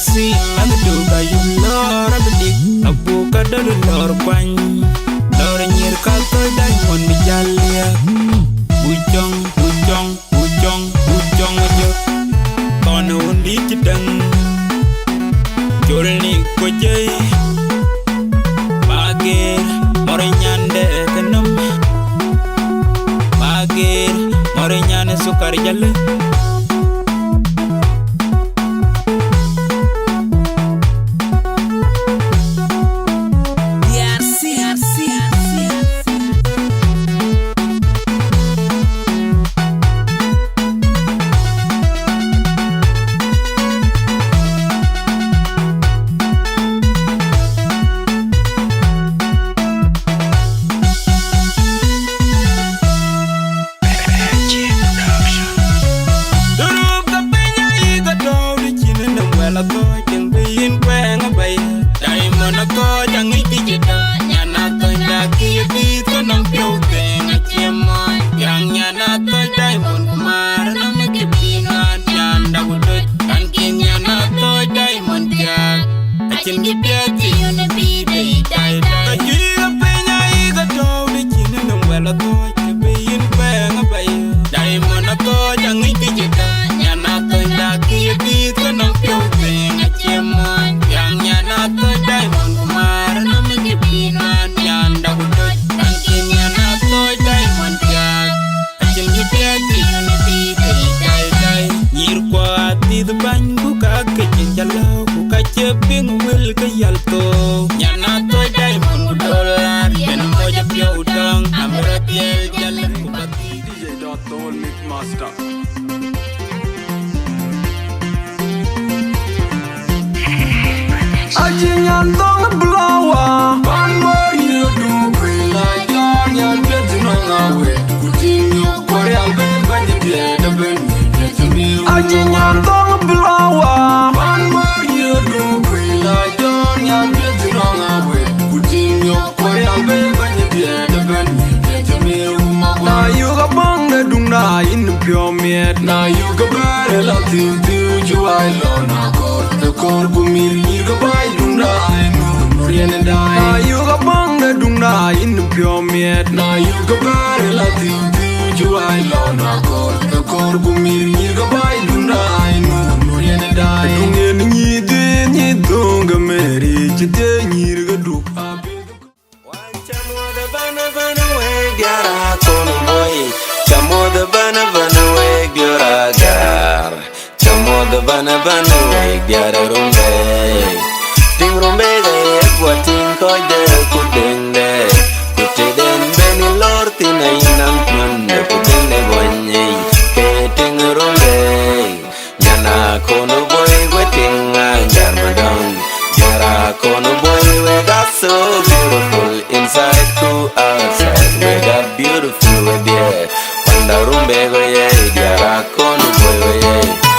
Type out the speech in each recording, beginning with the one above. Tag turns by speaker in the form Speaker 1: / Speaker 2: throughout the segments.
Speaker 1: see, I'm a duga, you lord, I'm a dick, a book, a dollar, lord, quang. Lord, and your castle, diamond, me jalia. Ujong, ujong, ujong, ujong, ujong. Gonna won't be to done. Jolly, kojay. Bagir, Morinyande, Kanum. Bagir, Morinyane, Sukar Jale.
Speaker 2: Now you go better, love you, I love now. The core for me, you go buy, do die, no, and die. Now you go bang the duna in the pure meat. Now you go better, love you, I love now. The core for me, you go buy, do die, no, and die. Don't get any don't marry, you didn't need a do.
Speaker 3: Chamo the bana way, Guragar. Chamo the bana way, Garumbe. Ting Rumbe, what in called the Kudende. Kutiden Benny Lord in a Inam, the Kudende Boyne. Kating Rumbe. Yana Kono boy, waiting and Jarmadon. Yara Kono boy, we got so beautiful inside to outside. We got beautiful with the rumbe go ye, diara kono boy ye.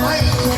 Speaker 4: Why?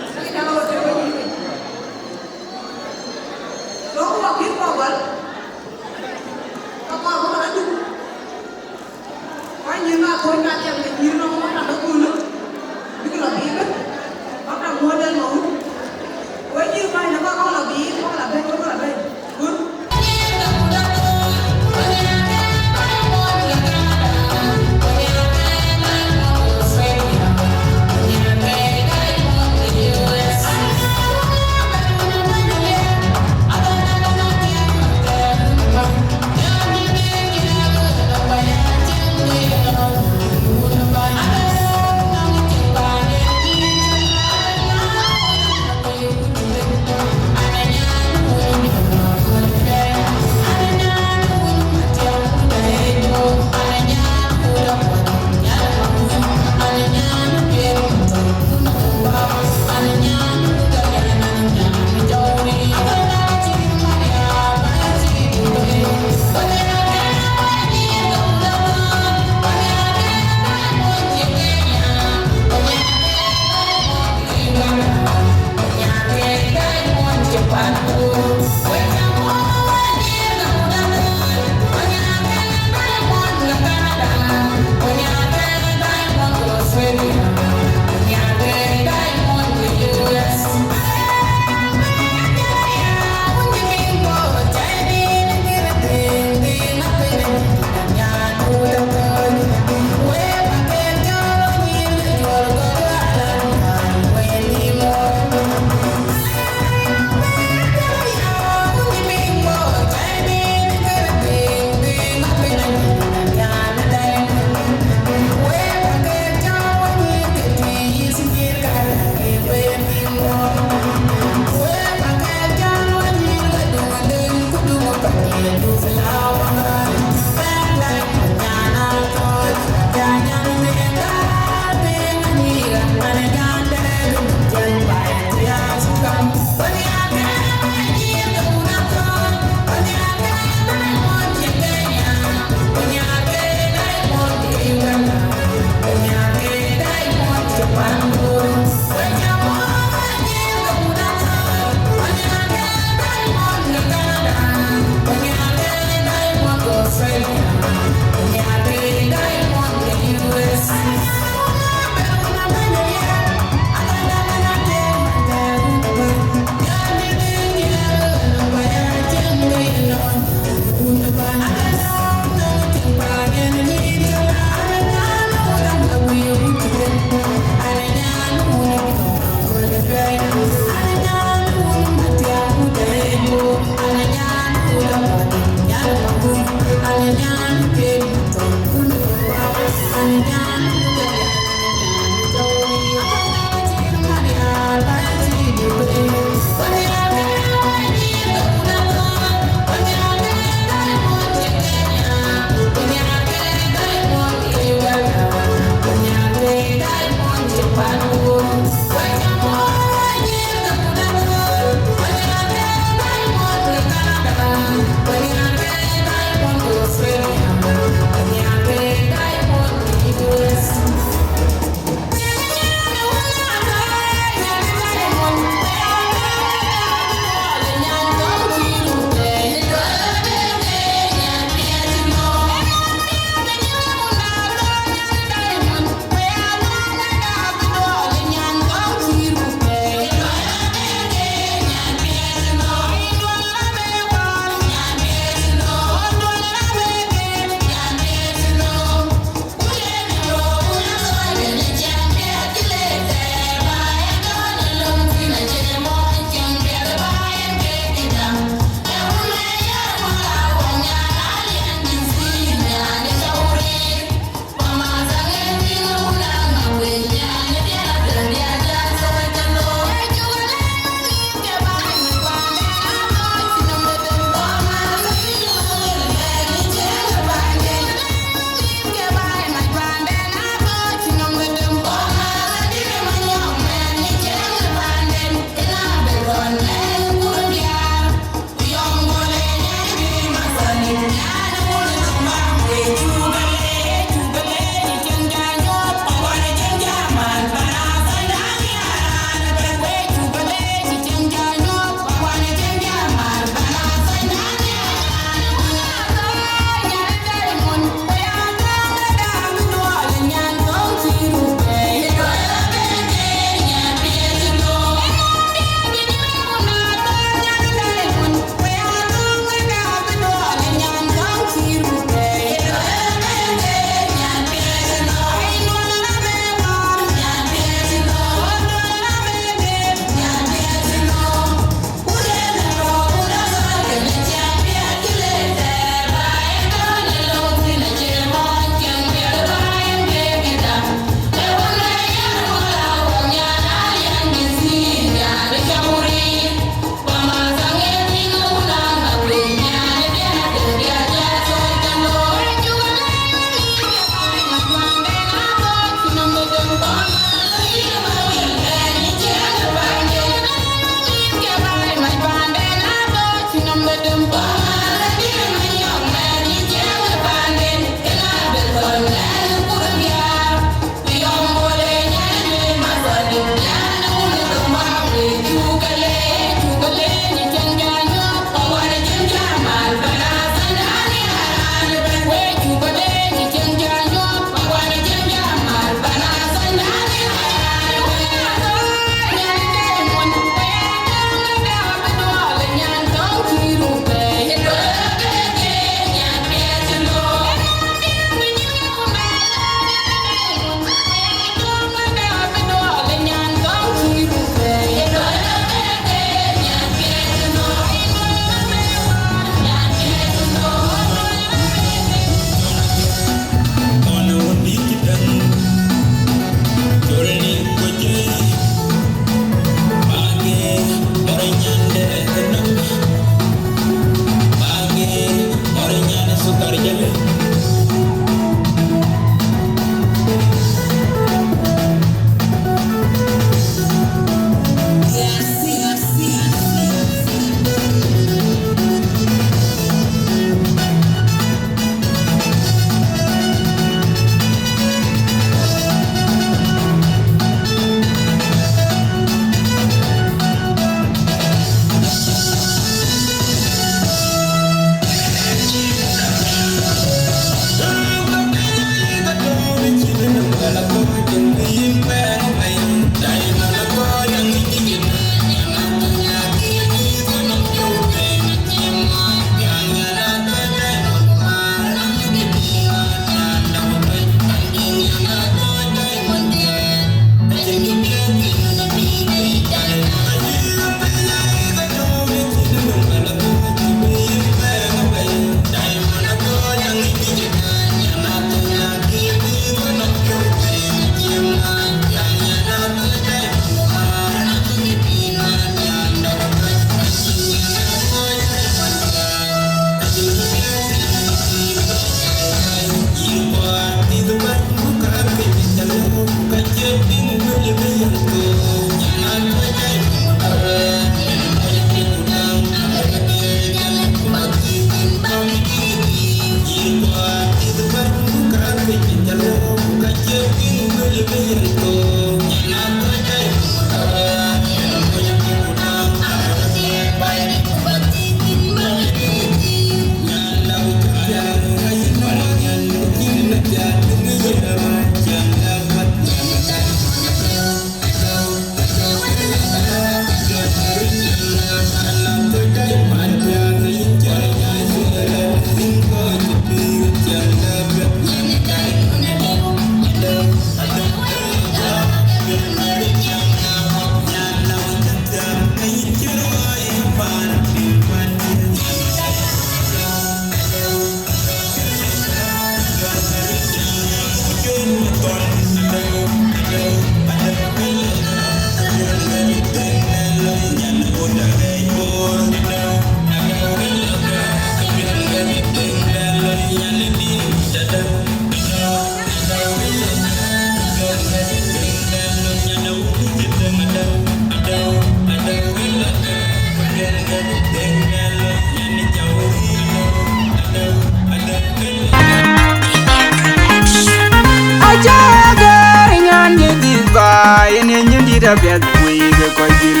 Speaker 1: biat we ke ko dil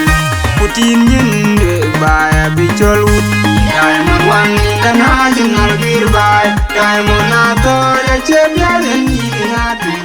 Speaker 1: putin yin de ba bi cholun diamond one international bir ba diamond na to ya che biat ni na tu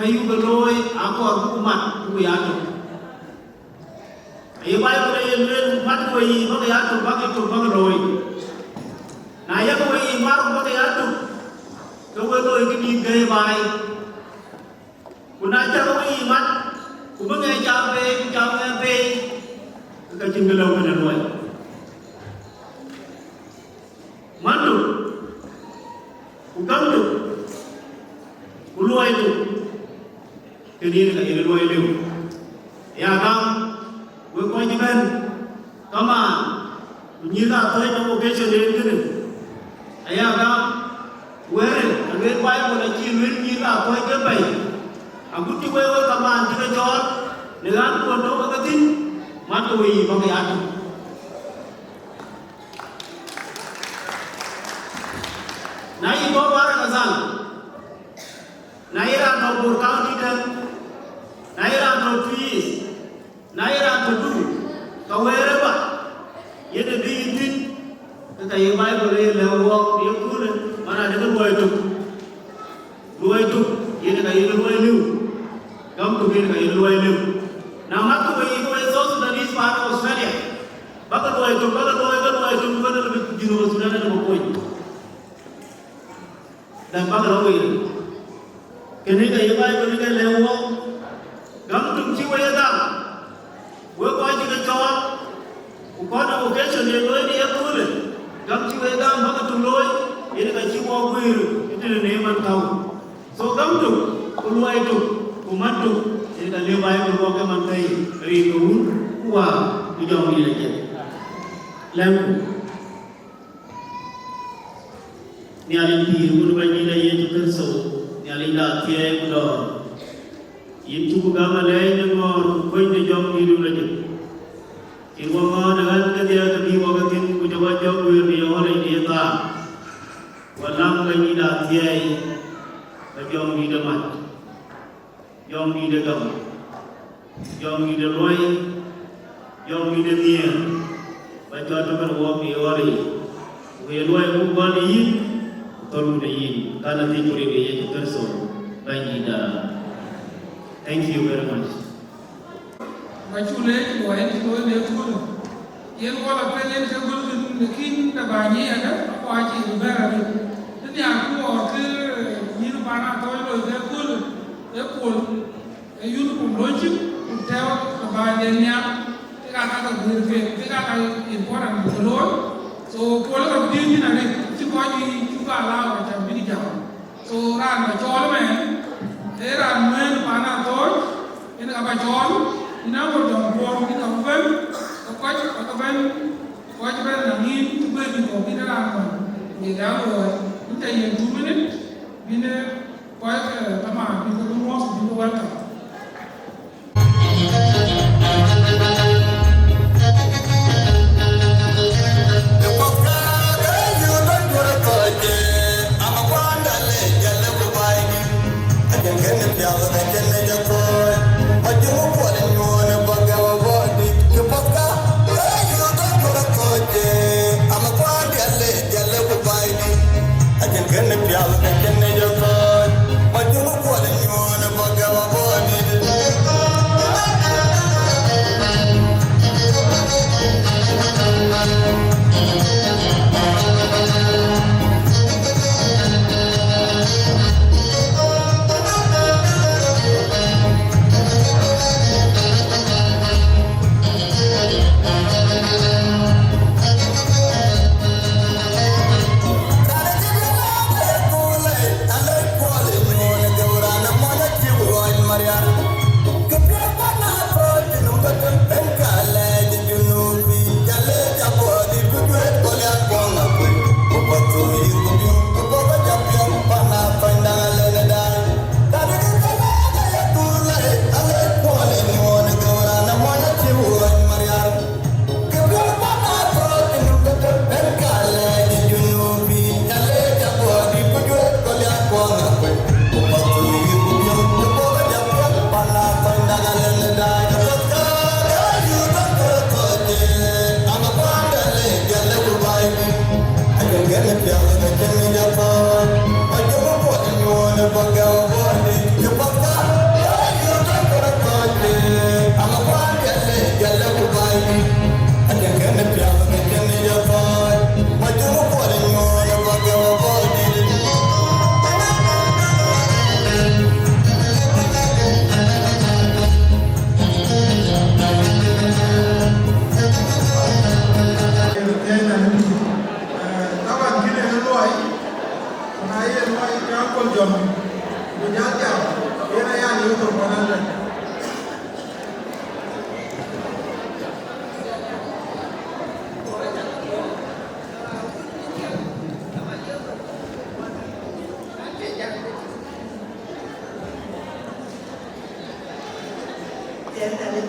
Speaker 4: kayu galoi akor kumat kuyato ayo bai ko yen mat ko yi ba yato ba ko ba galoi na ya ko yi mar ba yato to galoi ki ni gai bai kuna cha ko yi mat ku ba ngai cha be ka jingalo ko na loi mandu ukamdu uluai tu kediri ka ile luai leu ya kam we ko jiban kama nyira toy no occasion le kene aya kam we bai ko la chi luen nyira toy ke bai aku ti we kama ti ke jor dengan ko no ka tin mat ko yi ba ya tu nai ko bara kasal nai ra no Nyan-Bor County dan nai ra no trees nai ra to do ka were ba ye de bi tin ka ye mai ko le wo ye ku le mana de ko tu ye de ka ye luai lu kam to be ka ye luai lu na mat ko ye ko so Sudan is part of Australia ba ka luai tu ko de jino Sudan na ko dan ba ka luai kini ka ye bai ko le wo gam tum chi wa da wo ko ji ka chawa ko na occasion le loi ni ko le gam chi wa da ma ka tu loi ye ka chi wo ko ite ne man tau so gam tu ko loi tu ko man tu ye ka le bai ko ka man tai ri ko wa ni jong ni le je lam ni alin ti ru ba ni le ye tu so Yalinda tiai kudo, itu gama lain ngor koi ne jom hidup lagi. Kirwa ngor dengan kedia kedi wakatin kujawa jom wir dia oleh dia ta. Walam lagi dah tiai, jom hidup mat, jom hidup gam, jom hidup loy, jom hidup dia. Baca tu kan wak dia oleh, dia loy bukan ini. Tolong dia karena tiada dia itu terso bagi dah. Thank you very much.
Speaker 5: Macam le tu ayat tu le tu. Yang kalau pengen sebut mungkin tak banyak ada apa aja berbeza. Jadi aku orang ni mana tahu le tu le pun you pun logik tahu kebanyakannya tidak akan berfirman tidak akan important betul. So kalau dia ni nanti cuba lah macam ini jauh. So ran macam mana? Ran mana panah tu? Ini apa jauh? Ini apa jauh? Ini apa pun? Apa pun? Nangin tu beri kopi ran pun. Ini dah kita yang 2 minit. Ini apa? Kita tu mos kita welcome.
Speaker 6: I can get the piano, I can make your call. But you look what you want to Thank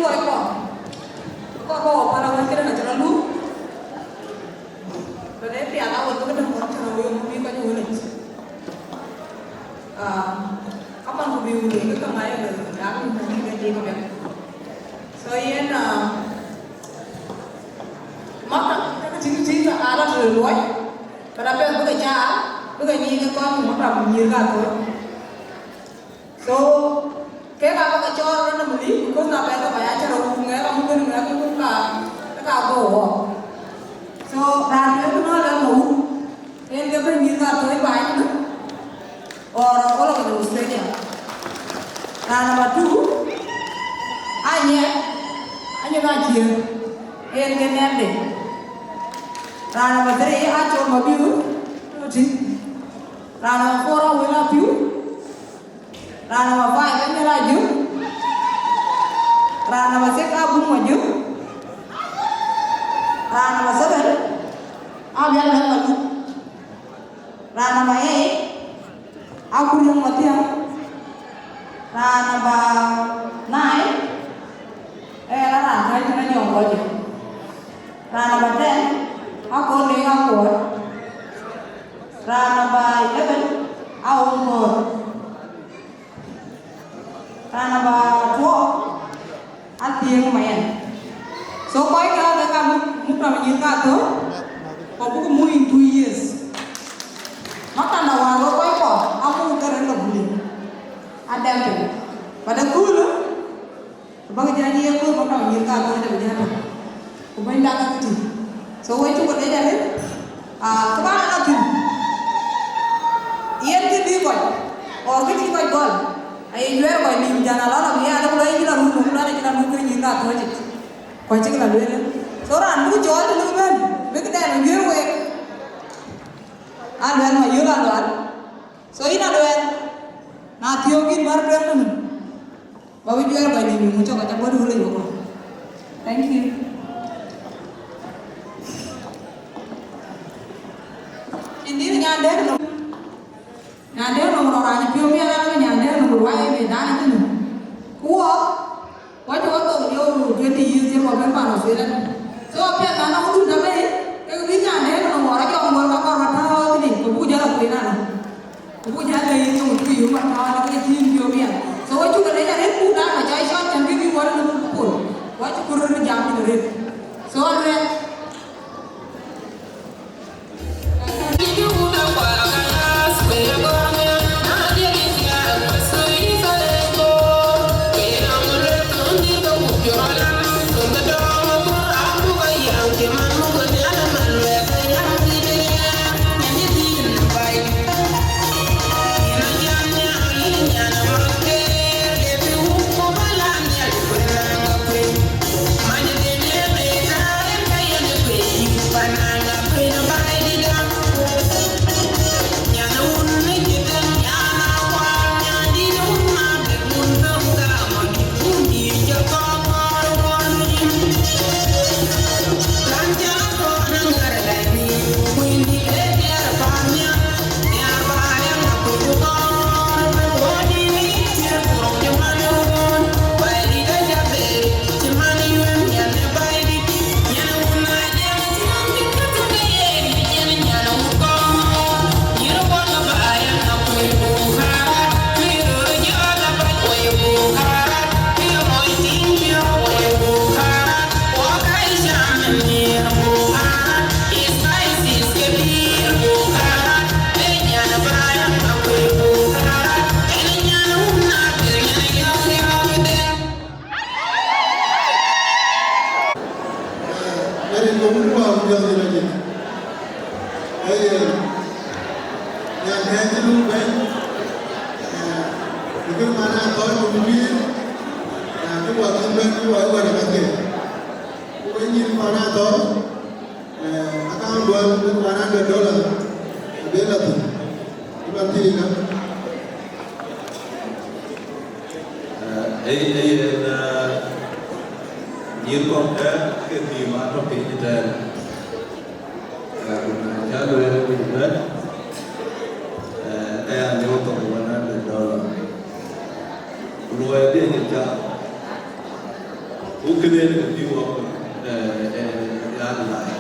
Speaker 6: gọi có para orang kira nak jalan lu rồi thì ada waktu kita mau jalan lu mungkin kan juga nih kapan aku biu nih itu kemarin aku mungkin ganti kau ya so ini mata kita cincin alat dulu ya berapa yang bekerja ni kau mata menyiapkan tu so kayak apa kacau orang beli, kau nak bayar bayar cara bunga, kamu kan bunga tu buka, tak kau. So radio tu nak lalu, yang dia pergi ke tu bayar tu, orang kan Australia. Nama tu, hanya ngaji, yang dia nanti. Nama teri, acor mobil, tu, nama orang wila piu. Rana mafai kan melaju, Rana masih kabung maju, Rana masih ber, abian lagi, Rana mai, aku yang mati yang, Rana ba naik, Rana saya cuma nyong aja, Rana ba ten, aku ni aku, Rana ba 11, aku Rana ba tua, anti yang main. So kau yang ada kamu muka menyingkat tu, kau bukan mungkin 2 years. Maka nawa kau aku kerana beli. Ada apa? Pada gula, bagi janji aku muka menyingkat tu ada berjalan. Kau main dah kecil. So kau itu kau dah jadi, kemana lagi? Ia tu kau, orang itu kau. Ay luar kau ni jangan lalu ni ada pula ini lalu kita ni tak tahu je. Kau cakap lalu ni. Seorang lu jual dulu kan, bekerja ni luar kau. Luar mah jual luar. So ini luar. Nanti orang baru berapa ni? Bawa jual kau ni muncul kata baru boleh bawa. Thank you. Ini nyanda nomor orang ni pion orang ni nyanda nomor wajib bedan itu ni. Wajib dia 20 years dia mau berapa nasiran. So apa yang anak itu dah beri, kalau dia nyanda nomor orang yang umur kakak rata ni, kau jalan kau nak. Kau jalan ini untuk you macam orang ni pion dia. So wajib kalau dia nyanda pun dah macam shot cantik ni orang nomor pun. Wajib kurang jam ni dia. So ada
Speaker 2: who can then view up and line.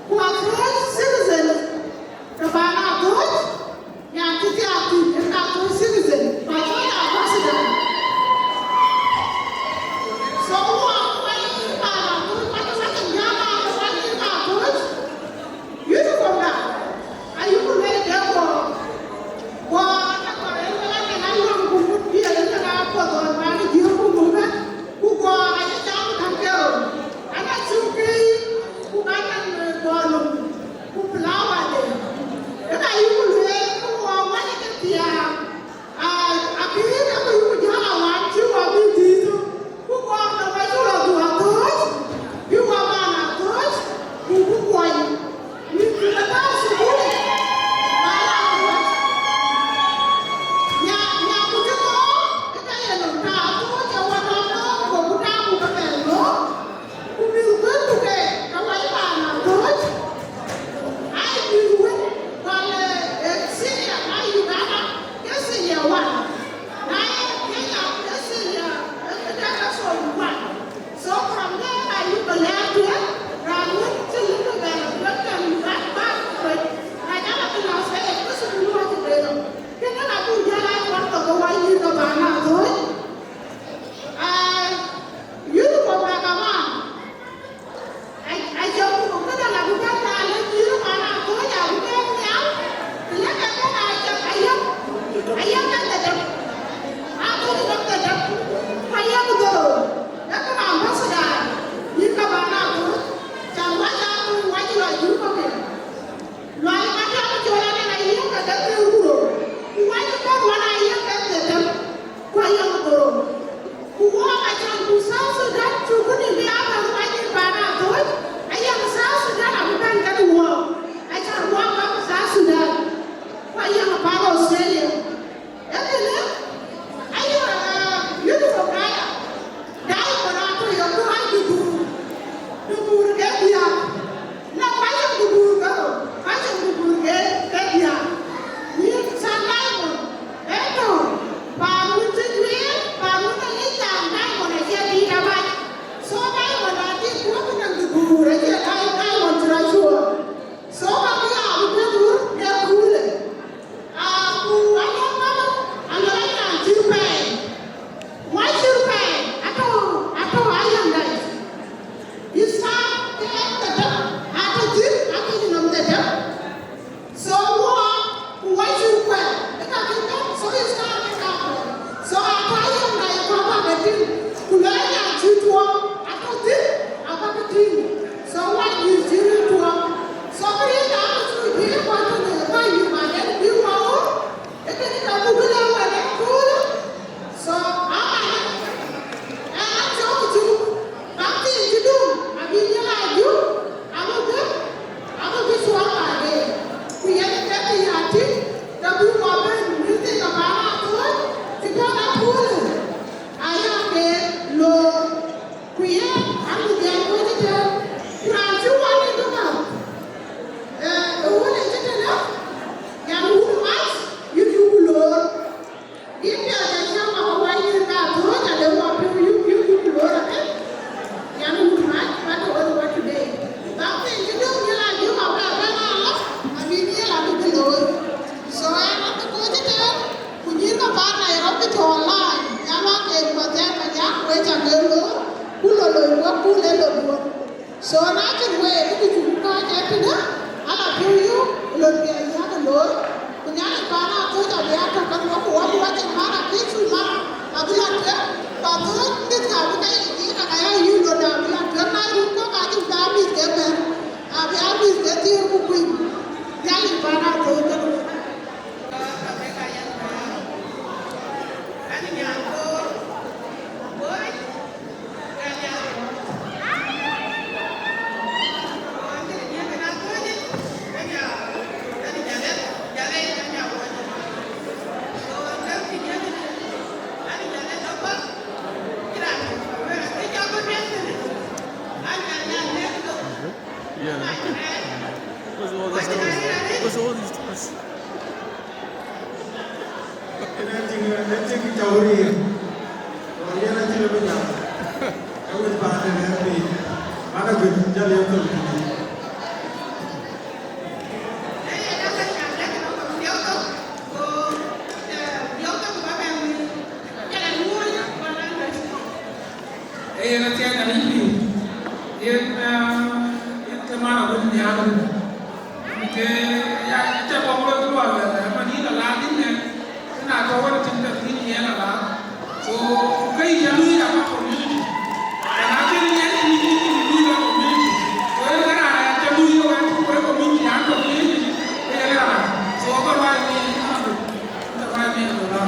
Speaker 6: who are first citizens, the Athooch, Nyan-Bor, and Athooch citizen, by our president. So who are playing Athooch, what is it, Athooch? You do from that. Are you going to get one? Well,
Speaker 5: ke ya cha bom lo ko la ma ni la ni ne na to wa tin da ni ne la so kai ya lu ya ma community na ke ni ni lu ya community so ya na cha lu ya wa ko community ya community ya la so ko wa ni na wa ni la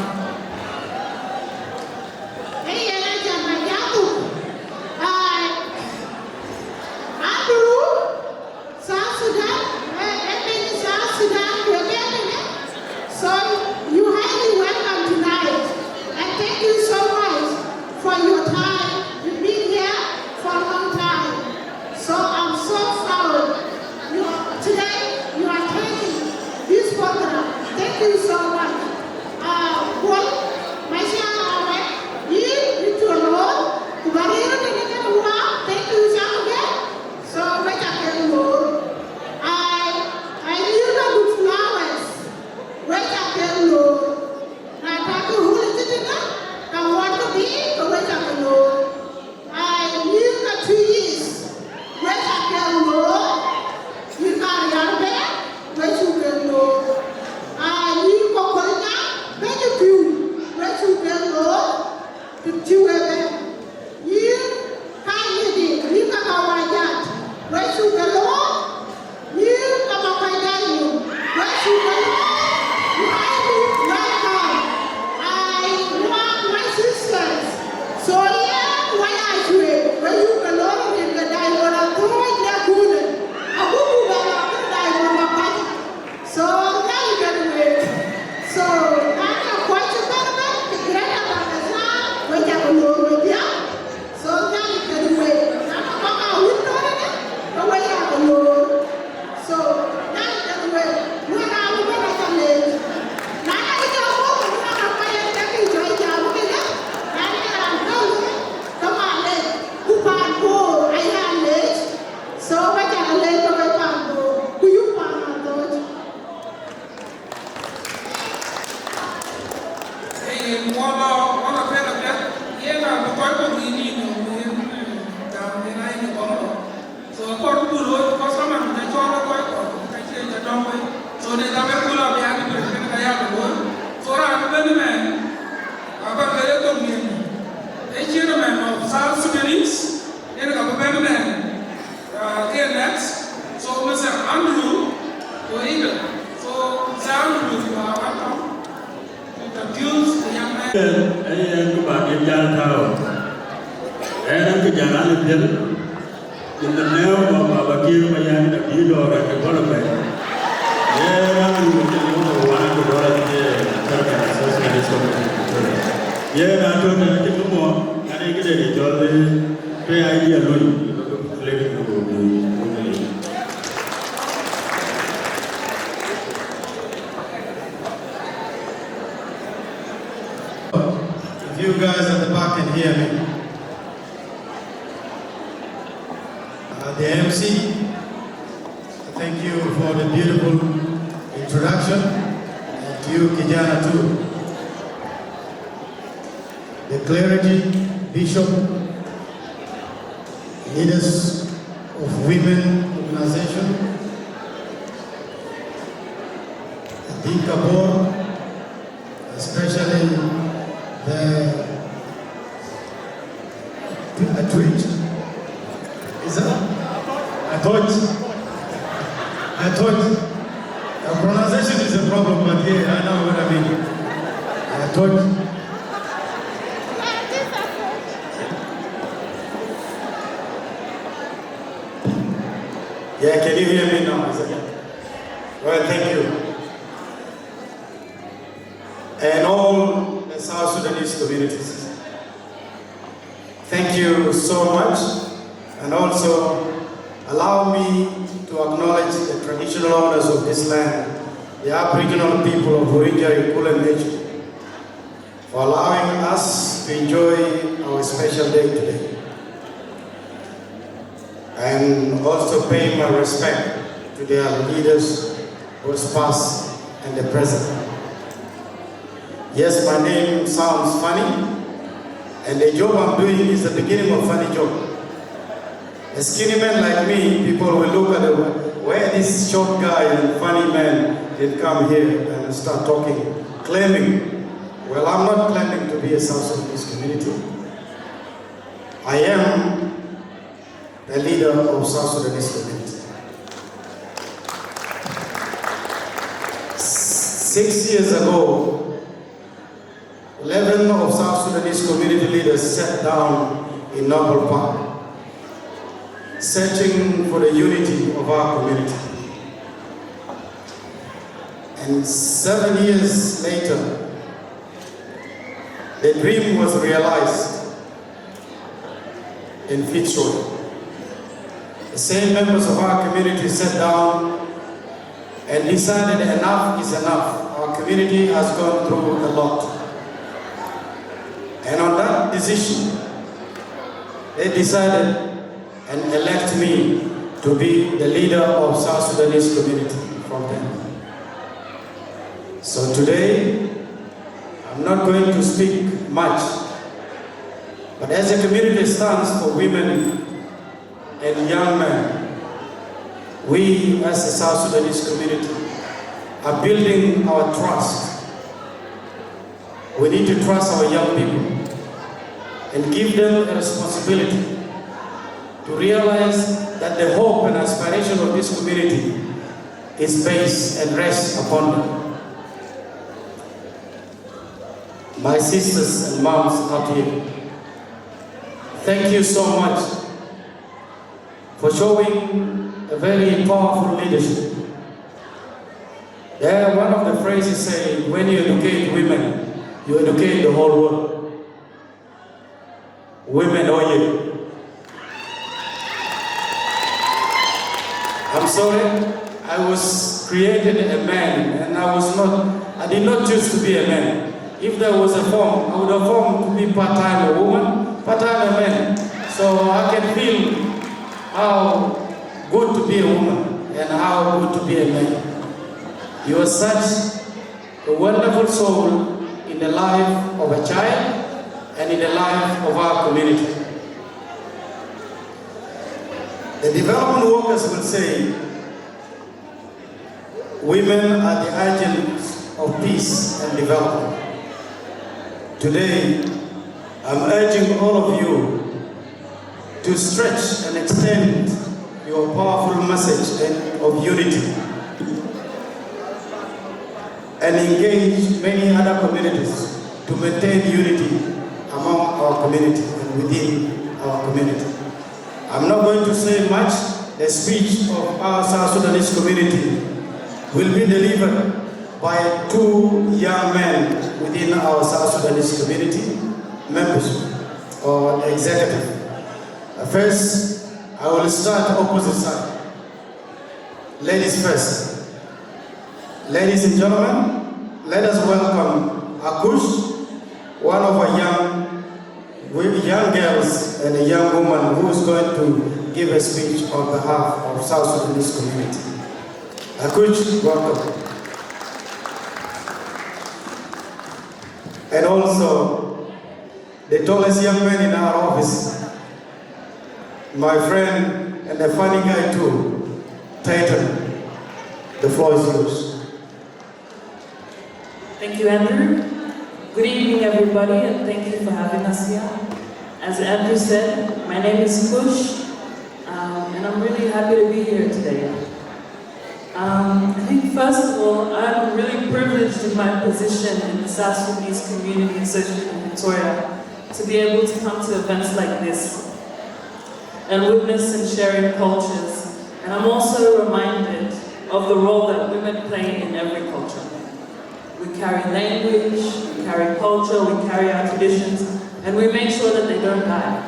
Speaker 7: in the name of our dear Mayan, the leader and the government,
Speaker 8: if you guys at the back can hear me. The MC, thank you for the beautiful introduction, and to you, Kijana, too. The clergy, bishop, leaders of women organization, the Nyan-Bor, especially the Athooch. Is that? I thought pronunciation is a problem, but yeah, I know what I mean. I thought. Yeah, can you hear me now? Well, thank you. And all the South Sudanese communities. Thank you so much, and also allow me to acknowledge the traditional owners of this land, the Aboriginal people of Urinja, Ikula Nation, for allowing us to enjoy our special day today. And also pay my respect to their leaders, both past and the present. Yes, my name sounds funny, and the job I'm doing is the beginning of a funny job. A skinny man like me, people will look at where this short guy and funny man can come here and start talking, claiming, well, I'm not claiming to be a South Sudanese community. I am the leader of South Sudanese community. 6 years ago, 11 of South Sudanese community leaders sat down in Nyan-Bor Park, searching for the unity of our community. And 7 years later, the dream was realized in Fitzroy. The same members of our community sat down and decided enough is enough. Our community has gone through a lot. And on that decision, they decided and elect me to be the leader of South Sudanese community from them. So today, I'm not going to speak much, but as a community stands for women and young men, we as the South Sudanese community are building our trust. We need to trust our young people and give them a responsibility to realize that the hope and aspiration of this community is based and rests upon them. My sisters and moms out here, thank you so much for showing a very powerful leadership. There, one of the phrases say, when you educate women, you educate the whole world. Women, oh yeah. I'm sorry, I was created a man and I did not choose to be a man. If there was a form, I would have formed to be part-time a woman, part-time a man. So I can feel how good to be a woman and how good to be a man. You are such a wonderful soul in the life of a child and in the life of our community. The development workers will say, women are the agents of peace and development. Today, I'm urging all of you to stretch and extend your powerful message of unity and engage many other communities to maintain unity among our community and within our community. I'm not going to say much. The speech of our South Sudanese community will be delivered by 2 young men within our South Sudanese community members or executive. First, I will start opposite side. Ladies first. Ladies and gentlemen, let us welcome Athooch, one of our young girls and a young woman who is going to give a speech on behalf of South Sudanese community. Athooch, welcome. And also, the tallest young man in our office, my friend and a funny guy too, Titan. The floor is yours.
Speaker 9: Thank you, Andrew. Good evening, everybody, and thank you for having us here. As Andrew said, my name is Athooch, and I'm really happy to be here today. I think, first of all, I'm really privileged in my position in the South Sudanese Community Association in Victoria to be able to come to events like this and witness and sharing cultures. And I'm also reminded of the role that women play in every culture. We carry language, we carry culture, we carry our traditions, and we make sure that they don't die.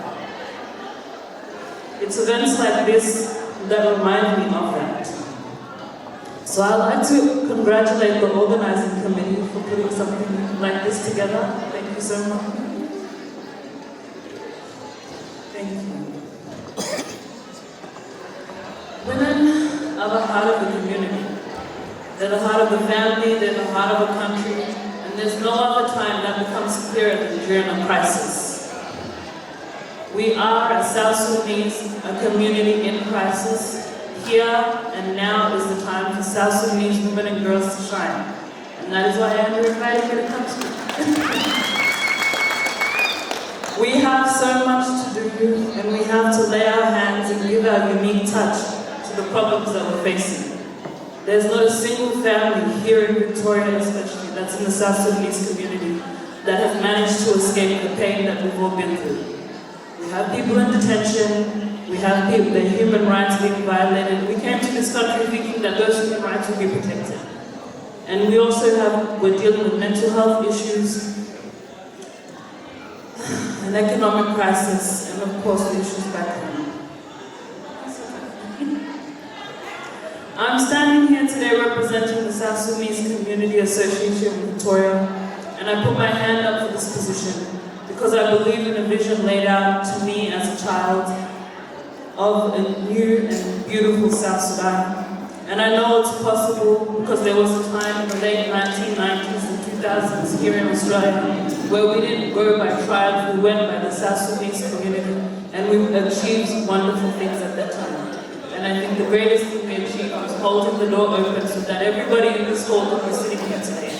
Speaker 9: It's events like this that remind me of that. So I'd like to congratulate the organizing committee for putting something like this together. Thank you so much. Thank you. Women are the heart of the community. They're the heart of the family, they're the heart of a country, and there's no other time that becomes clearer than during a crisis. We are, as South Sudanese, a community in crisis, here and now is the time for South Sudanese women and girls to shine. And that is why I'm inviting you to come to. We have so much to do, and we have to lay our hands and give our unique touch to the problems that we're facing. There's not a single family here in Victoria especially, that's in the South Sudanese community, that has managed to escape the pain that we've all been through. We have people in detention, we have people, their human rights being violated. We came to this country thinking that those human rights would be protected. And we also we're dealing with mental health issues, an economic crisis, and of course the issues back home. I'm standing here today representing the South Sudanese Community Association in Victoria, and I put my hand up for this position because I believe in a vision laid out to me as a child of a new and beautiful South Sudan. And I know it's possible because there was a time in the late 1990s and 2000s here in Australia where we didn't go by tribes, we went by the South Sudanese community, and we achieved wonderful things at that time. And I think the greatest thing we achieved was holding the door open so that everybody in this hall could be sitting here today.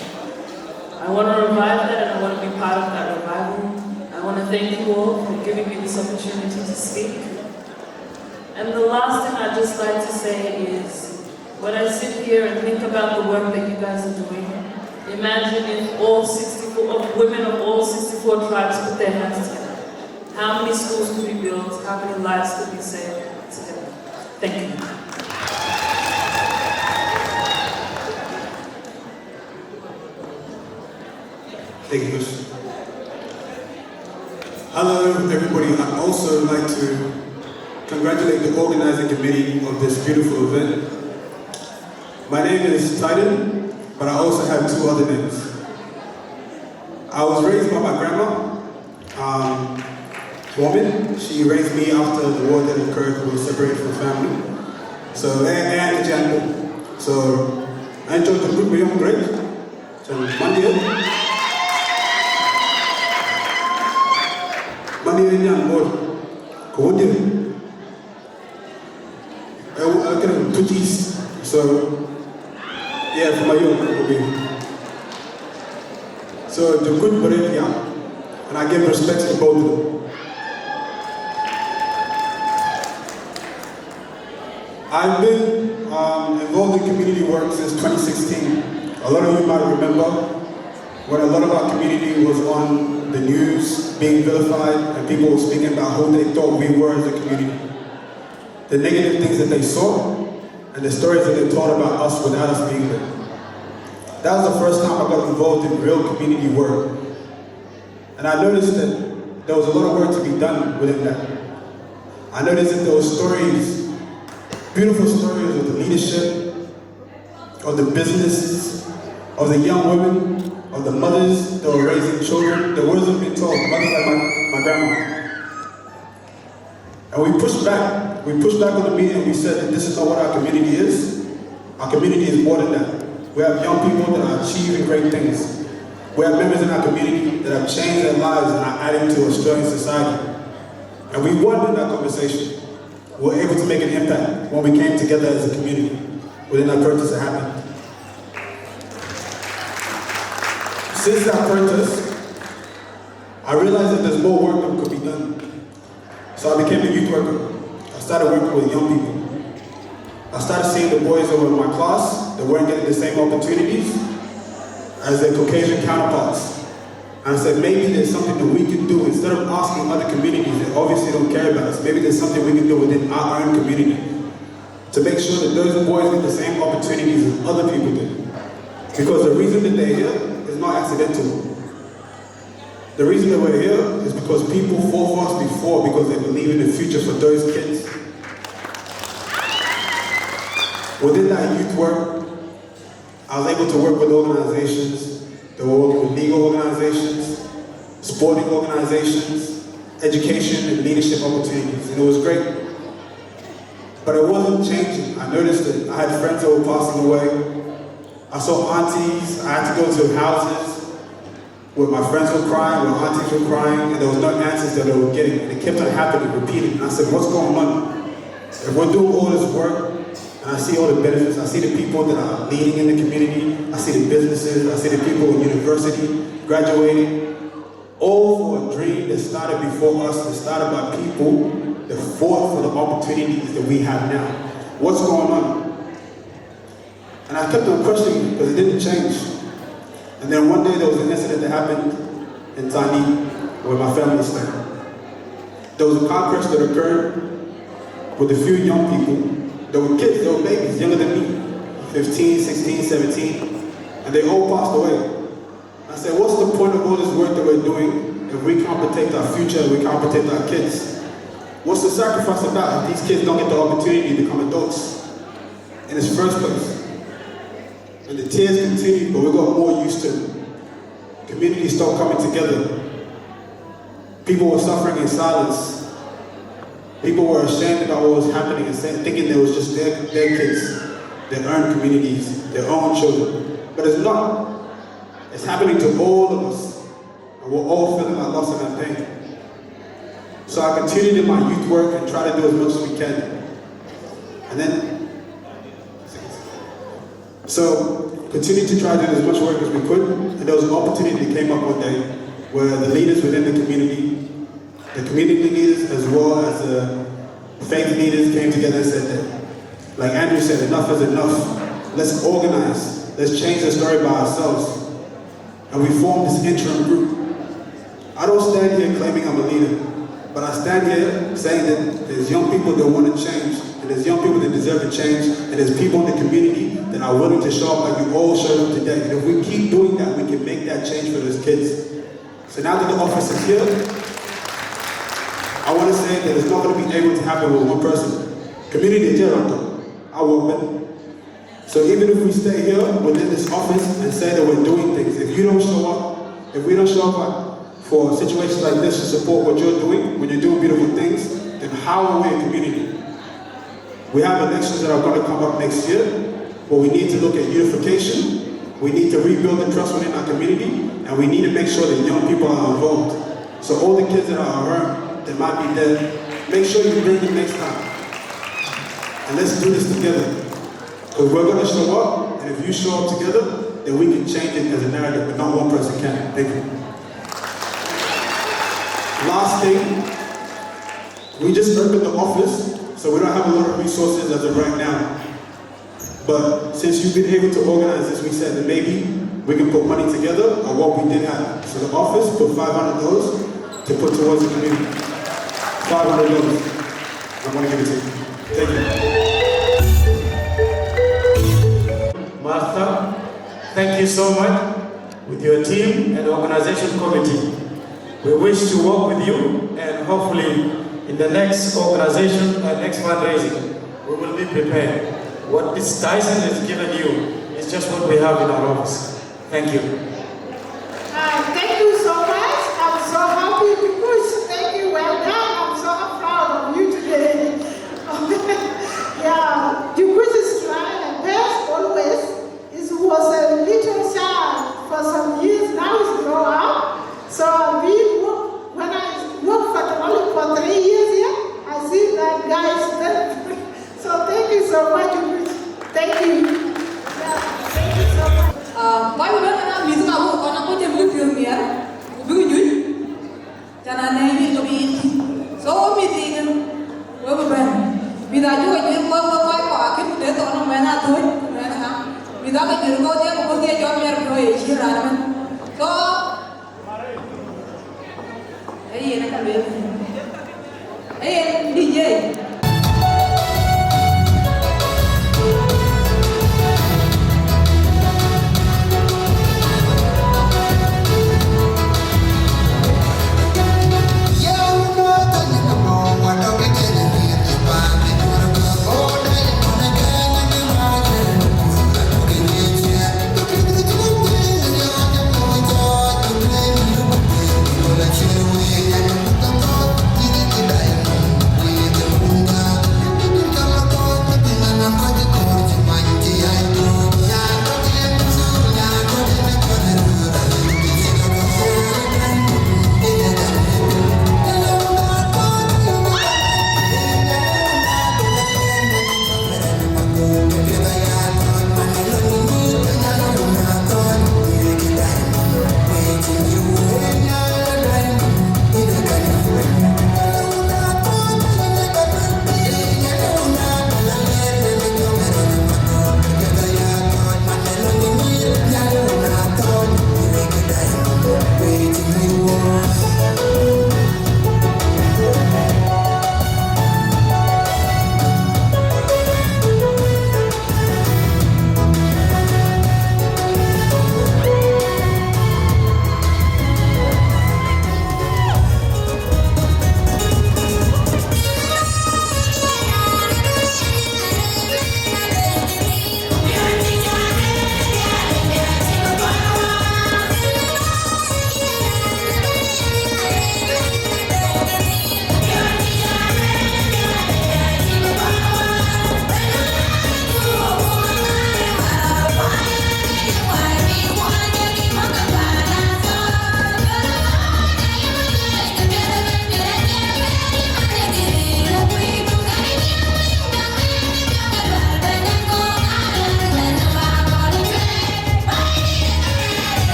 Speaker 9: I want to revive that, and I want to be part of that revival. I want to thank you all for giving me this opportunity to speak. And the last thing I'd just like to say is, when I sit here and think about the work that you guys are doing, imagine if all 64 women of all 64 tribes put their hands together. How many schools could be built? How many lives could be saved together? Thank you.
Speaker 10: Thank you. Hello, everybody. I'd also like to congratulate the organizing committee of this beautiful event. My name is Titan, but I also have two other names. I was raised by my grandma, woman. She raised me after the war that occurred. We were separated from family. So, and Nyan-Bor. So, I enjoyed the group of young great. So, Monday Nyan-Bor. Kawundi. I kind of Tutsis. So, yeah, for my young okay. So, the good break, yeah. And I give respect to both of them. I've been involved in community work since 2016. A lot of you might remember when a lot of our community was on the news, being vilified, and people were speaking about who they thought we were as a community. The negative things that they saw, and the stories that they told about us without us being there. That was the first time I got involved in real community work. And I noticed that there was a lot of work to be done within that. I noticed that there were stories, beautiful stories of the leadership, of the businesses, of the young women, of the mothers that were raising children that wasn't being told, mothers like my grandma. And we pushed back. We pushed back on the media and we said that this is not what our community is. Our community is more than that. We have young people that are achieving great things. We have members in our community that have changed their lives and are adding to Australian society. And we won in that conversation. We were able to make an impact when we came together as a community within that protest that happened. Since that protest, I realized that there's more work that could be done. So I became a youth worker. I started working with young people. I started seeing the boys that were in my class that weren't getting the same opportunities as their Caucasian counterparts. And I said, maybe there's something that we can do instead of asking other communities that obviously don't care about us. Maybe there's something we can do within our own community to make sure that those boys get the same opportunities as other people do. Because the reason that they're here is not accidental. The reason that we're here is because people fought for us before because they believe in the future for those kids. Within that youth work, I was able to work with organizations that were working with legal organizations, sporting organizations, education and leadership opportunities, and it was great. But it wasn't changing. I noticed that I had friends that were passing away. I saw aunties, I had to go to houses where my friends were crying, where aunties were crying, and there was no answers that they were getting. And it kept on happening, repeating. And I said, what's going on? If we're doing all this work, And I see all the benefits. I see the people that are leading in the community. I see the businesses. I see the people in university graduating. All for a dream that started before us, that started by people that fought for the opportunities that we have now. What's going on? And I kept on questioning because it didn't change. And then one day there was an incident that happened in Tani where my family stayed. There was a car crash that occurred with a few young people. There were kids, they were babies, younger than me, 15, 16, 17, and they all passed away. I said, what's the point of all this work that we're doing if we can't protect our future, if we can't protect our kids? What's the sacrifice about if these kids don't get the opportunity to become adults in its first place? And the tears continued, but we got more used to it. Communities started coming together. People were suffering in silence. People were ashamed about what was happening and thinking it was just their kids, their own communities, their own children. But it's not. It's happening to all of us. And we're all feeling our loss and our pain. So I continued in my youth work and tried to do as much as we can. And then, continued to try to do as much work as we could. And there was an opportunity that came up one day where the leaders within the community leaders as well as the faith leaders came together and said that, like Andrew said, enough is enough. Let's organize. Let's change the story by ourselves. And we formed this interim group. I don't stand here claiming I'm a leader, but I stand here saying that there's young people that want to change, and there's young people that deserve to change, and there's people in the community that are willing to show up like you all showed up today. And if we keep doing that, we can make that change for those kids. So now that the office is here, I want to say that it's not going to be able to happen with one person. Community Toronto, I work with. So even if we stay here within this office and say that we're doing things, if you don't show up, if we don't show up for situations like this to support what you're doing, when you're doing beautiful things, then how are we a community? We have elections that are going to come up next year, but we need to look at unification. We need to rebuild the trust within our community, and we need to make sure that young people are involved. So all the kids that are hurt, that might be dead, make sure you bring them next time. And let's do this together. Because we're going to show up, and if you show up together, then we can change it as a narrative, but not one person can. Thank you. Last thing, we just opened the office, so we don't have a lot of resources as of right now. But since you've been able to organize this, we said that maybe we can put money together on what we did have. So the office put $500 to put towards the community. $500. I want to give it to you. Thank you.
Speaker 8: Martha, thank you so much with your team and organization committee. We wish to work with you, and hopefully in the next organization and next fundraising, we will be prepared. What this Tyson has given you is just what we have in our office. Thank you.
Speaker 6: Thank you so much. I'm so happy because thank you. Well done. I'm so proud of you today. Yeah, because it's trying and best always. It was a little child for some years. Now it's grown up. So when I worked for only for 3 years here, I see that guy is very. So thank you so much. Thank you. Yeah, thank you so much. Why would I not miss my work on a podium with you here? Then I need to be so meeting. Where we went. Without you, I didn't work for my work. I can't on a man at all. Without a girl, they will get your employees here. So, hey, DJ.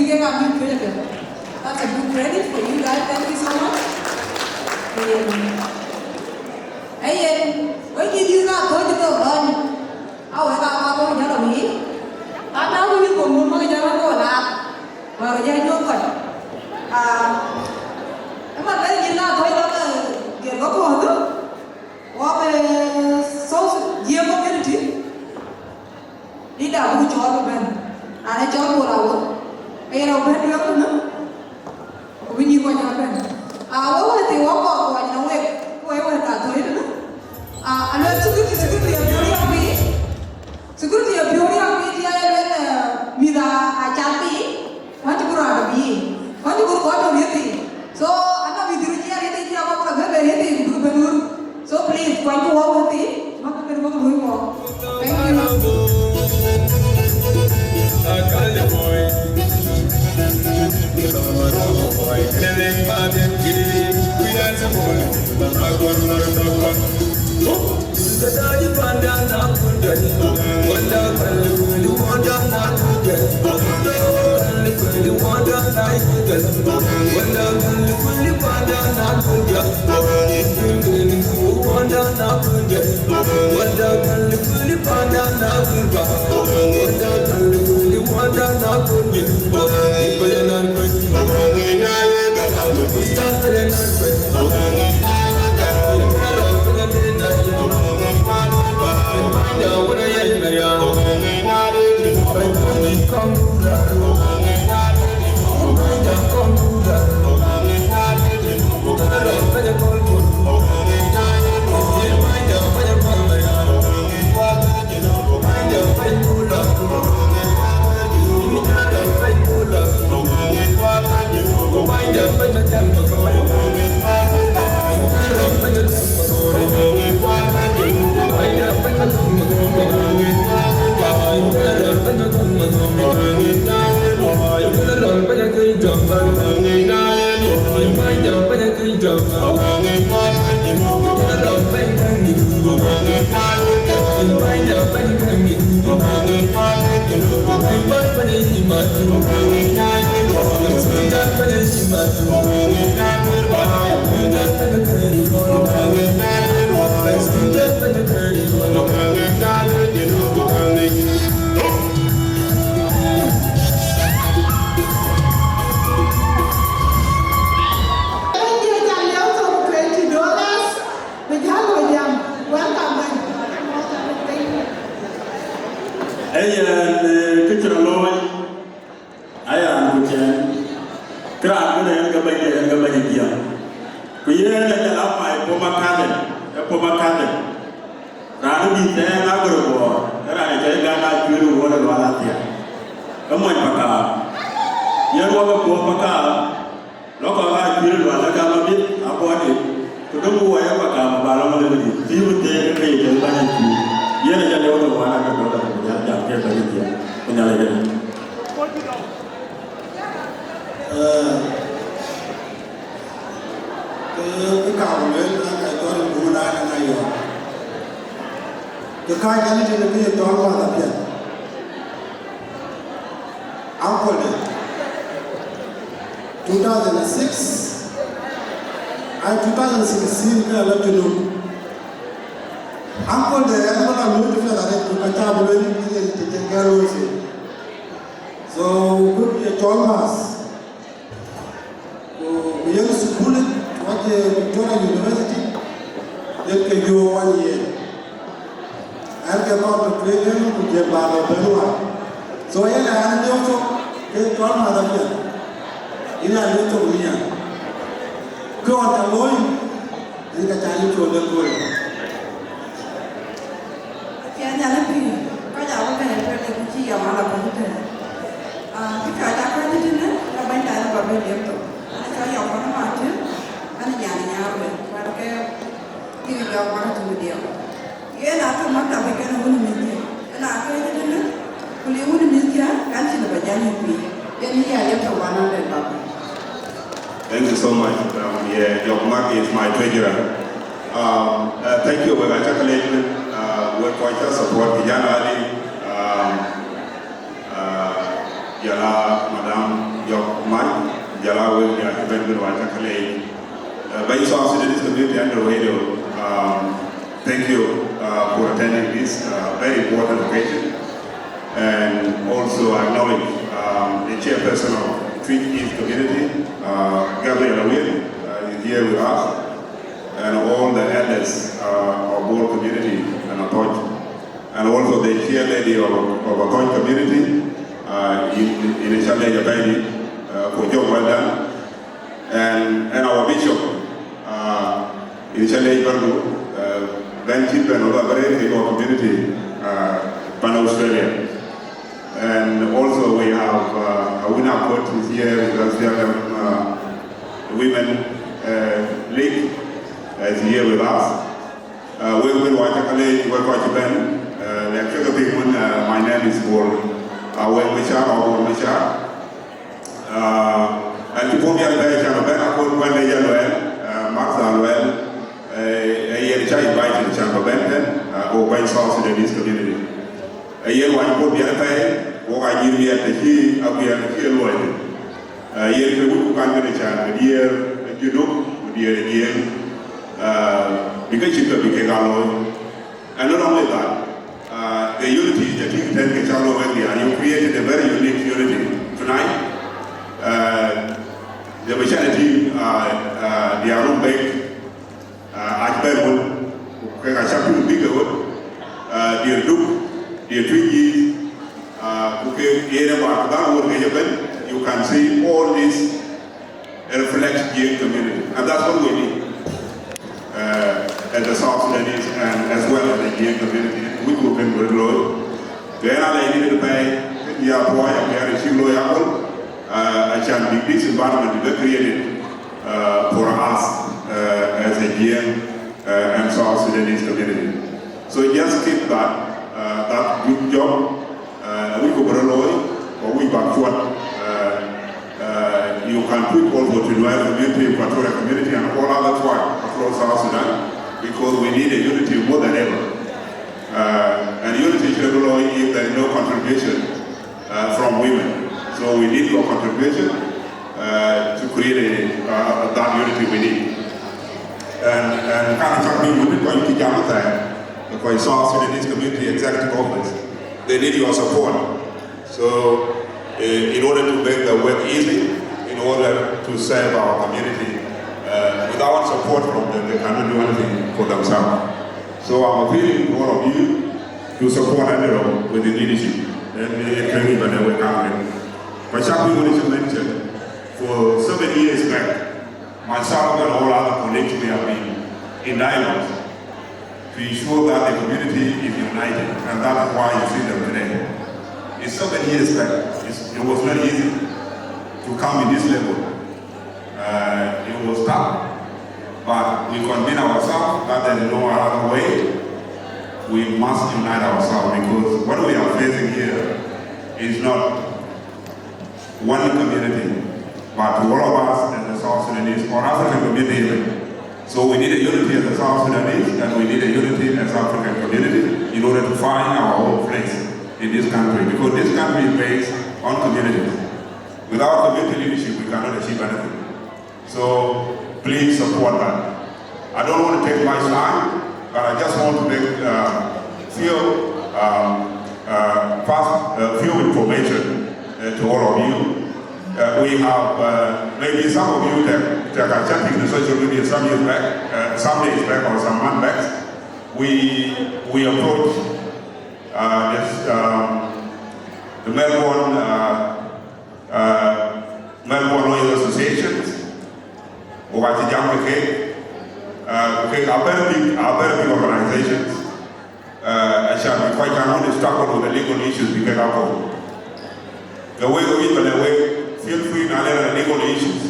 Speaker 6: get a new credit. That's a good credit for you guys. Thank you so much. Hey, when you got going to go on, I will have a lot of me. I know we will go more than I go now. Well, yeah, you're good. I'm not letting you know going to get what going on. What so dear community? Đi đâu cũng cho các bạn, ai cho cô đâu, ai đâu biết được nữa, vì nhiều quá các bạn, vậy thì what có vậy nó vậy cả thôi nữa, anh nói security ở Biori thì ai lên mira acampi, mana cakap ada bi, mana cakap kau ada ni, so anda video ni ada ni apa apa ada ni itu betul, so please kau itu awak ni, maka kena kau boleh mau, thank you.
Speaker 11: Thank you so much. Your Mark is my treasurer. Thank you. We're going to support Yala, Madam I will be at the Advocacy. By South Sudanese community and the radio, thank you for attending this very important occasion. And also acknowledge the chairperson of Tweed East community, Gabriel Awil, is here with us, and all the elders of Bor community and Athooch, and also the chair lady of Athooch community, in Challenge Baby, for job well done, and our bishop, in Challenge Bardu, Ben Chip and our community, Pan Australia. And also we have Amou&Adau is here with us, the Women League is here with us. We will watch a college, we will watch a band. My name is Paul. And to put me at the channel, I put one day Max Alwell, a year child by the channel Benton, or by South Sudanese community. A year one put me at the or I give me at the key of the Lord. A year to come to the channel, a year, you know, again, because you could become alone. And not only that, the unity that you can get out of India, and you created a very unique unity tonight. The majority, the Arab Bank, at Bedwood, where I shall be bigger, the Duke, the Twiggy, you can see all this reflects the community, and that's what we need as the South Sudanese and as well as the Indian community. We will be very low. Then I need to pay the boy and carry she loyal. I shall be this environment to be created for us as a Indian and South Sudanese community. So just keep that good job. We go very low or we backward. You can put also to Nuer community, Equatorial community, and all other tribes across South Sudan, because we need a unity more than ever. And unity should be if there is no contribution from women. So we need your contribution to create that unity we need. And kind of talking with going to Jamaica, because South Sudanese community executive office, they need your support. So in order to make the work easy, in order to serve our community, without support from them, they cannot do anything for themselves. So I'm appealing to all of you to support Andrew with the leadership. And it can even never come. But something wanted to mention, for 7 years back, myself and all other colleagues, we have been in dialogue to ensure that the community is united, and that is why you see them today. It's 7 years back. It was not easy to come in this level. It was tough. But we convince ourselves that there is no other way. We must unite ourselves, because what we are facing here is not one community, but all of us as the South Sudanese or African community. So we need a unity as the South Sudanese, and we need a unity as African community in order to find our own place in this country, because this country is based on communities. Without community leadership, we cannot achieve anything. So please support that. I don't want to take much time, but I just want to make few information to all of you. We have maybe some of you that are chatting in social media some years back, some days back or some months back. We approached the Melbourne Lawyers Associations, or are very big organizations. And we can only struggle with the legal issues because of the way we feel free to learn legal issues.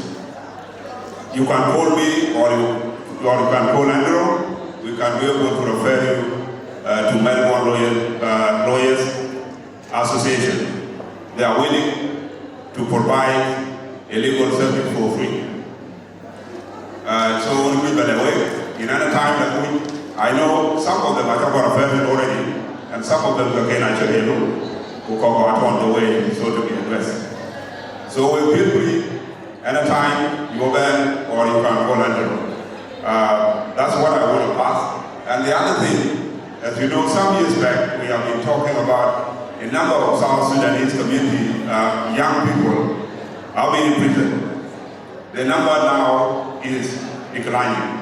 Speaker 11: You can call me or you can call Andrew. We can be able to refer you to Melbourne Lawyers Association. They are willing to provide a legal service for free. So in another time that I know some of them are referred already, and some of them can actually who come out on the way so to be addressed. So we feel free Anytime you open or you can volunteer. That's what I want to pass. And the other thing, as you know, some years back we have been talking about a number of South Sudanese community young people have been in prison. The number now is declining,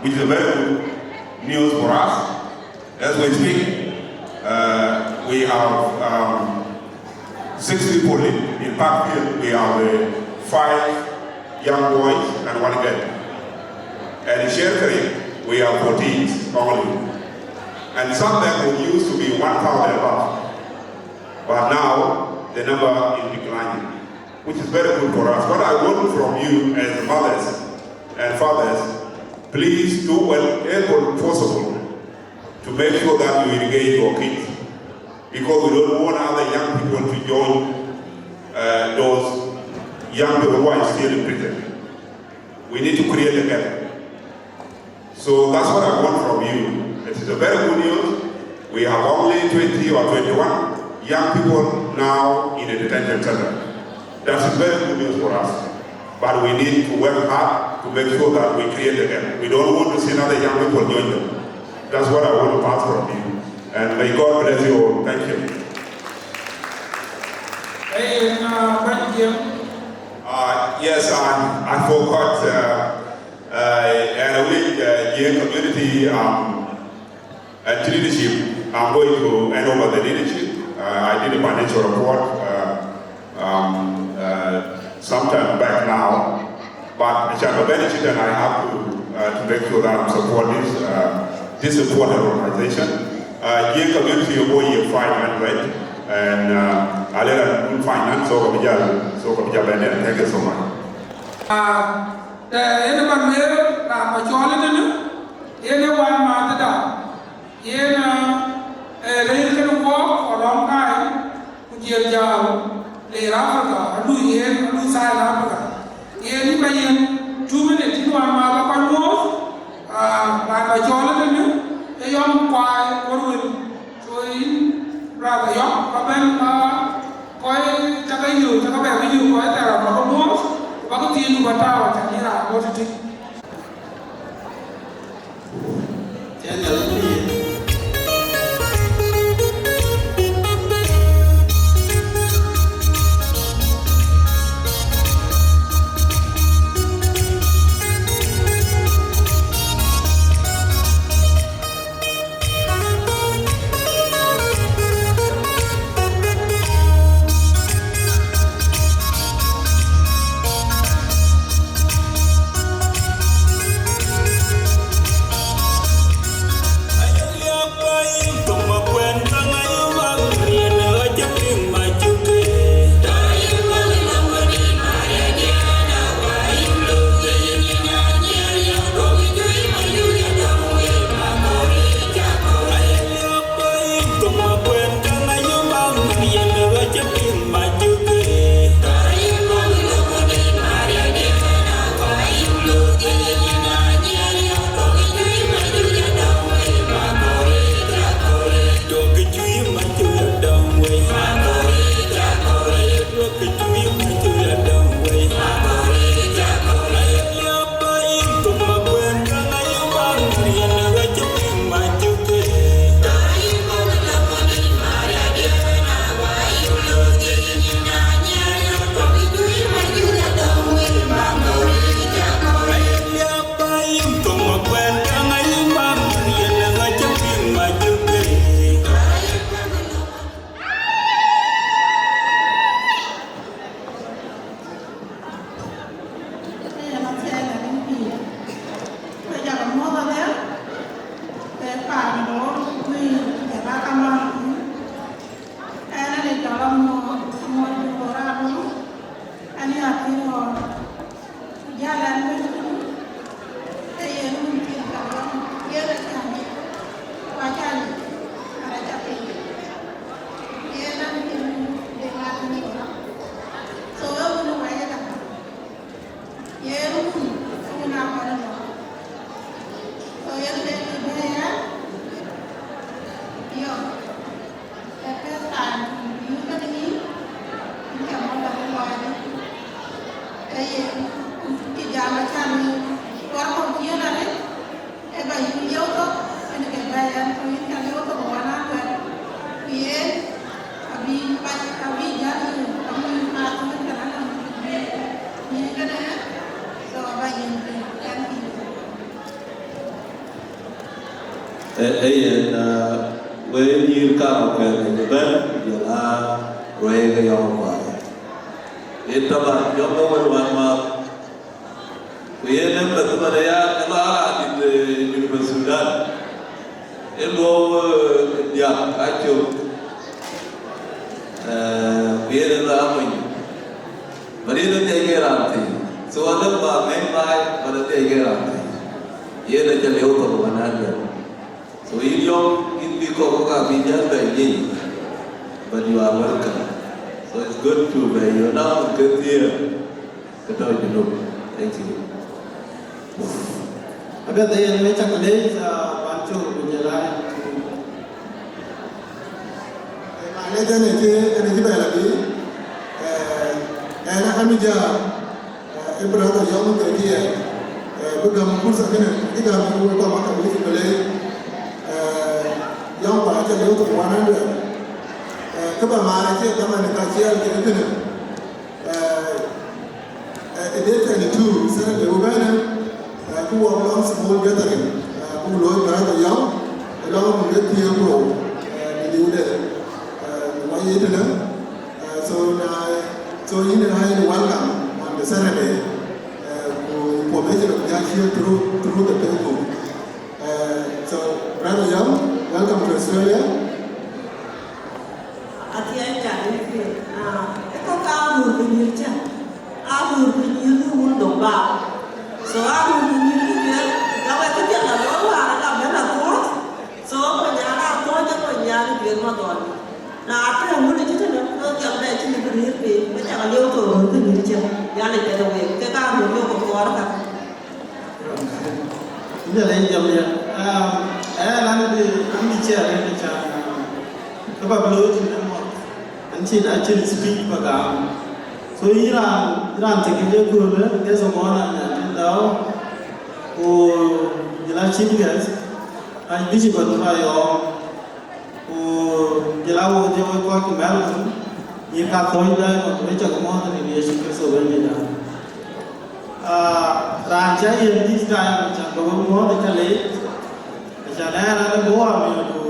Speaker 11: which is a very good news for us. As we speak, we have 6 people in Parkfield. We have 5 young boys and 1 girl. And in Sheltering, we have 14 only. And some of them used to be 1,000 above. But now, the number is declining, which is very good for us. What I want from you as mothers and fathers, please do whatever possible to make sure that you engage your kids. Because we don't want other young people to join those young people who are still in prison. We need to create a gap. So that's what I want from you. It is a very good news. We have only 20 or 21 young people now in a detention center. That's very good news for us. But we need to work hard to make sure that we create a gap. We don't want to see another young people join them. That's what I want to pass from you. And may God bless you all. Thank you.
Speaker 5: Hey,
Speaker 11: yes, I forgot. And with the community and leadership, I'm going to hand over the leadership. I did a financial report sometime back now, but I shall benefit and I have to make sure that I support this important organization. The community of over 500 and I let them finance so thank you so much.
Speaker 5: The anyone here, anyone Amou&Adau, raising walk for a long time, the Africa, Louis Africa. Any by 2 minutes, you are my a young boy, what will so in rather young, but then quite Chakayu, Chakabayu, quite there are more. Wakati yenu watawa tangira wote
Speaker 6: cái giá mà chăn quá không chia là đấy em phải yếu thôi em phải bài ăn thôi cái yếu thôi mà ăn rồi vì em vì bài vì giá thì không ăn không biết cái nào vì cái này rồi bài gì thì ăn
Speaker 12: thì với như cao cái này bên giờ là rồi cái dòng vậy itu lah yang membuat maaf. Ia nem betul ada kalau di Universitas, elo dia kacau. Ia adalah apa ini? Mereka tiada rantai. Soalnya apa? Memang pada tiada rantai. Ia dah jadi auto mana dia. So ini yang ini kau kami jangan ini. Bagi warga. So it's good to be you know good here. Good to you know. Thank you.
Speaker 8: Agar dia ni macam ni bantu menjelai. Mana dia ni kita lagi. Anak kami jah ibarat yang tu dia. Bukan kursus ni. Kita kami buat macam ni boleh. Yang pada dia tu mana dia. Kaba mara ce kama ne kaciya ke dukkan day 22 sanar da rubana kuwa long small gathering ku lo ba da yaw da lo mu da tiyo ko ni wuda wa yi da so yin da hayi welcome on the Saturday for measure of action through the people so brother young welcome to Australia.
Speaker 13: So aku punya kalau kerja lah, kalau ada mana kos, so penjara kos je penjara dia macam tu. Nah, apa yang boleh kita nak kerja dah cuma beri, macam lewat tu tu ni je. Yang ni kita boleh, kita boleh kau keluar kan.
Speaker 8: Ini lain jam dia. Lalu kami cakap ni macam, sebab belum kita mau, ancin speak bagam. So Iran cakap dia tu dia semua Nyan-Bor, jelas cincin, biji berdoa jelas dia kau kemana, ia kau dah macam mana ni dia suka sebenarnya. Raja yang di sana macam bagaimana dia leh, macam mana ada buah macam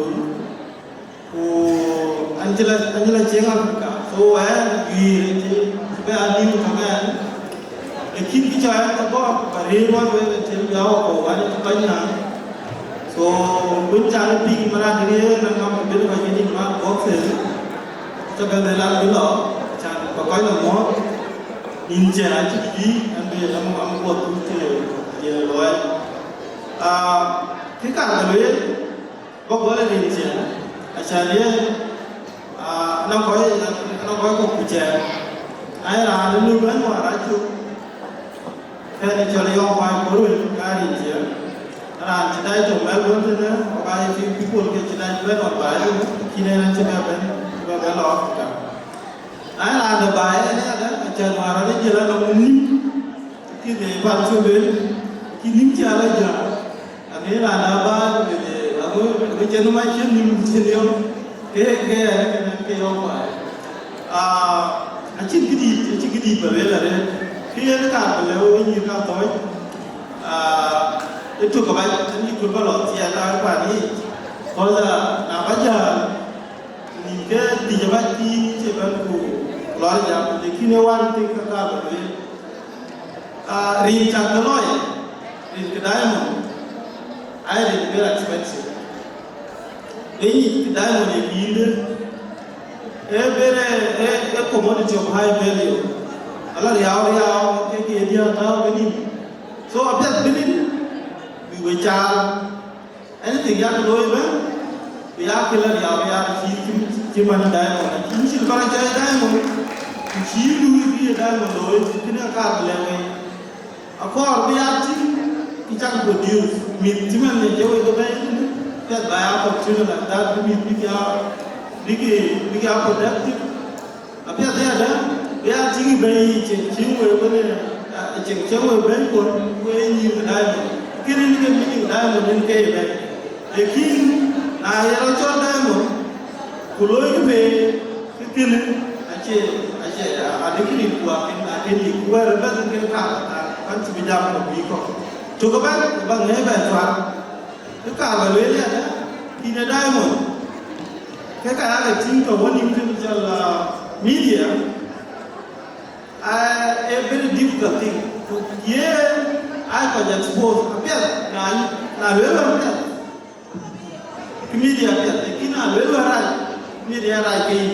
Speaker 8: Angela cengar kita, so giri ani kaman lekin bicara tentang perihal macam jauh orang itu banyak so bencana tinggi mana dia nak ambil bagi ni mana box cakap dalam dulu macam pakai nama ninja aja di ambil nama buat tu dia loy kita ambil boleh ninja asalnya nak kau puja ai là lưu đến ngoài đã chụp thế thì cho lấy ông quay cố rồi cái gì chứ là chỉ đây chụp mấy bữa nữa quay phim cái cuốn kia chỉ đây bên ngoài bài khi này là chỉ bên lọ cả ai là được bài này đó chờ mà nó đến giờ là nó nín khi để vào chưa đến khi nín chưa là giờ anh ấy là đã ba để ở cái chân nó máy chân nín chân yêu cái ông phải Acin gidi berbeza deh. Kita nak beliau ini kan toy. Itu kebanyakan ini kurban tiada apa ni. Kalau nak baca ni ke dijawati sebenarnya keluar jam. Lekin awan tinggal berbeza. Ring cakaloy, ring diamond. Air ring very expensive. Ini diamond ni bila. A commodity of high value. Allah riau ke dia tahu ini. So abjad ini we wajar. Anything yang loy ben, biar kita riau cuma diamond. Ini sih kalau cari diamond, ini dia diamond loy. Kita akan beli. Aku biar kita produce. Cuma ni jauh itu ben. Kita bayar option lah. Dah Bigi apa productive, tapi ada dia ciri bayi ciri mana
Speaker 4: chừng chống ở bên quê nhiều đại một cái nhiều đại một những cái này để khi là nó cho đại một của lối cái về cái kia này anh cái gì của cái gì của rồi bắt cái cả anh chỉ bây giờ một bí có cho các bạn bằng cái bài toán cái cả là lối này đó thì là đại một cái cả là chính của một những cái là media a very difficult thing. Yeah, I can expose. Appear na lewa appear. Media appear. Kina lewa right. Media right key.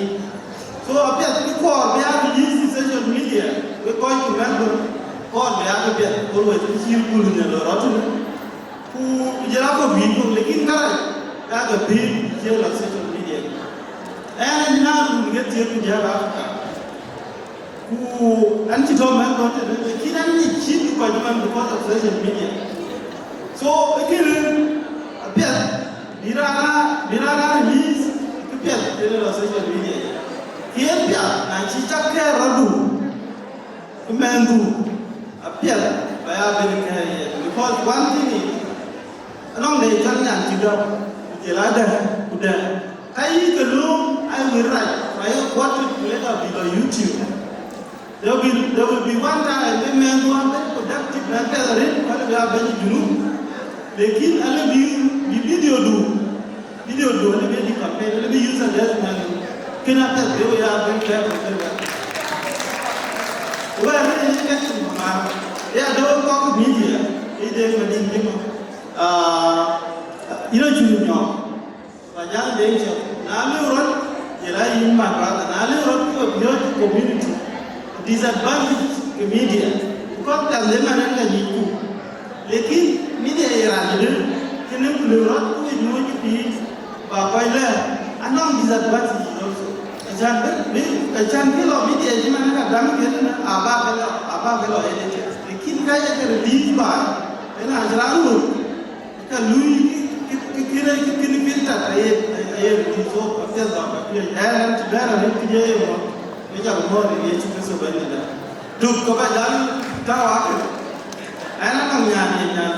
Speaker 4: So appear because we have to use social media. We call it member. Call we have to appear. Always feel cool in the road. Who jara ko video lekin kara. That the big jail of social media. And now we get here to Africa. Anh chỉ thome có thể khi anh nhìn chít qua những because of social media. So cái biết birana release cái biết thế là social media. Hiện biết là chỉ chắc cái radu cái mendu biết bây giờ bên cái because one thing is along the journey chỉ đó chỉ là đây udah cái lúc I will write I want to later be on YouTube. There will be one time when men who are very productive and gathering, but we are very new. They kill and video do, and they campaign, and they use a death man. Can I tell you, we are very clever. Well, they are don't talk media. They you know, Junior, but young danger. Now you run, you like in my brother, now you run to a beautiful community. Disadvantage के media, because तंजे माने का नीचू, लेकिन media ये राजी कि नहीं police को इन्हों की भी बापाइले, अनाम disadvantage also. अचान के लो media जी माने का दाम के ना आबा के लो ये थे, लेकिन क्या ये कर release बार, है ना अजलानु, का लुई कि फिल्टर ये release हो पत्ते दाम, ये हम चिल्ला रहे कि ये bây giờ mua thì đi chúng tôi bên này được có bao giờ tao ác rồi anh nó trong nhà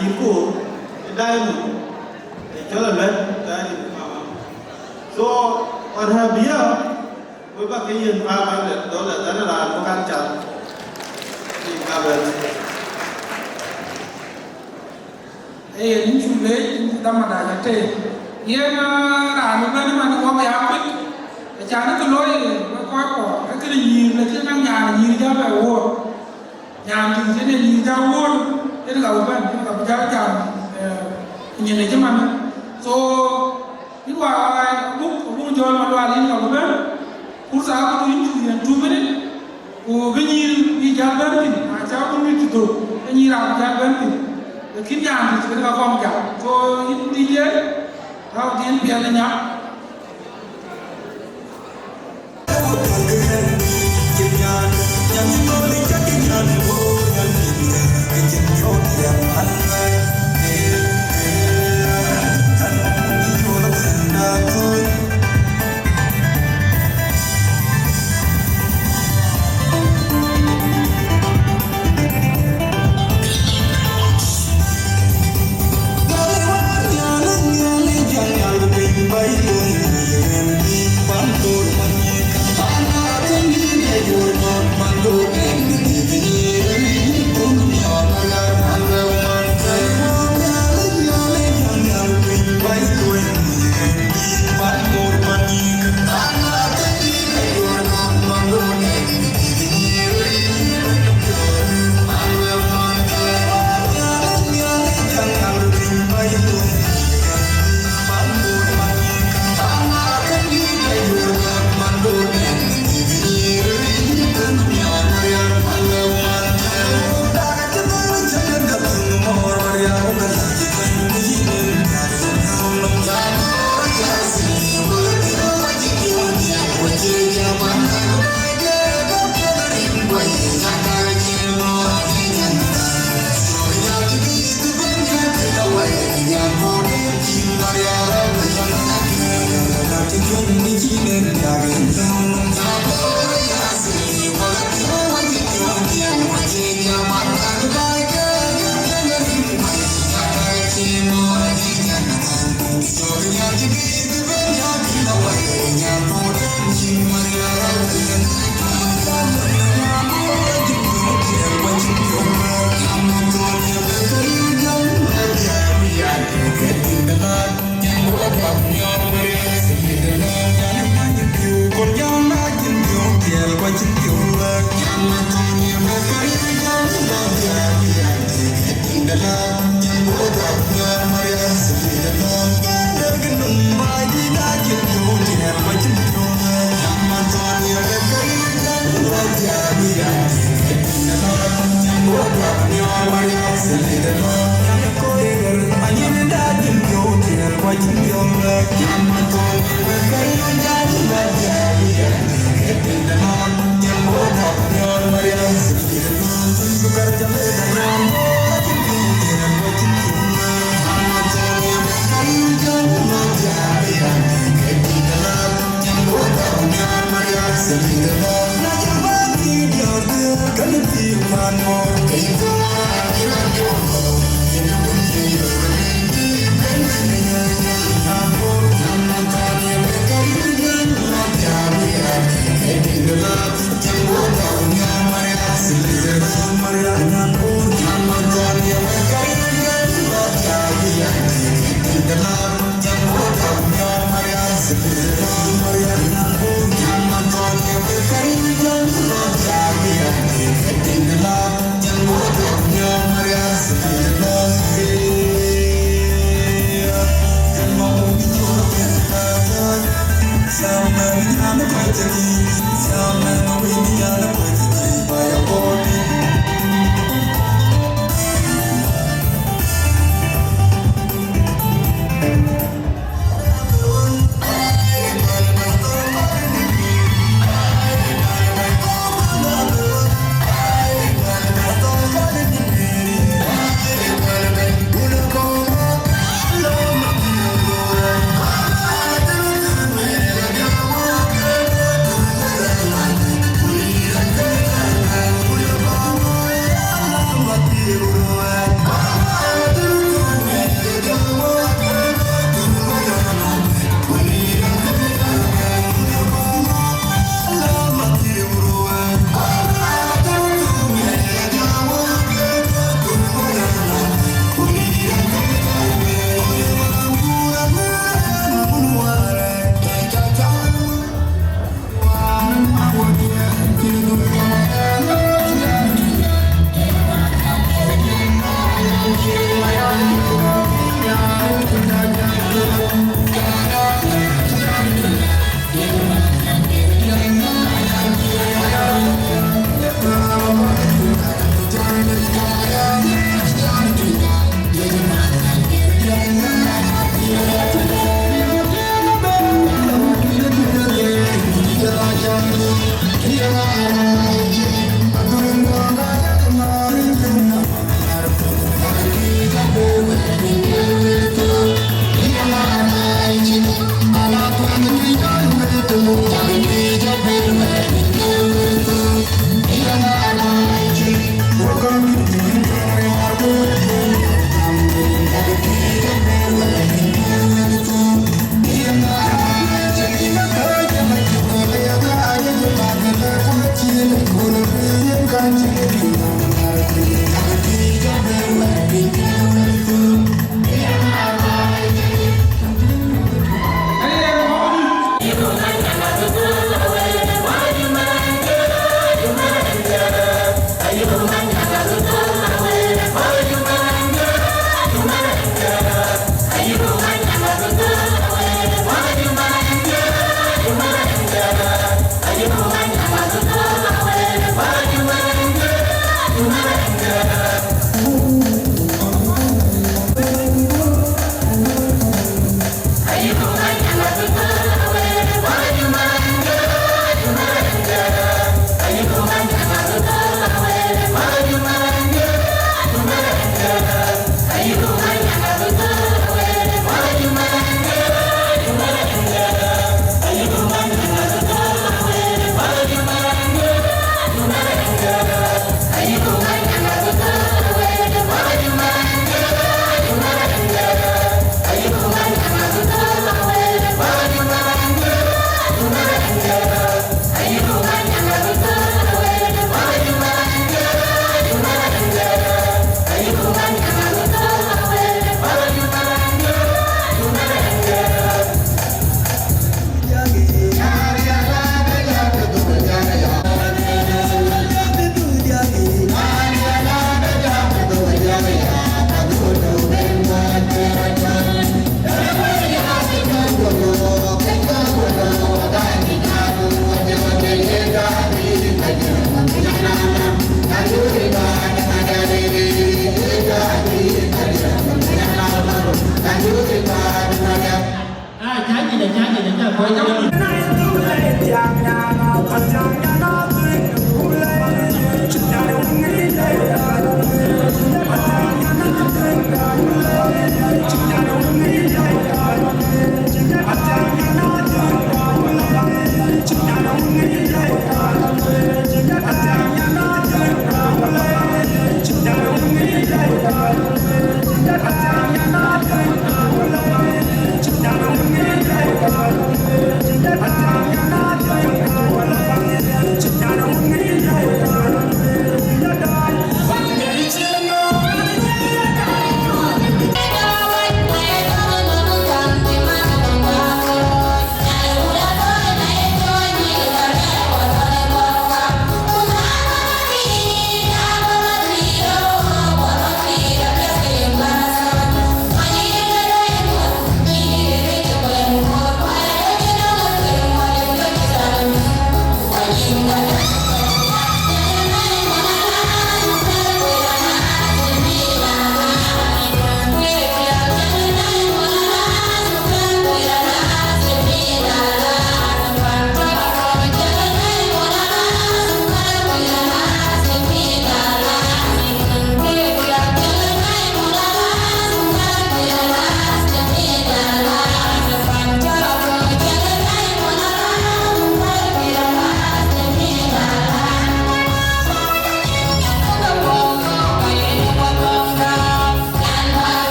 Speaker 4: chính phủ đây một để cho là bên đây so còn hai bia với các cái yên pha ban được đó là rất là có can trọng thì cả bên
Speaker 5: đây những chủ đề tâm mà đại là thế yên là một bên mà nó có cái áp lực chả nó tôi nói coi bỏ cái gì là cái năng nhà gì ra về ô nhà thì thế này gì ra luôn thế là ở bên gặp ra chàng nhìn này chứ mà so cái quả lúc cho mà đoàn đi vào bên cũng sao có những chuyện chú biết đấy cô cái gì đi ra bên thì cháu cũng biết từ cái gì làm ra bên thì khiến nhà thì sẽ là con chả cho những đi dễ thao tiến biệt là nhá
Speaker 2: Bye.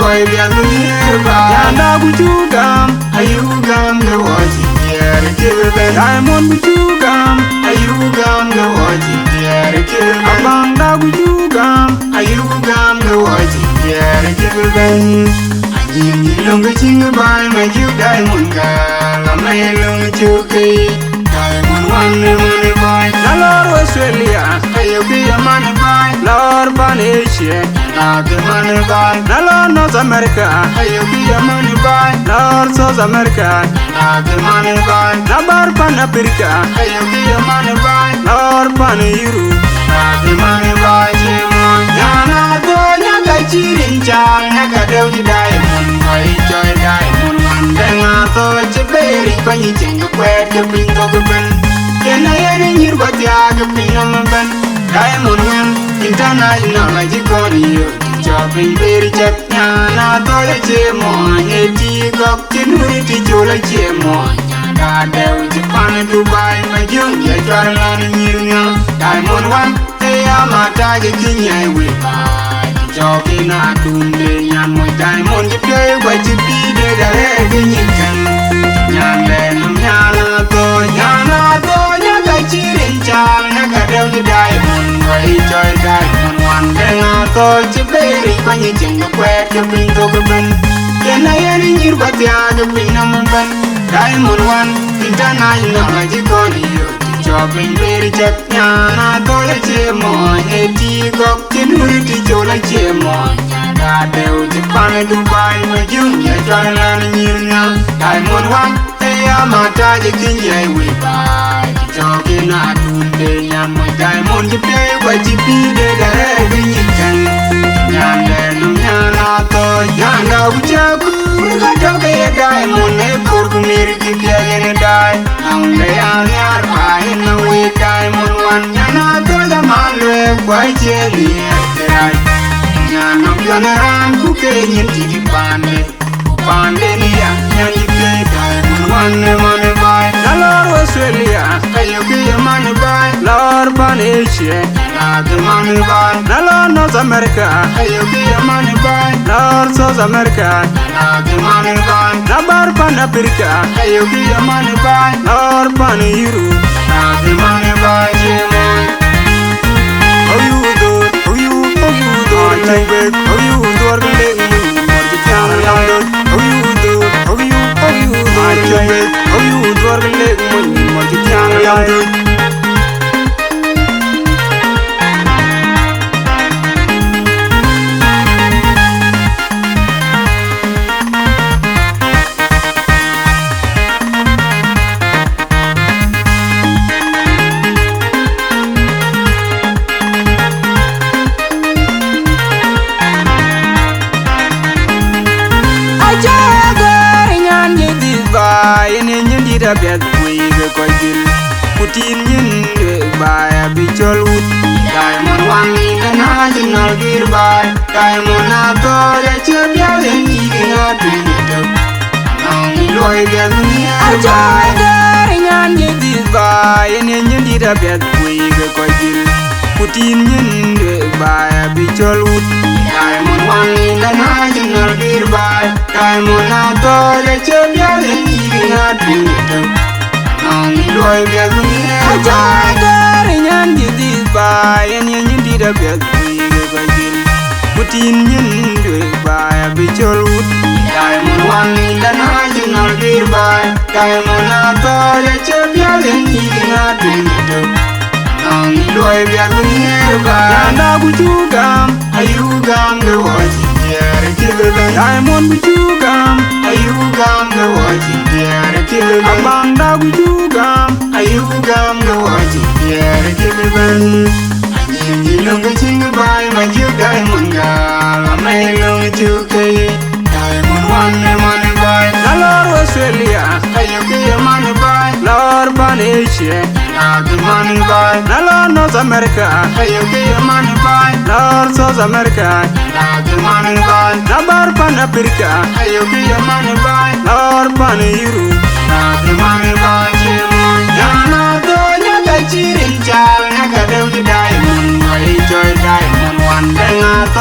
Speaker 1: loy bia nearby. Yanda bujugam, ayugam the watching here, kill diamond bujugam, ayugam the watching here, kill abanda bujugam, ayugam the watching here, kill them. Aying longer ching by my you diamond girl, a man long chuki. Diamond one money boy, the Lord Australia, I be a money boy, Lord Banasia, not the money boy, the Lord North America, I be a money boy, Lord South America, not the money boy, the Bar Panapirica, I be a money boy, Lord Paniru, not the money boy, Yana Doya Chirin Chang, Nakadel Diamond, I joy diamond, then I thought you very funny thing to wear the pink of the pen. Can I hear what the other pin on the pen? Diamond one, international magic on you, chopping very check. Yana thought a chemo, a tea cock, tinwitty chola chemo. Yada, Japan, Dubai, my young, you're trying to Diamond one, they are my target, I will buy. Joking at Tunde, Yan, my diamond, you play what you be there, you can. Yan, Yana, Yaga, Chirin, Chan, Nagadel, diamond, why joy diamond, one thing I thought you very funny, the quack, you bring to the pen. Can I hear what the other pin on the pen? Diamond one, international magic on you. Chopping very check, Yana, Tola Chemo, a tea cock, tinwitty chola chemo. Yada, Japan, Dubai, my junior, Thailand, Diamond one, they are my target, I will buy. Talking at Tunde, Yan, my diamond, you play what you be there, you can. Yana, Yana, which are good, I don't get a diamond, a pork milk, if you're die. Now they are buying away diamond one. Yana, told the man, quite jelly, Yana, gonna run, cooking into the Pandenia, and you play diamond one, money buy. The Lord Australia, you be a money buy. Lord Banasia, not the money buy. The Lord North America, you be a money buy. Lord South America, not the money buy. The Bar Panapirica, you be a money buy. Lord Paniru, not the money buy. Oh, you do, oh, you do, oh, you do, a bed we go kill. Put in by a picture wood. Diamond one in the national gear by Amou&Adau, the champion and eating a drink it up. Now we loy get near by and get this by an engine did a bed we go kill. Put in by a picture wood. Diamond one in the national gear by Amou&Adau, the champion and eating a drink it up. Now we loy get near by and get this by an engine did a bed we go kill. Put in by a picture wood. Diamond one in the national gear by Amou&Adau, the champion and eating a drink it up. Now we loy get near by and Athooch, ayugam the watching here, kill them. Diamond bujugam, ayugam the watching here, kill them. Abanda bujugam, ayugam the watching here, kill them. Aying longer ching by my you diamond girl, I'm a long chuki. Diamond one money buy. The Lord Australia, ayuki money buy. Lord Banasia, not the money buy. The Lord North America, ayuki money buy. Lord South America, not the money buy. The Bar Panapirica, ayuki money buy. Lord Paniru, not the money buy. Yana Doya Chirin Chang, Nakadel diamond, I joy diamond one thing I thought.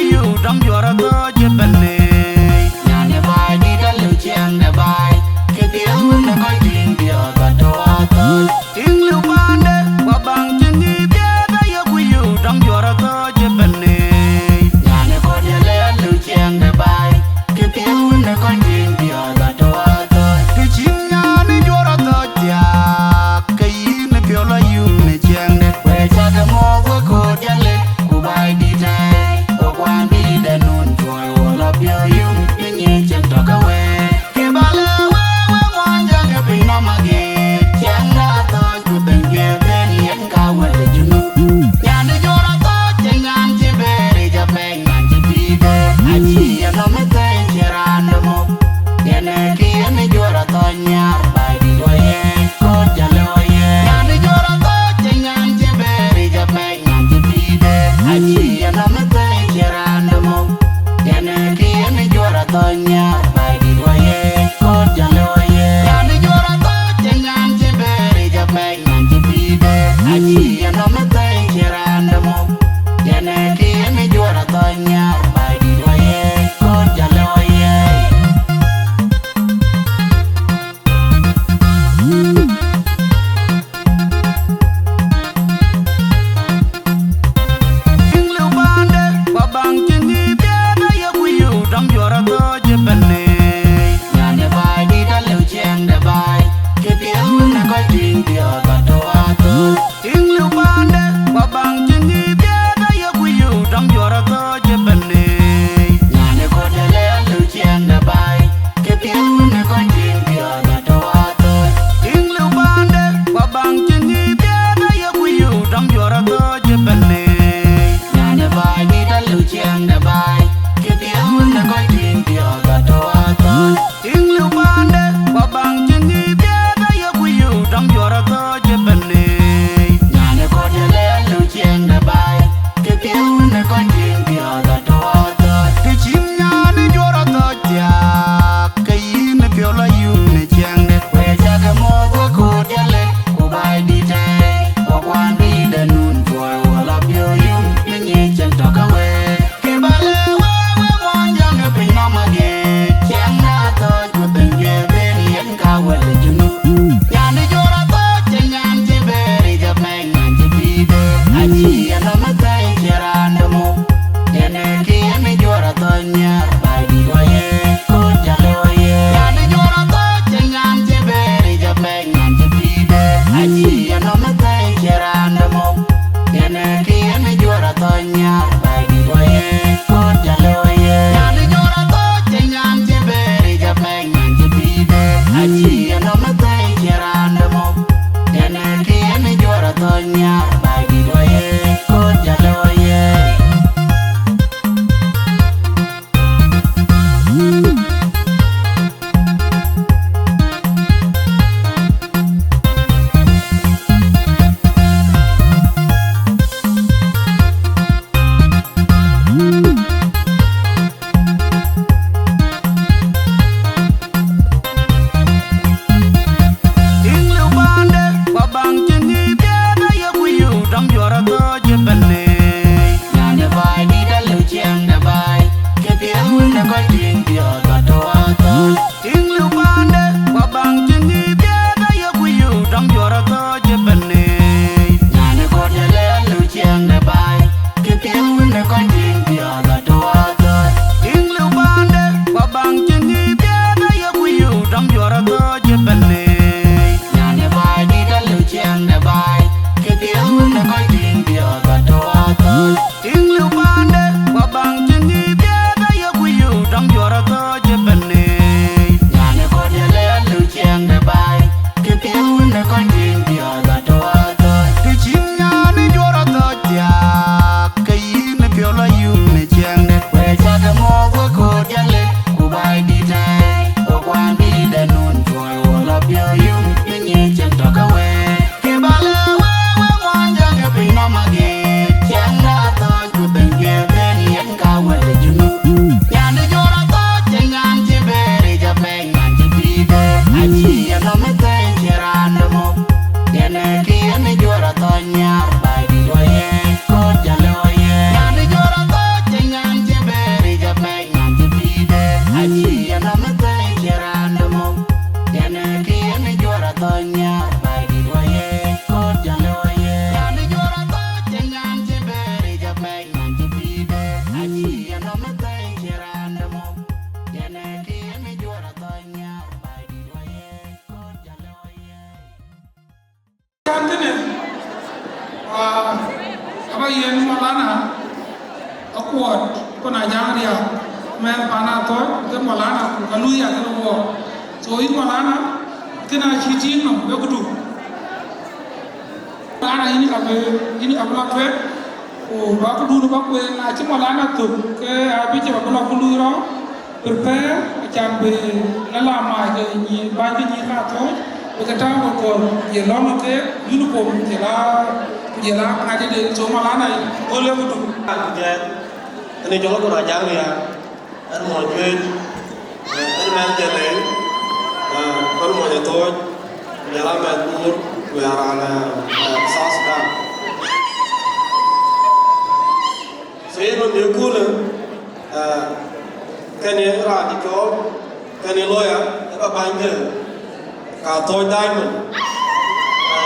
Speaker 1: you dong yora to jepane nyane bai di da lu chiang na bai ke dia mun na koi ting dia ba to ata ting lu bande wa bang chingi dia da yo no me te querando mo. Tiene que me llora toñar, baby, oye, con ya le oye. Inglu bande, babang chingi biada ya kuyu, dam llora toje bene. Nyane bai di da leu cheng de bai, ke piang na koi ting dia gato ato. Inglu bande, babang chingi biada ya kuyu, dam llora toje bene. Nyane ko de leu cheng de bai, ke piang na koi ting dia gato ato. Inglu bande, babang chingi biada ya kuyu, dam llora toje bene. Nyane bai di da leu cheng de bai, ke piang na koi ting dia gato ato. Inglu bande, babang chingi biada ya kuyu, dam llora toje bene. Nyane ko de leu cheng de bai, ke piang na koi ting dia gato ato. Ke chim nyane llora toje, ke yin piola yum ne cheng de. We jaga mo ko de le, ko bai di te, ko kwan di de nun boy wala pio yum, ne nyi chen to ka we. Ke bale we mon jang e pin na ma ge, cheng na to ko ten ge be ni en ka we le junu. Nyane llora toje nyan ti beri ja meng nyan ti bide, achi ya no me te querando mo. Tiene que me llora toña, bai di oye, con ya le oye. Nyane llora toje nyan ti beri ja meng nyan ti bide, achi ya no me te querando mo. Tiene que me llora toña, bai di oye, con ya le oye. Nyane llora toje nyan ti beri ja meng nyan ti bide, achi ya no me te querando mo. Tiene que me llora toña, bai di oye, con ya le oye. Inglu bande, babang chingi biada ya kuyu, dam llora toje bene. Nyane bai di da leu cheng de bai, ke piang na koi ting dia gato ato. Inglu bande, babang chingi biada ya kuyu, dam llora toje bene. Nyane ko de leu cheng de bai, ke piang na koi ting dia gato ato. Inglu bande, babang chingi biada ya kuyu, dam llora toje bene. Nyane bai di da leu cheng de bai, ke piang na koi ting dia gato ato. Inglu bande, babang chingi biada ya kuyu, dam llora toje bene. Nyane ko de leu cheng de bai, ke piang na koi ting dia gato ato. Ke chim nyane llora toje, ke yin piola yum ne cheng de. We jaga mo ko de le, ko bai di te, ko kwan di de nun boy wala pio yum, ne nyi chen to ka we. Ke bale we mon jang e pin na ma ge, cheng na to ko ten ge be ni en ka we le junu. Nyane llora toje nyan ti beri ja meng nyan ti bide, achi ya no me te querando mo. Tiene que me llora toña, bai di oye, con ya le oye. Nyane llora toje nyan ti beri ja meng nyan ti bide, achi ya no me te querando mo. Tiene que me llora toña, bai di oye, con ya le oye. Nyane llora toje nyan ti beri ja meng nyan ti bide, achi ya no me te querando mo. Tiene que me llora toña, bai di oye, con ya le oye.
Speaker 5: Kantine, apa yen malana, akuat, kona jangan dia, men pana toy, ke malana, kalu ya ke luar. So ini malana, kena cici no, begitu. Malana ini apa tuh? Oh, baku dulu baku na cuma malana tuh, ke habis coba baku dulu ro, prepare, jambe, lelama ke ni, banyak ni kato. Kita bakal jalan ke uniform jalan aja di Somala này oleh betul.
Speaker 14: Ini juga kurang jarang ya. Mau jual, main jalan, kalau mau jatuh, jalan main tur, biar ada sas dah. cho cái này lôi các bạn nhớ cả tôi diamond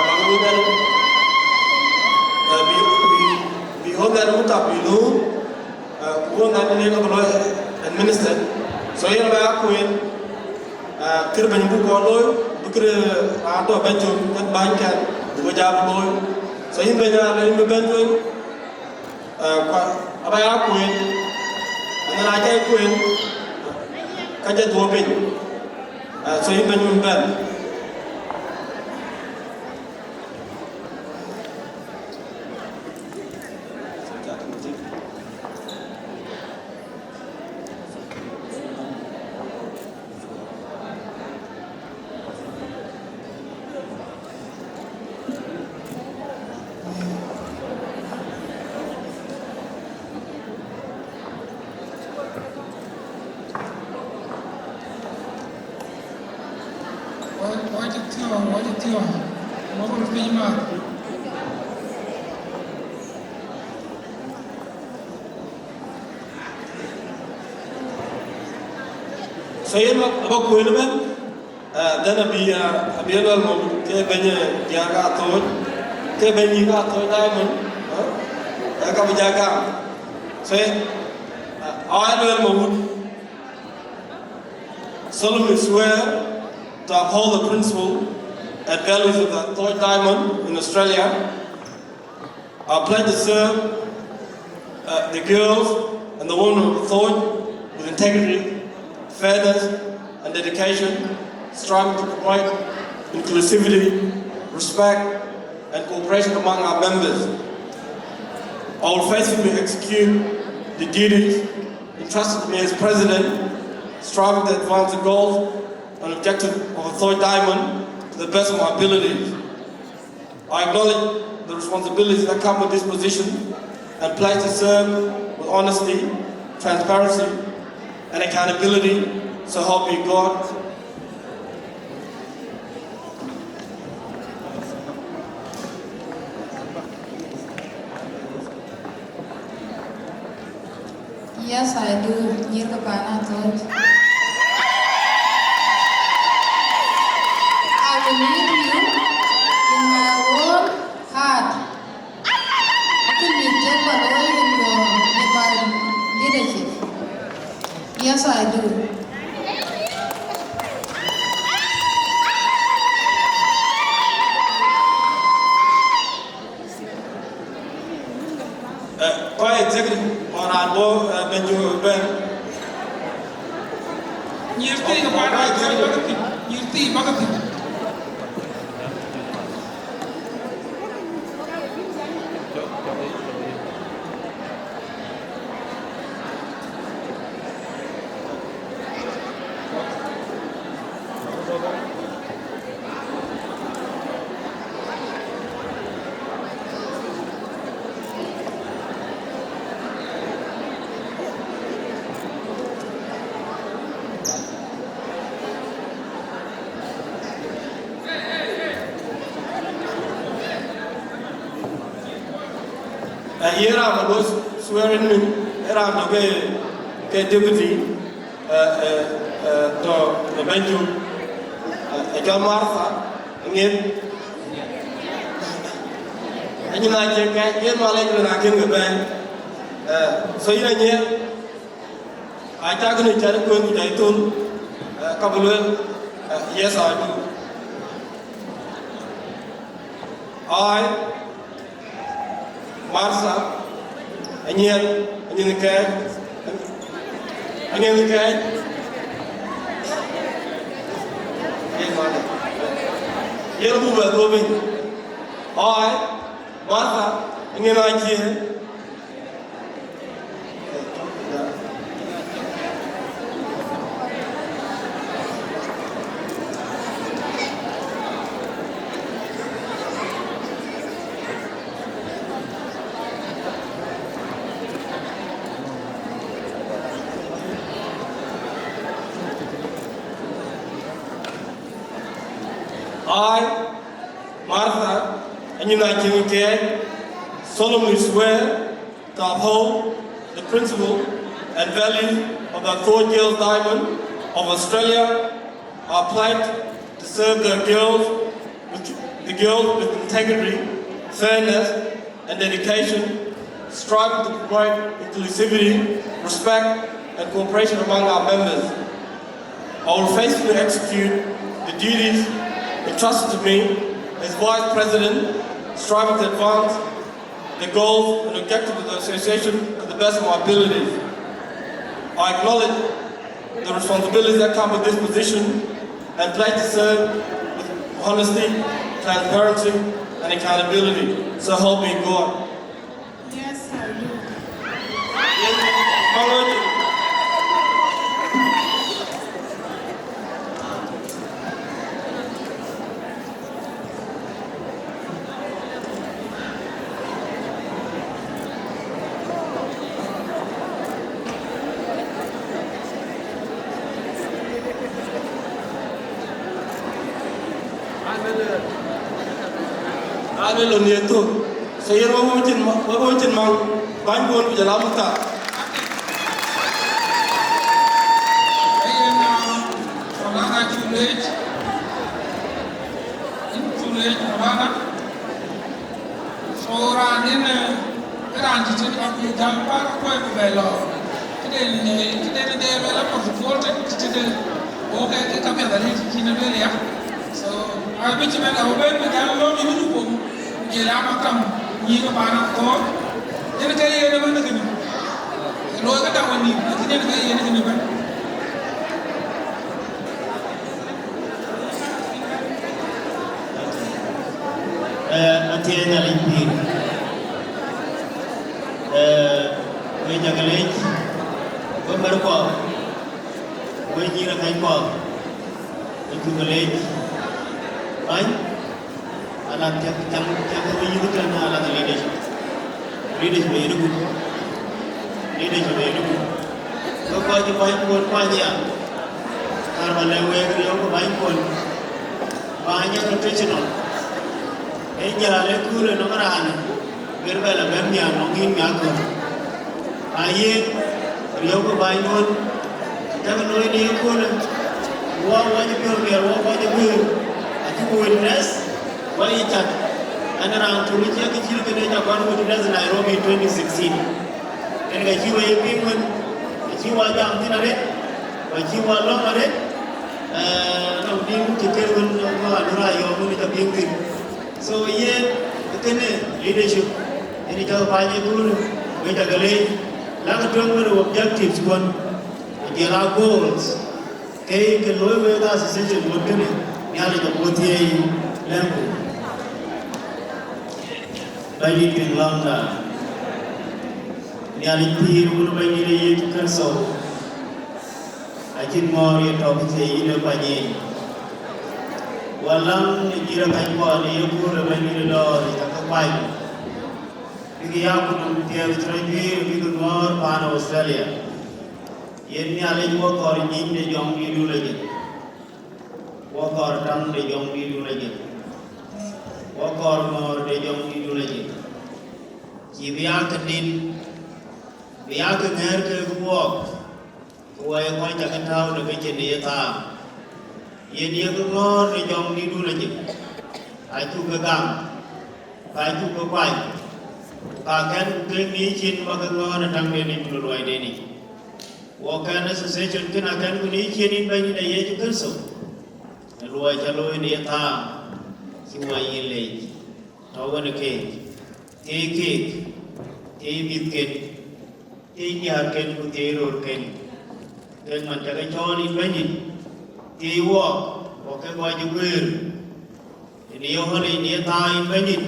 Speaker 14: bằng nguyên nhân bị hôn nhân muốn tập bị lú hôn nhân này có lôi administrator so yang ba kuin kir ban bu ko lôi bu kir ato ban cho kan ban kan bu jab lôi so yin ban ya le ban cho apa ya kuin ana aja kuin kaja dua pin so yin ban ban saya apa kue ni ben, dan abi luar mau ke banyak jaga Athooch, ke banyak Athooch diamond, mereka berjaga. Saya awal luar mau solemnly swear to uphold the principle and values of the Athooch diamond in Australia. I pledge to serve the girls and the women of Athooch with integrity, fairness and dedication, striving to promote inclusivity, respect and cooperation among our members. I will faithfully execute the duties entrusted to me as President, striving to advance the goals and objectives of Athooch Diamond to the best of my abilities. I acknowledge the responsibilities that come with this position and pledge to serve with honesty, transparency and accountability, so help me God.
Speaker 6: Yes, I do. Athooch. I will lead you in my own heart. I can be taken away in my leadership. Yes, I do.
Speaker 14: Quite executive on our board, Benjamin Ben.
Speaker 5: You think about it, you think about it.
Speaker 14: Here I was swearing in around the deputy to the Benjamin John Martha again. And you like to get my leg when I can go back. So you know, I talk to each other going to Jaitun, couple of yes, I do. I Martha, and yet, and in the cat, and in the cat. You're moving. I, Martha, and then I hear. I, Martha, and United Care, solemnly swear to uphold the principle and values of the Athooch Girls Diamond of Australia are pledged to serve the girls with integrity, fairness, and dedication, striving to promote inclusivity, respect, and cooperation among our members. I will faithfully execute the duties entrusted to me as Vice President, striving to advance the goals and objectives of the Association to the best of my abilities. I acknowledge the responsibilities that come with this position and pledge to serve with honesty, transparency, and accountability. So help me God.
Speaker 6: Yes, I do.
Speaker 14: Lo nieto, saya mau macam mang, banyak pun berjalan muka.
Speaker 5: Orang culet, orang seorang ini kerana cicit kami jampar kau belok. Kita belok portfolio cicit, okay kami ada ni cicit belok ya. So, abi cuma kau belok lo ni pun. Jela makam ni ke mana kau? Jadi kaya ada mana kini? Lo kata awak ni, jadi kaya ada kini kan?
Speaker 4: Nanti ada lagi. Kerja kelej, berapa? Kerja rakyat kau, itu kelej, baik. Alat yang itu kan alat leadership itu, kau kaji banyak pun kaji, karena lewer yang banyak pun banyak profesional. Jalan lekul nongaran, berbela bermian nongin ngaku. Ayat yang banyak pun, jangan nolak dia pun, wajib biar, aku witness. Why chat? Ana ran turuji ya kichiri kene cha kwanu witness Nairobi 2016. Ene kiwa yepingwen, kiwa jam dinare, kiwa lomare, na udingu kiterun ko anura yo muni ta pingti. So ye kene leadership ene ka paje dulu, we ta gale, la ka tongwe objectives kon, jela goals. Kay ke lowe ga association modene, nyali ka potie lembu. Bagi pengelangga, ni alih piru bagi dia itu kersau. Akin mori atau kecil ini bagi. Walang kira kaitwa ni aku bagi dia dor tak kapai. Bagi aku dia terjadi bagi mor pan Australia. Ini alih gua kor ni dia jom biru lagi. Gua kor tang dia jom biru lagi. Wakor mor de jom di dulagi, jibiak din, biak nger ke buak, kuai kuai jangan tahu nak jenis apa. Ye dia mor de jom di dulagi, aku kegang, aku kepai, kakan keng ni chin makan mor datang dia ni duluai dia ni. Wakan association kan akan kuni chin bagi dia ye juga so, luai jaloi dia ta. Kiwa yele, tawan ke, te bitken, te nyarken ku te rorken, dan macam kacau ni banyak, te walk, oke baju ber, ini orang ini tahu banyak,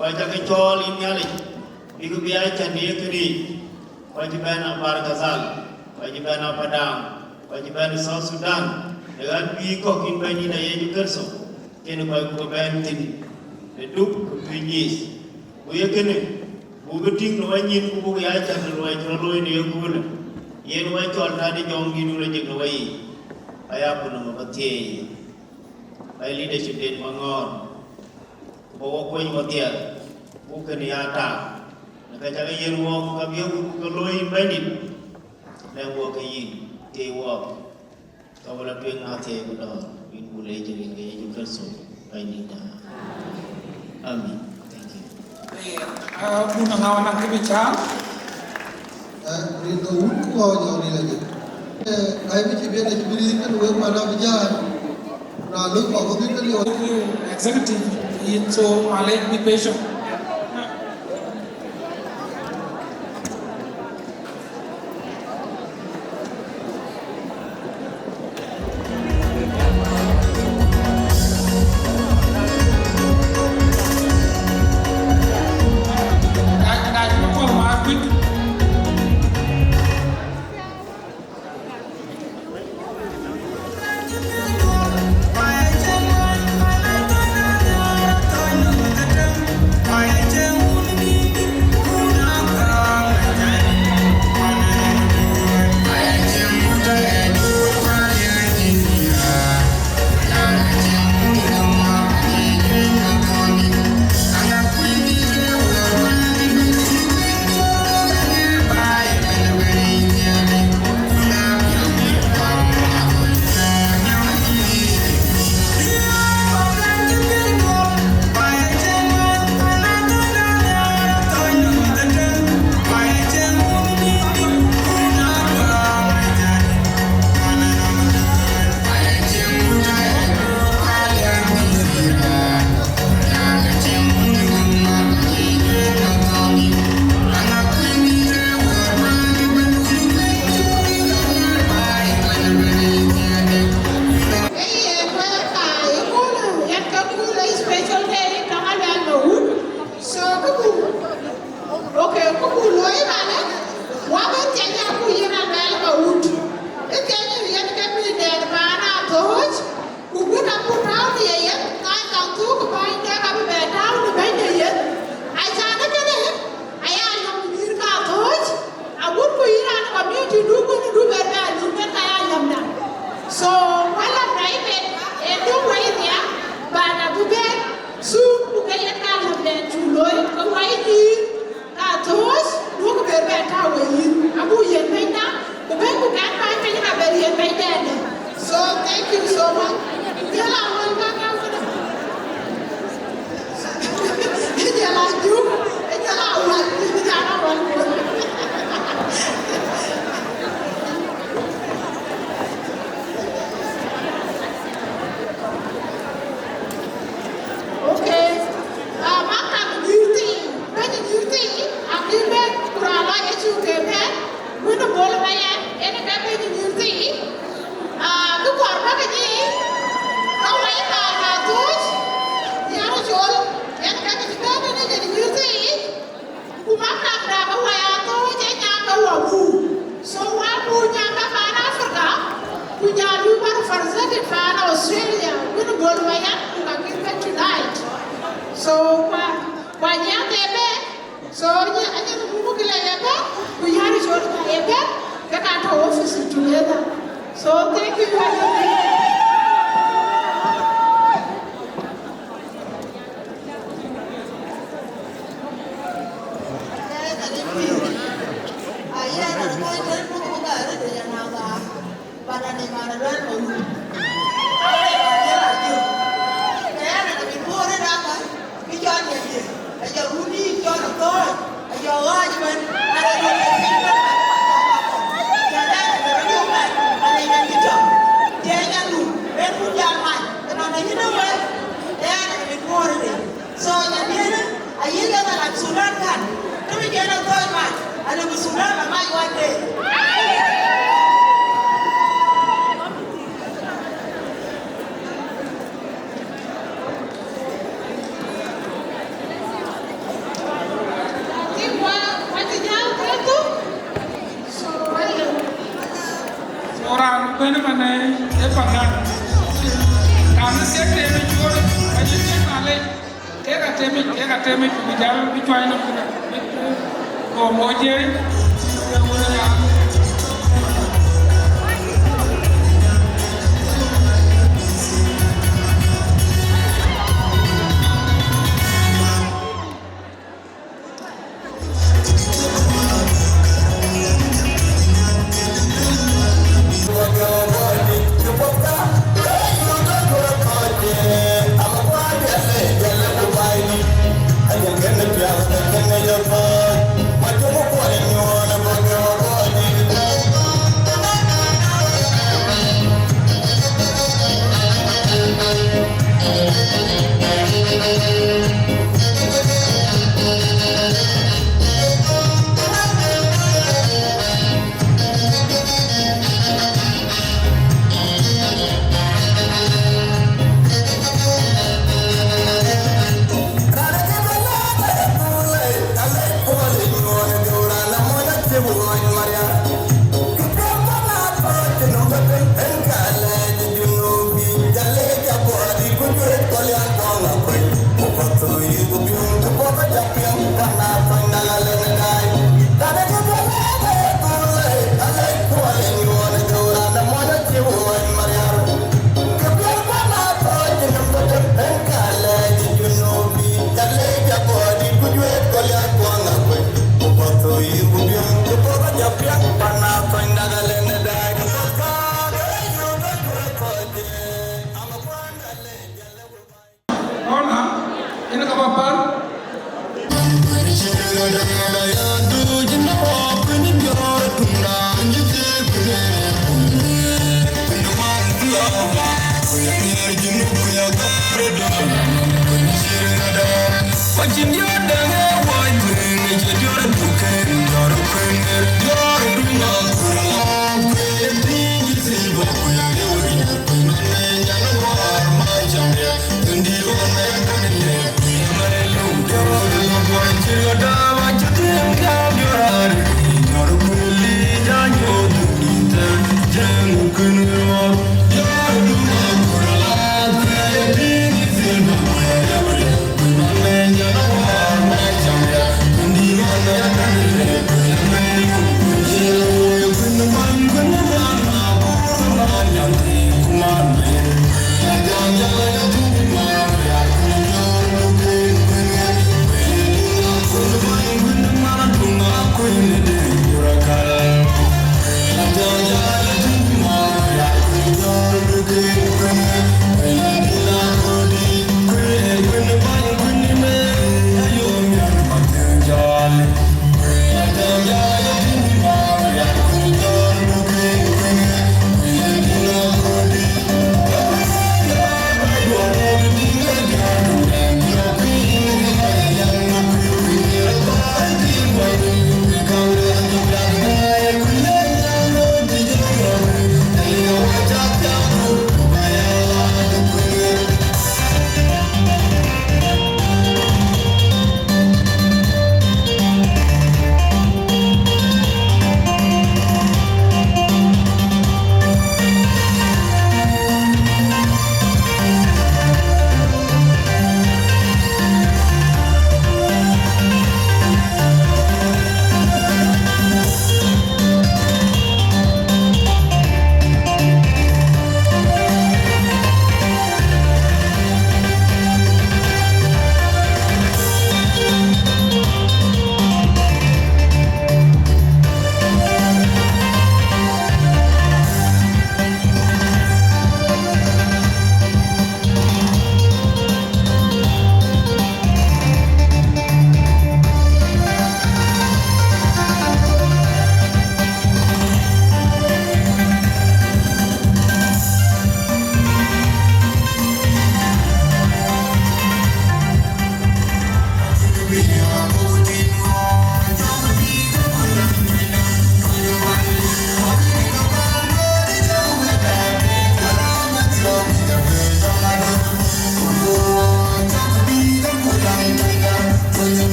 Speaker 4: macam kacau ni nyali, iku biasa dia kiri, baju bana bar kasal, baju bana padang, baju bana South Sudan, dengan bikok ini banyak daya juga so. Kena bagi kebantin, hidup kepinjis. Buya kene, bubeting luayin kubu ya cakap luayin dia kubu. Ye luayin cakap tadi jom gini luayin luayin. Ayah pun nama batin. Ayah leadership den mangor. Bawa kuih batia, bukan niata. Nak cakap ye luayin kabiya kubu luayin bandit. Dan buat kayin, te walk. Kawala tuing ate kuda in mulai jadi gaya juga so ini dah. Amin. Thank you.
Speaker 5: Muna ngawan nak bicara.
Speaker 15: Rindu ku awak ni lagi. Ayah bici biar nak beri kan uang mana bicara. Lalu aku tu kan dia
Speaker 5: executive itu Malay be patient.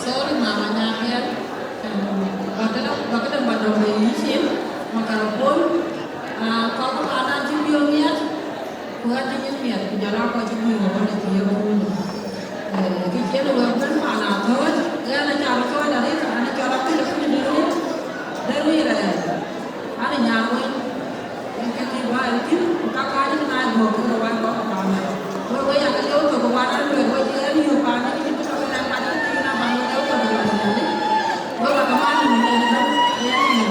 Speaker 6: Sorry mama nyamel, bakal badam isim, makarapun, kalau ada jumlah miat, buat jenis miat, jalan kau jumlah orang itu yang pun, kita luar pun mana thot, ya nak cara kau dari sana cara tu lepas ni dari ada nyawa, yang kita buat itu, kakak itu naik bukit orang bawa mana, kalau yang kita tu keluaran tu, kalau dia ni upah ni kita tu nak mana kita nak mana tu kalau ni, kalau kemana ni kita ya ni.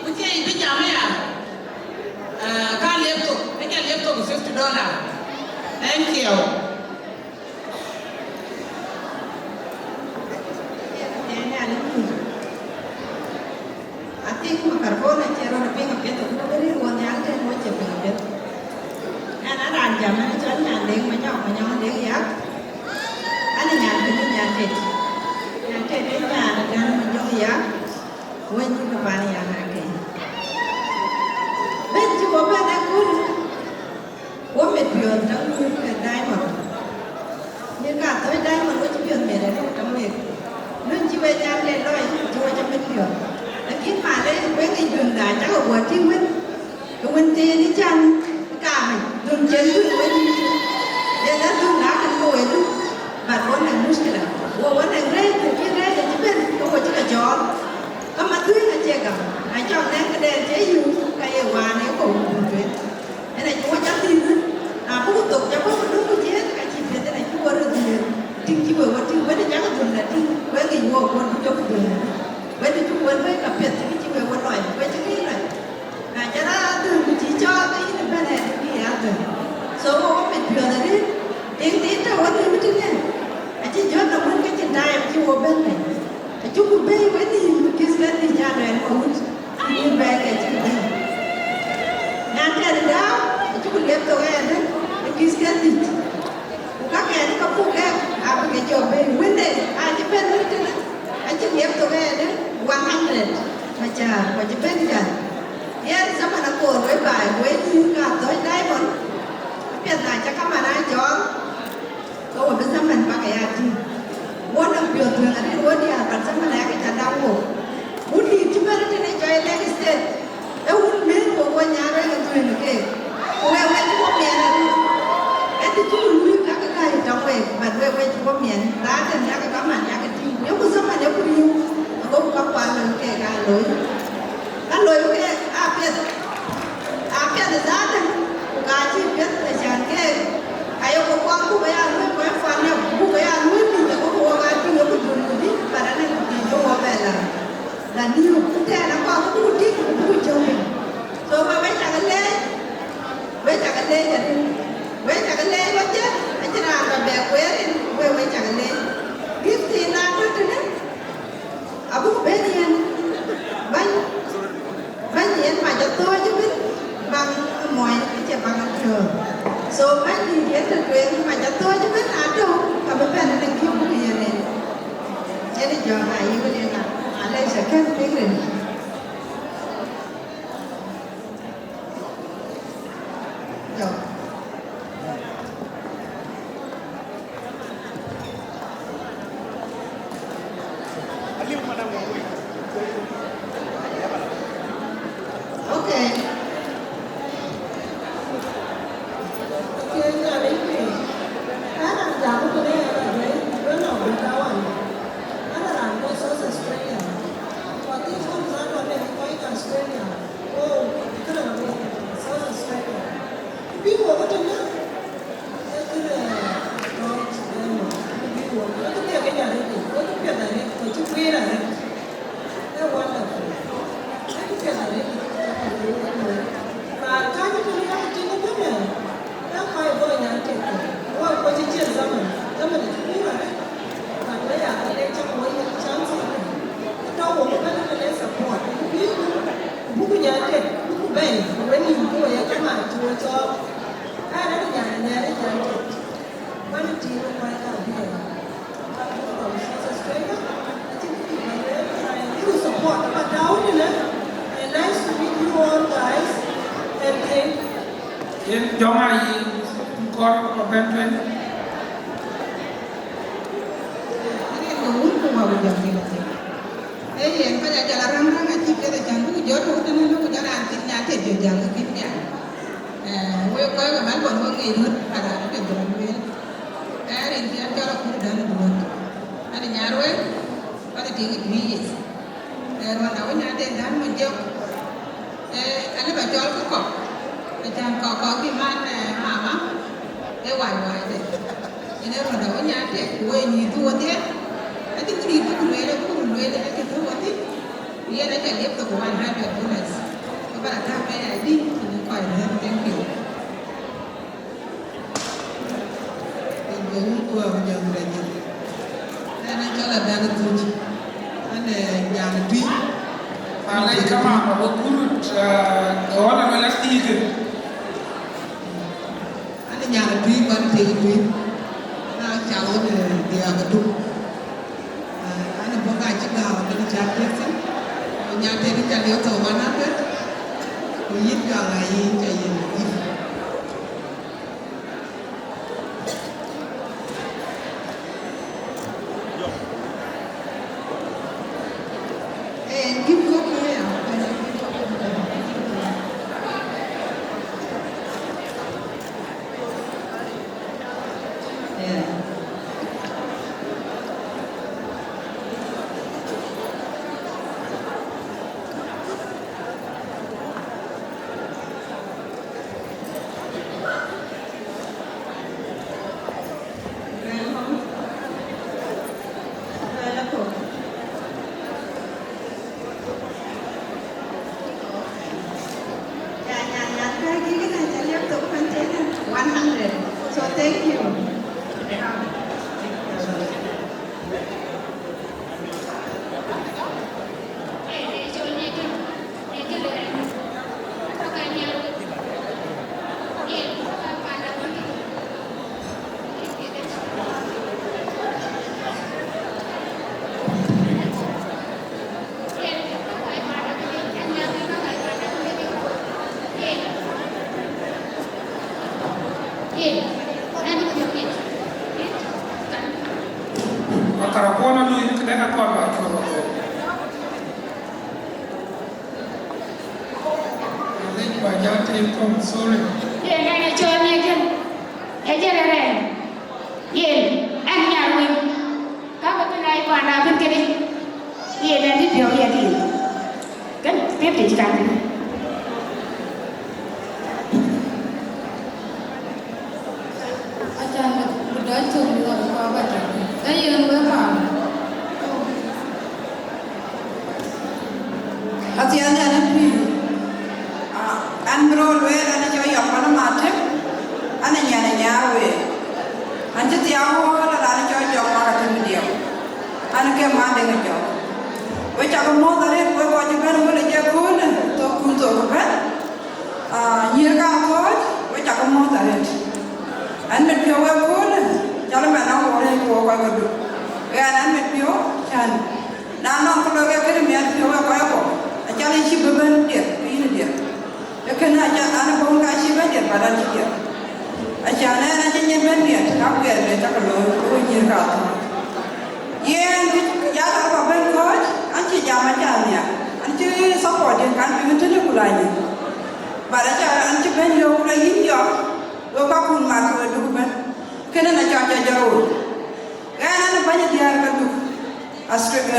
Speaker 6: Okay, bây giờ can laptop, I can laptop $50. Thank you. I think my carbon and Gerald being a bit of nobody one young and what you're being a bit. And I ran jam and John and Ding, my young day, yeah. And a young thing, young kid. Young kid, and a young yeah. When you go by young again. Bên chú bố bà đã cố bố mệt biểu trong như cái diamond như cả tới diamond bố chú biểu mệt ở đâu trong mệt nên chú bây giờ lên rồi chú bây giờ mệt biểu đã kiếm mà đấy với cái đường đá chắc ở buổi chiều mình tiền đi chăng cả mình đường chân đường với đi giờ đã đường đá cần ngồi luôn và con này muốn cái nào bố con này rây từ kia rây từ bên không có chắc là chó có mà tưới là che cả ai cho nên cái đèn chế dù cái hòa này cũng chuyện cái này chúng ta chắc tin à bố tục cho bố đúng cái chế cái chi phí cái này chúng ta được tiền chính chỉ bởi vì chúng ta chắc là dùng là tin với cái mua con cho cái tiền với cái chúng ta với cặp biệt thì chỉ bởi một loại với cái này à cho nó từ chỉ cho cái này bên này thì ăn rồi số có biệt thừa là đi tiếng cho vấn đề mới này à chỉ cho nó muốn cái chuyện này chứ ở bên này chúng ta bây với thì cái gì thì nhà này nó muốn in về cái chuyện này Nyan-Bor chúng mình đem tôi nghe đấy cái gì các cái nó không phụ em à cái chỗ bên vấn đề ai chỉ bên đấy anh chỉ đem tôi nghe đấy 100 mà chờ và chỉ bên gần yes sao mà nó buồn với bài với những cả tới đây muốn biết là chắc các bạn ai cho câu ở bên sao mình bắt cái gì muốn được biểu tượng anh muốn đi à bạn sao mà lại cái trận đau khổ muốn đi chúng ta đi này cho em lấy cái xe đâu muốn biết của ngôi nhà đây là chuyện được kì của em chúng có miền này em thì chúng lui các cái này trong về mà về chúng có miền đá trên nhà cái bám nhà cái gì nếu có sao mà nếu có yêu không có quan là kể cả lối ăn lối ok biết là giá đây cả chi biết là chẳng kê ai có quan của bây giờ mới có quan nhau của bây giờ mới mình có hoa cái gì nó cũng đi và đã nên thì cho hoa về là nhiều thế nó có cũng đi cũng chơi rồi mà bây giờ cái lê bây giờ cái lê quá chứ anh chỉ làm là bè quế đi quê bây giờ cái lê biết thì làm rất là đấy ở bút bé đi bánh gì mà cho tôi chứ biết bằng mọi cái chè bằng trường số bánh gì biết được chuyện mà cho tôi chứ biết ăn đâu và bên bên này không có gì này thế thì giờ này như vậy là ở đây sẽ khác tiếng rồi rồi ok Yeah, I can give the $100. But I can't pay ID to the coin. Thank you. Then I tell her that Athooch and Nyan-Bor.
Speaker 5: Like come on, but good. All of the last year.
Speaker 6: And Nyan-Bor got to take it. Now, Charlotte, the Athooch. And a book I check out in the chapter. Nyan-Bor tell you to 100. We eat Gala.
Speaker 5: Sorry.
Speaker 16: Yeah, John,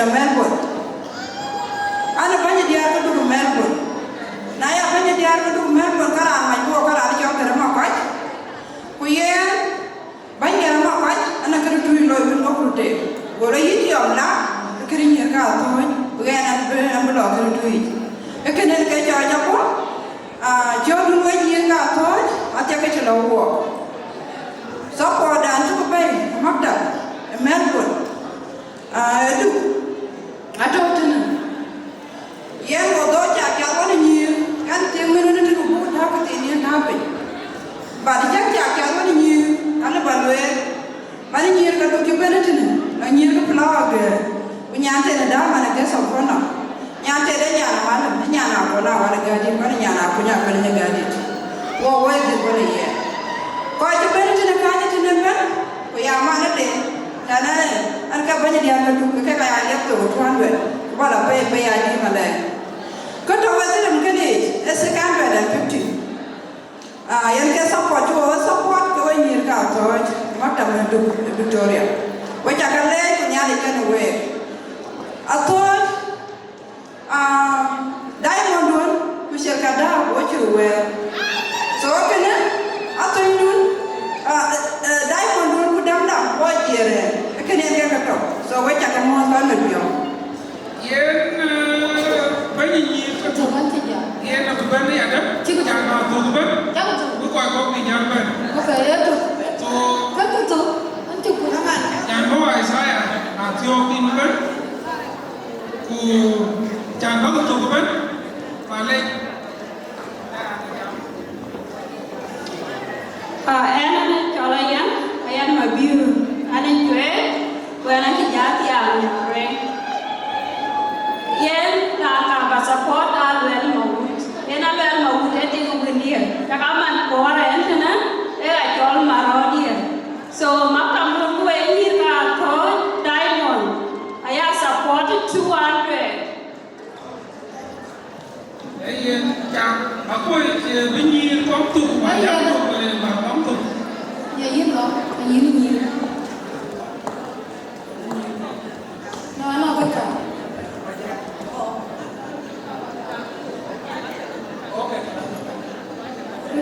Speaker 6: Melbourne. Ana banyak dia ke Melbourne. Naya banyak dia ke Melbourne karena mai buat karena dia orang terima kaj. Kuyen banyak ramah kaj. Ana kerja tuin loy pun nak rute. Gora ini dia lah kerja kerja tuin. Kuyen ana belok kerja tuin. Ekenen kerja aja pun. Jauh dulu kerja kerja tuin. Atia kerja lawa. Siapa dan tu kepai Magda Melbourne. Itu ada tu. Yang bodoh cakap orang ni kan tiang-tiang ni tu buat apa tiang apa. Bagi cakap orang ni, kalau baloi, bagi ni kalau kita ni tu, ni tu pelag. Punya antara dah mana ke sokona. Yang antara yang mana, yang apa nak orang gadi, mana yang apa punya apa ni gadi. Wah, wah itu boleh ya. Kau kita ni tu nak kaya tu nak kan? Kau yang mana deh? Karena anak banyak dia tu, kita kaya dia tu tuan ber. Kepala pay adi malai. Kau tahu apa sih mungkin ni? Sekarang ada 50. Yang kita support kau ini kan tu, macam mana Victoria. Wajah kalau punya lekan we. Athooch, diamond dun, kusir kada wajah we. So kena Athooch dun, diamond dun kudam wajah. Kena dia kata. So wajah kamu kan lebih.
Speaker 5: Yang in ben ku chan ba ku ben và lên
Speaker 16: Ana chola yan ayan mabiru ana chwe wana kijati ya re yen na ka ba support al wel mawut ena wel mawut eti ngunia takaman kora entena e chol marodia so makam ko e ka to diamond aya support 200
Speaker 5: yen chang aku begini kom tu banyak tu boleh kom tu
Speaker 6: ya yin lo yin no cái cả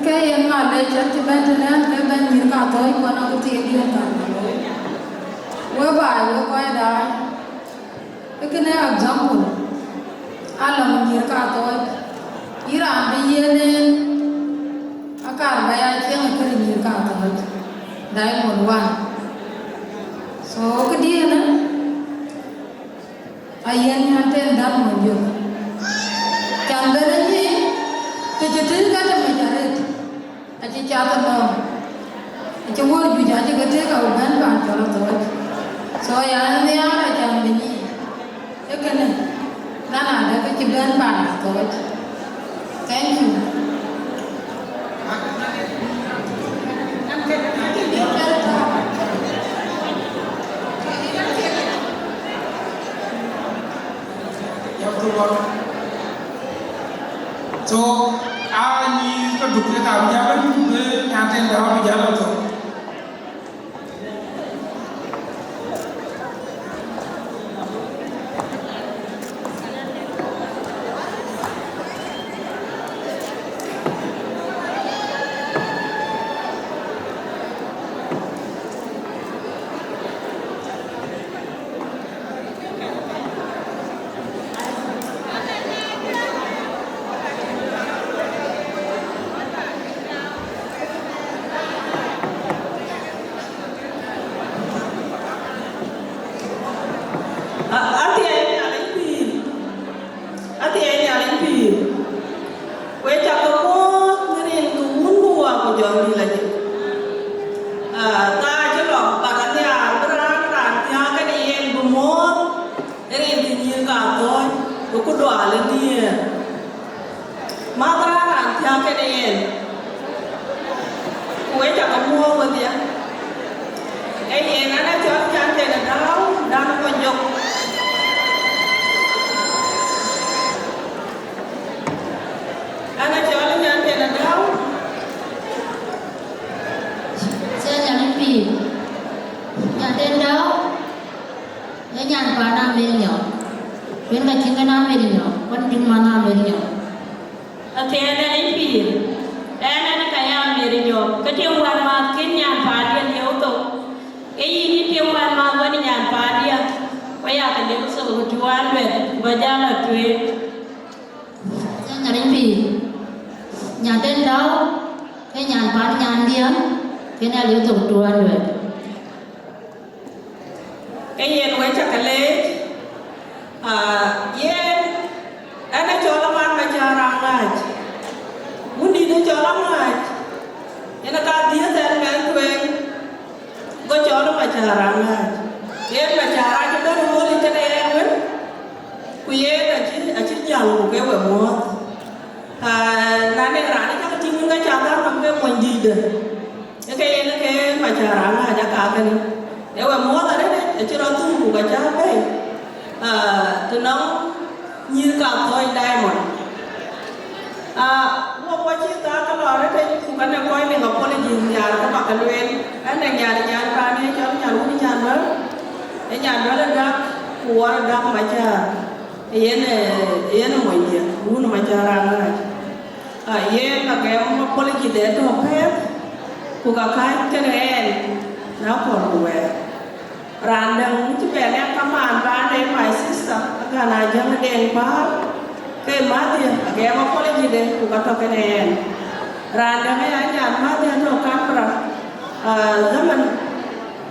Speaker 6: cái em mà bây giờ thì bên trên này cái bên nhìn cả tới còn nó có tiền đi cả với bài với quay đài cái này example alam nhìn cả tới Iran bây giờ nên akar bayar yang cái nhìn cả tới diamond one so cái dia na ayahnya ten dan menjuk Kamberani kejetil kata majaret aja cakap dong aja mau juga aja kejetil kau kan bang kalau tuh so yang ini ada jam ini ya kan nah ada kejebilan bang tuh thank you
Speaker 5: so ai có được cái tạo giá với nhà trên đó bây giờ là rồi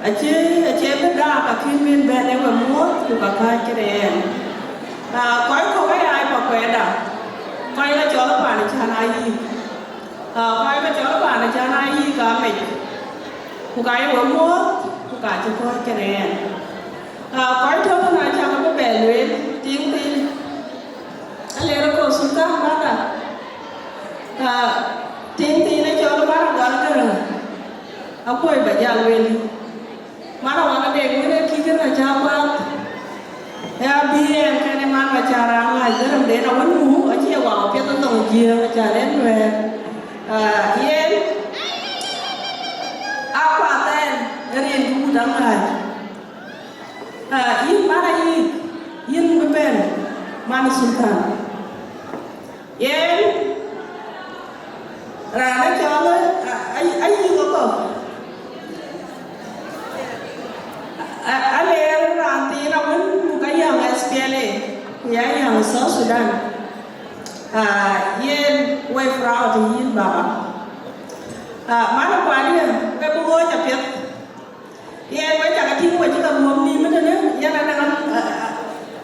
Speaker 13: Ache beda ka kimin bene we mo ku ka ka kire koi ko ai pa kweda koi la chola pa ni chana yi koi ka chola pa ni chana yi ka me ku ka we mo ku ka che ko kire koi to na cha ko be le ting tin ale ro ko sulta ma ta ting tin na chola pa ra ga ra akoi ba ja le mana wana de ngene kike na jamba ya biye kene mana cara ngai dalam de na wanu achi wa pe to tong jia cara nwe yen apa ten rin ku dang hai yin mana yin bepen mana sultan yen rana jalo ai ko ale ranti na wun bukan yang SPLA ya yang South Sudan yen way fraud yin baba mana kwani ke bugo japet yen way jaga ting way jaga mom ni mana ne ya na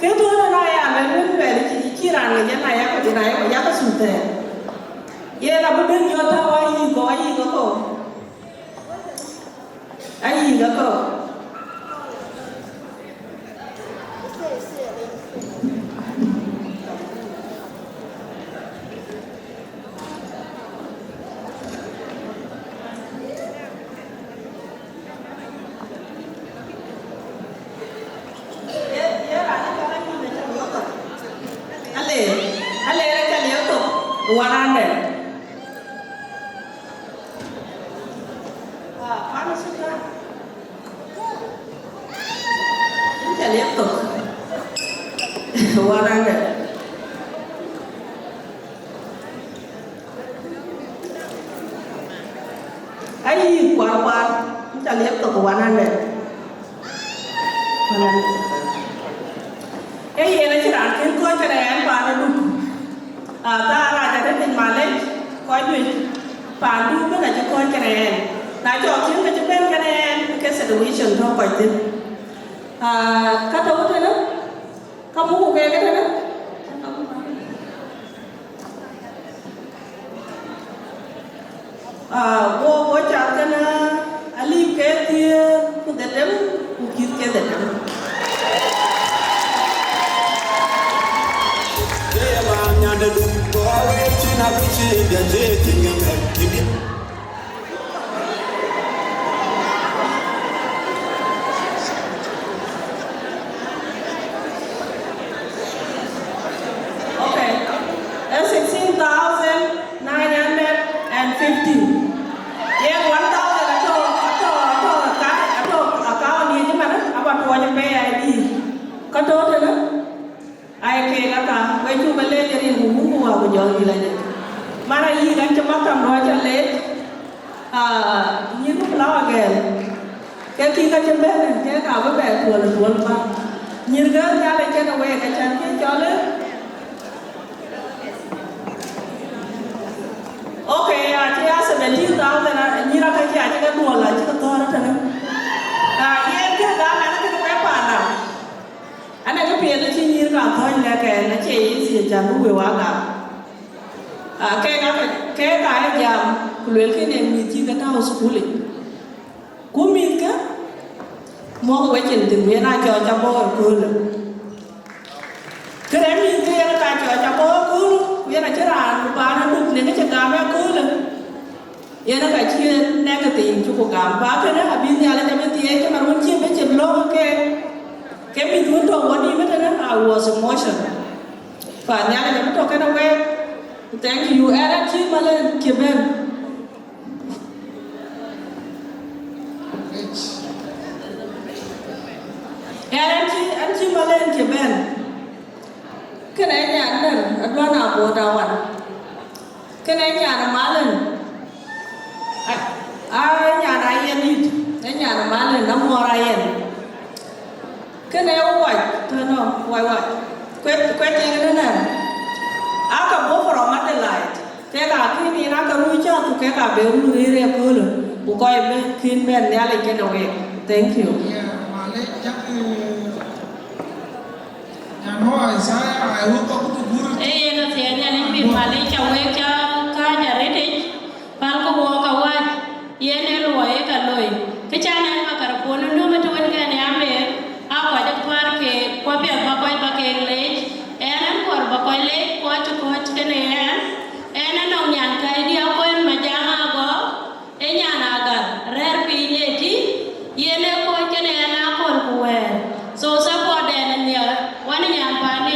Speaker 13: ke to na ya be wun be ci ran ne na ya ko dina ya ko sunte yen na bu ben yo ta wa yi ko ayi ko Thank you. Era Chimale Kiben. Era Chimale Kiben. Can I get a run up or down? Can I get a malin? I need a malin, no more I am. Can I white? Turn off. Why? Quitting in an aka go from Adelaide. Kega kini aka rucha to kega be uru area kulu. Bukoy be kin ben nyale ken away.
Speaker 9: Thank you.
Speaker 16: So support and one Nyan-Bor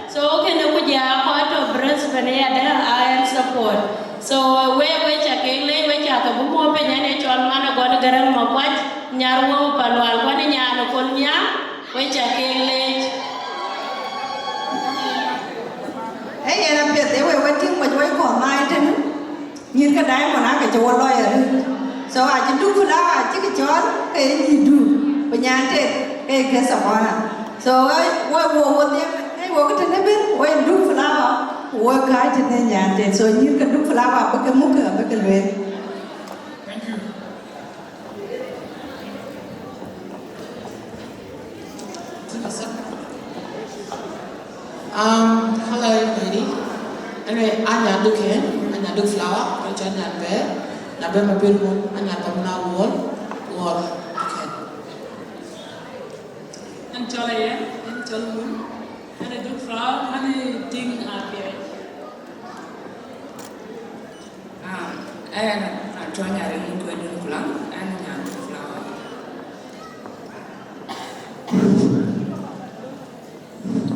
Speaker 16: so can we part of Brisbane I am support. So we check we check a boom open and man got a garam of what Nyarwo Palwal, one Yan Konya, we check
Speaker 6: Hey, and up here they were waiting with way for mine. You can die when I get your lawyer. So I can do for that, I take a job, and you do. When you take a guess of honor. So I what them, they work in the bin, when do flower, work hard in the Nyan. So you can do flower, but a muka, but a way.
Speaker 17: Hello everybody. Anyway, Anya Duken, Anya Du Flower, which I Nyan-Bor, Nabema Bilmo, Anya Amou&Adau, Duken.
Speaker 9: And Jolly, and Jolly, and a Du Flower, and a ding up here. I'm trying to go to the plan and Nyan Du Flower.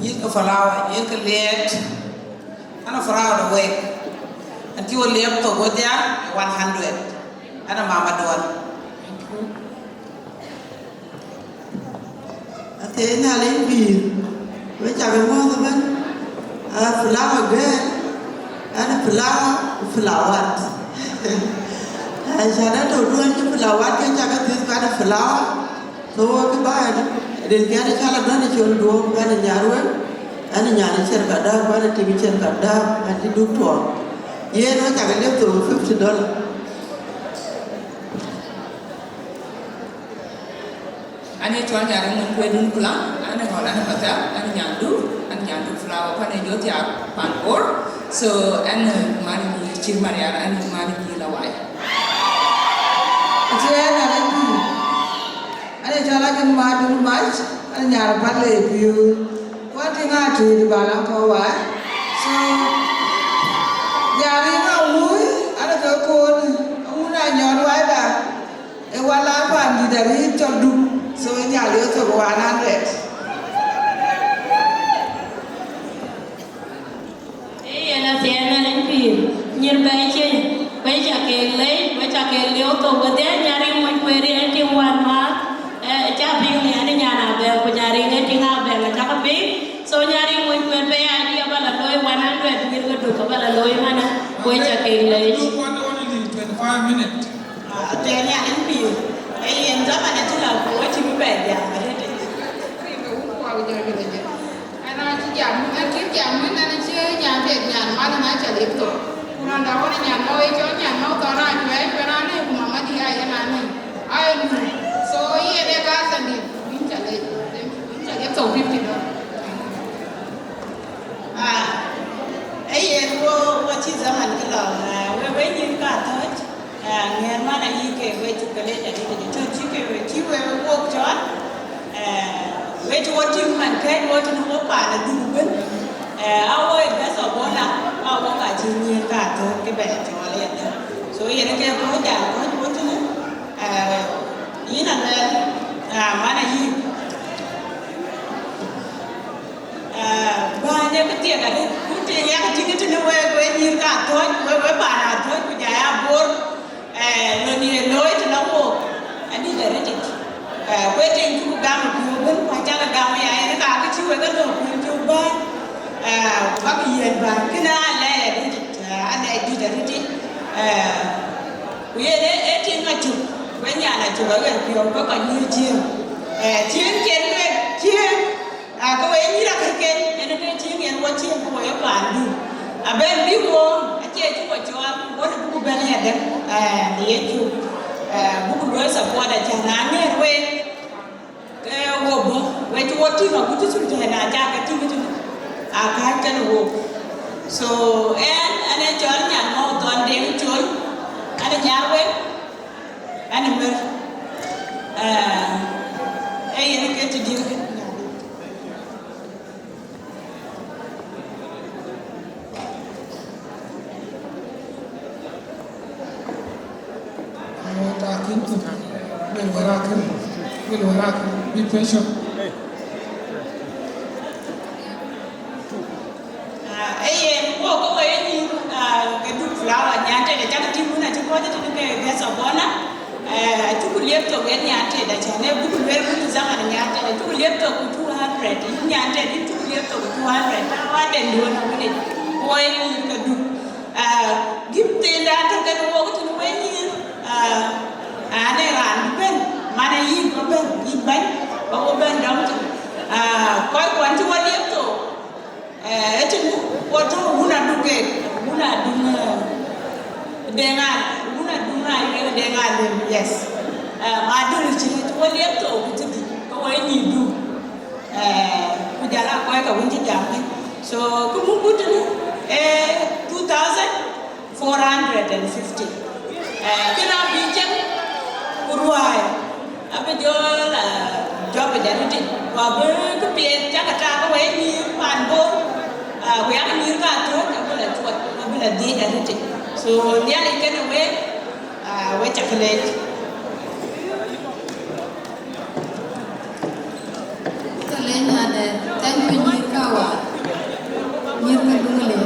Speaker 17: You flower, you can let and a flower away. And you will live to go there 100 and a mama doll.
Speaker 18: At the end, I'll be which I will want a flower girl and a flower. I shall not do a flower, can check this kind of flower. So I can buy it. Then get a child of your door, and a yarrow, and a yan cercada, one a TV cercada, and the do tour. Yet I can live to $50.
Speaker 9: Anh ấy cho nhà mình quên đúng plan, anh ấy gọi là anh ấy anh Nyan Du Flower, anh ấy nhớ thì Nyan-Bor, so anh mari chỉ Maria, anh mari là vậy.
Speaker 17: Anh cho là cái mà đúng match, anh nhà bắt lệ view, quá thì ngã thì bà làm câu vậy. So nhà đi ngao mũi, anh có con, ông này nhọn vậy bà, em qua lá bàn đi để cho đúng. So nhà lứa cho 100.
Speaker 16: Là tiền là phim nhìn bây giờ bây giờ cái liều tổ cái đấy nhà đi muốn quay đi anh đi quan mà cha bình này anh nhà nào về của nhà đi anh đi nào về là cha cái bình so nhà đi muốn quay về anh đi ở bên là lối 100 nhìn cái được ở bên là lối mà nè bây giờ cái lấy
Speaker 5: 25 minutes.
Speaker 6: Tiền nhà anh phim ấy em rất là nên là của chị mới về nhà mà đấy
Speaker 5: Anh giảm, anh kiếm giảm với anh chưa nhà thiệt nhà mà nó trả liệp tổ. Còn đó là nhà đâu cho nhà đâu tao ra cái này mà mà đi ai anh này. Ai so ý đây cả sản đi, mình trả liệp tổ 50 đó.
Speaker 6: Ấy em có chi ra hẳn cái lò với những cả thôi. Nghe mà là như cái với chụp cái lên để cho chi cái với chi với work cho với cho chim mình cái với cho nó có là đủ bên ơi cái số bốn là có cả chi nhiên cả thôi cái bể cho lên đó số hiện cái có trả có bốn chứ ý là mà là gì và những cái tiền này cũng tiền nhá cái chính cái nó với nhiên cả thôi với bà nào thôi của nhà Bor nó đi lối cho nó một anh đi để đấy quê trên chú gam một cuốn phải cha là gam này nó cả cái chú cái đồ cuốn chú ba bác hiền và cái na lẽ anh này đi đến đi quê đấy trên là chụp với nhà là chụp ở gần phía có còn nhiều chiều chiến lên chiến có ấy như là cái kênh nên cái chiến nghiền qua chiến của các bạn đi bên biết không anh chơi chú của chú có được bên này đấy thì chú
Speaker 17: buku lo support jana ne we wo bo we to woti ma butu su jana ja ka ti butu aka tan wo so ane chol nyan mo don de chol ane nyarwe ane mer yen ke ti dir
Speaker 5: be patient.
Speaker 17: Wo ko ni ke du flower nyante de jaka ti muna ti ko de ke gesa bona tu ku lepto ge nyante da chane bu ku wer bu zaman nyante de tu lepto ku 200 nyante de tu lepto ku 200 ta wa de ndo na ni ko ni ke du gipte da ta ke wo ko ti we ni ane ran ben mana yi ko ben yi ban ba ko ben dam ko ko ti wa lepto eti wato huna duke huna dunga dengar huna dunga ile dengar yes maduri chini to lepto kutidi ko wani du kujala ko ka winji jambe so kumu kutu 2450 kina bijem urwai abe jola job janiti wa be ku pie jakata ko wani panbo we are new car to a day editing. So nearly get away with chocolate.
Speaker 19: Kalena de thank you Nirkawa. Nirka Dungale.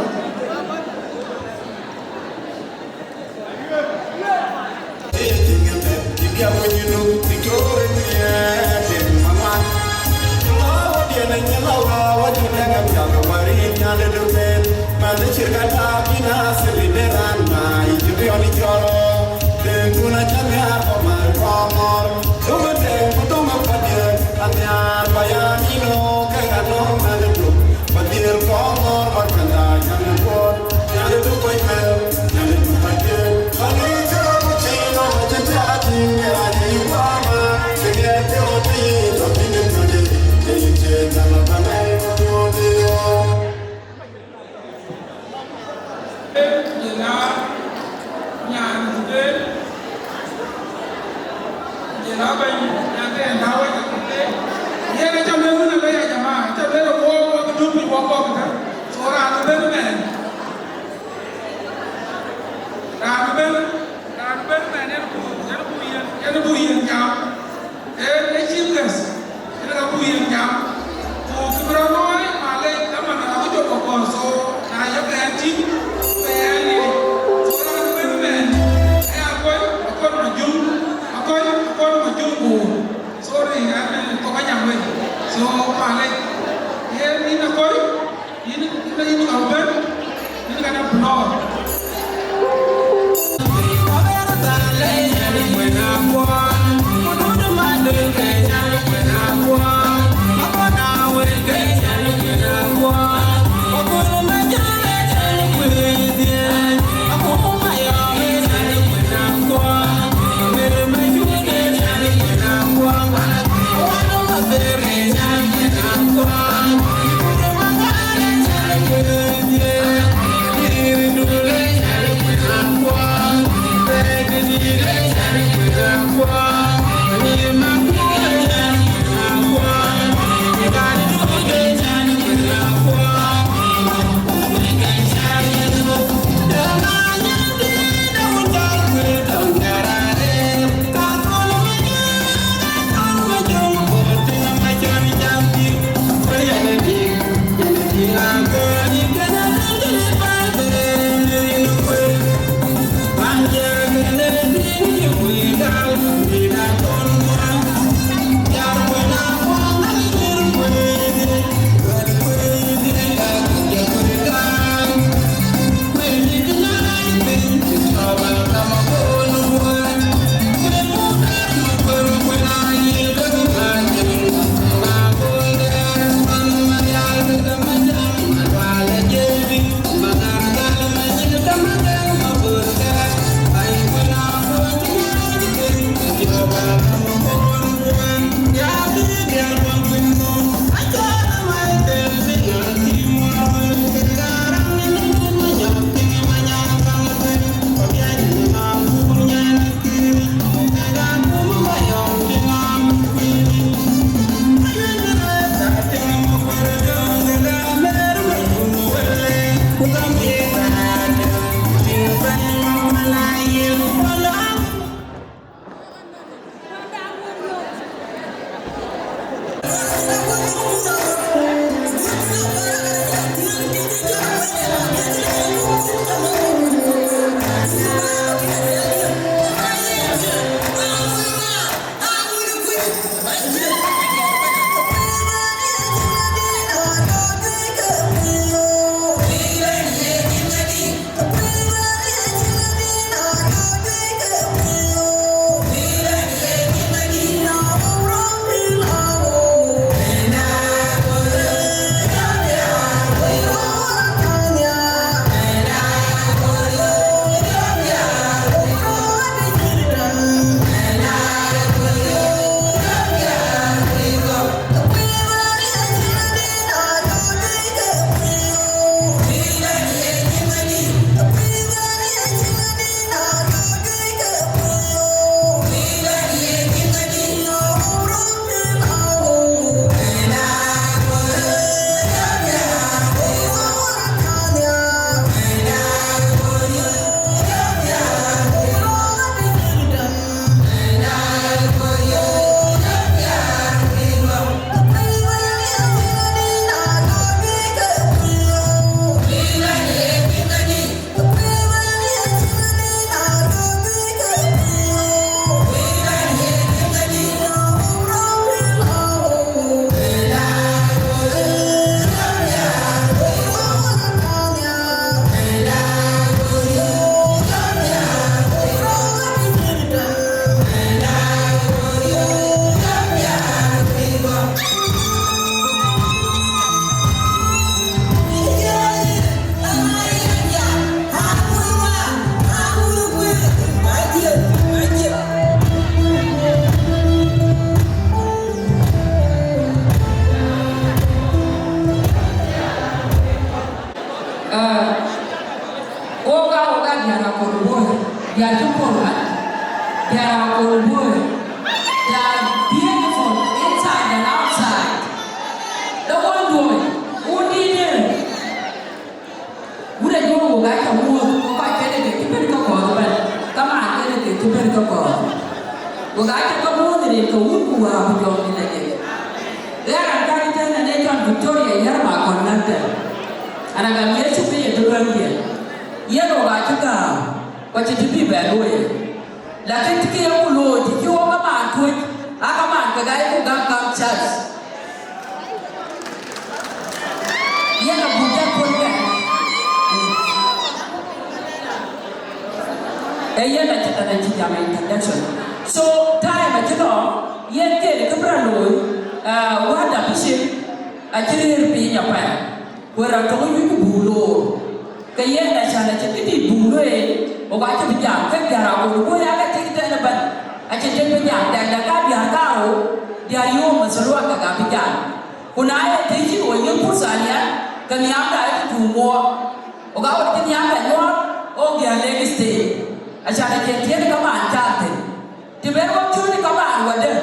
Speaker 20: So time at all, yet get a cabrano, what a bishop, a general being a pan, where I told you to bulo. Kayana Chana Chitty Bulu, or what to be young, take care of the boy I take the but I can take the young, that the Gabia Gao, the Ayoma Saluaka Gabigan. When I take you or you put Sanya, can Yanga do more, or God can Yanga more, or their leg stay. I shall get the command, Captain. The very one to the command, whether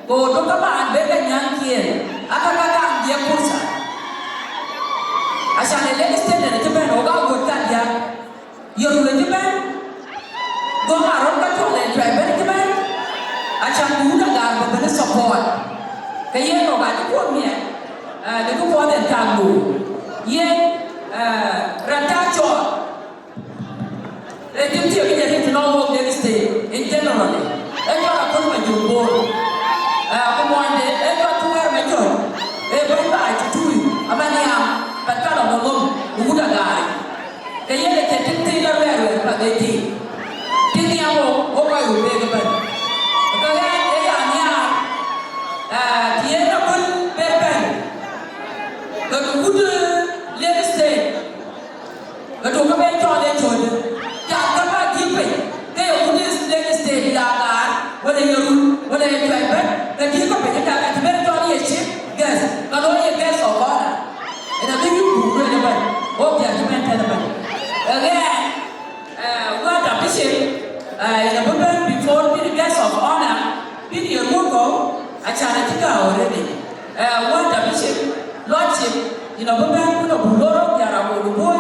Speaker 20: go to command, better young kid, Akaka, dear Pusa. I shall let it stand at the man, or God would cut ya. You're the man? Go around the toilet and try better man. I shall do the guard with the support. Kayano got the poor man, the good one and Tamu. Yet, Ratacho. Let him tell me that he can all work next day, in generally. Everyone put my Nyan-Bor. Come on, everyone to wear my job. Everybody to do it. A man, but kind of a long, who would have died. The year that they take the railway, but they did. Did the ammo, or I will beg a bed. Because they are near the end of one bed. But who would let us stay? But to come back to all their children. Whether you try back, the people pay it at the very only ship, guess, not only a guess of honor. And I think you will really well. Okay, I demand element. Again, what a bishop, in a woman before being a guest of honor, being a local, a charity already. What a bishop, lordship, in a woman, put a bulldog, Yarabo, boy,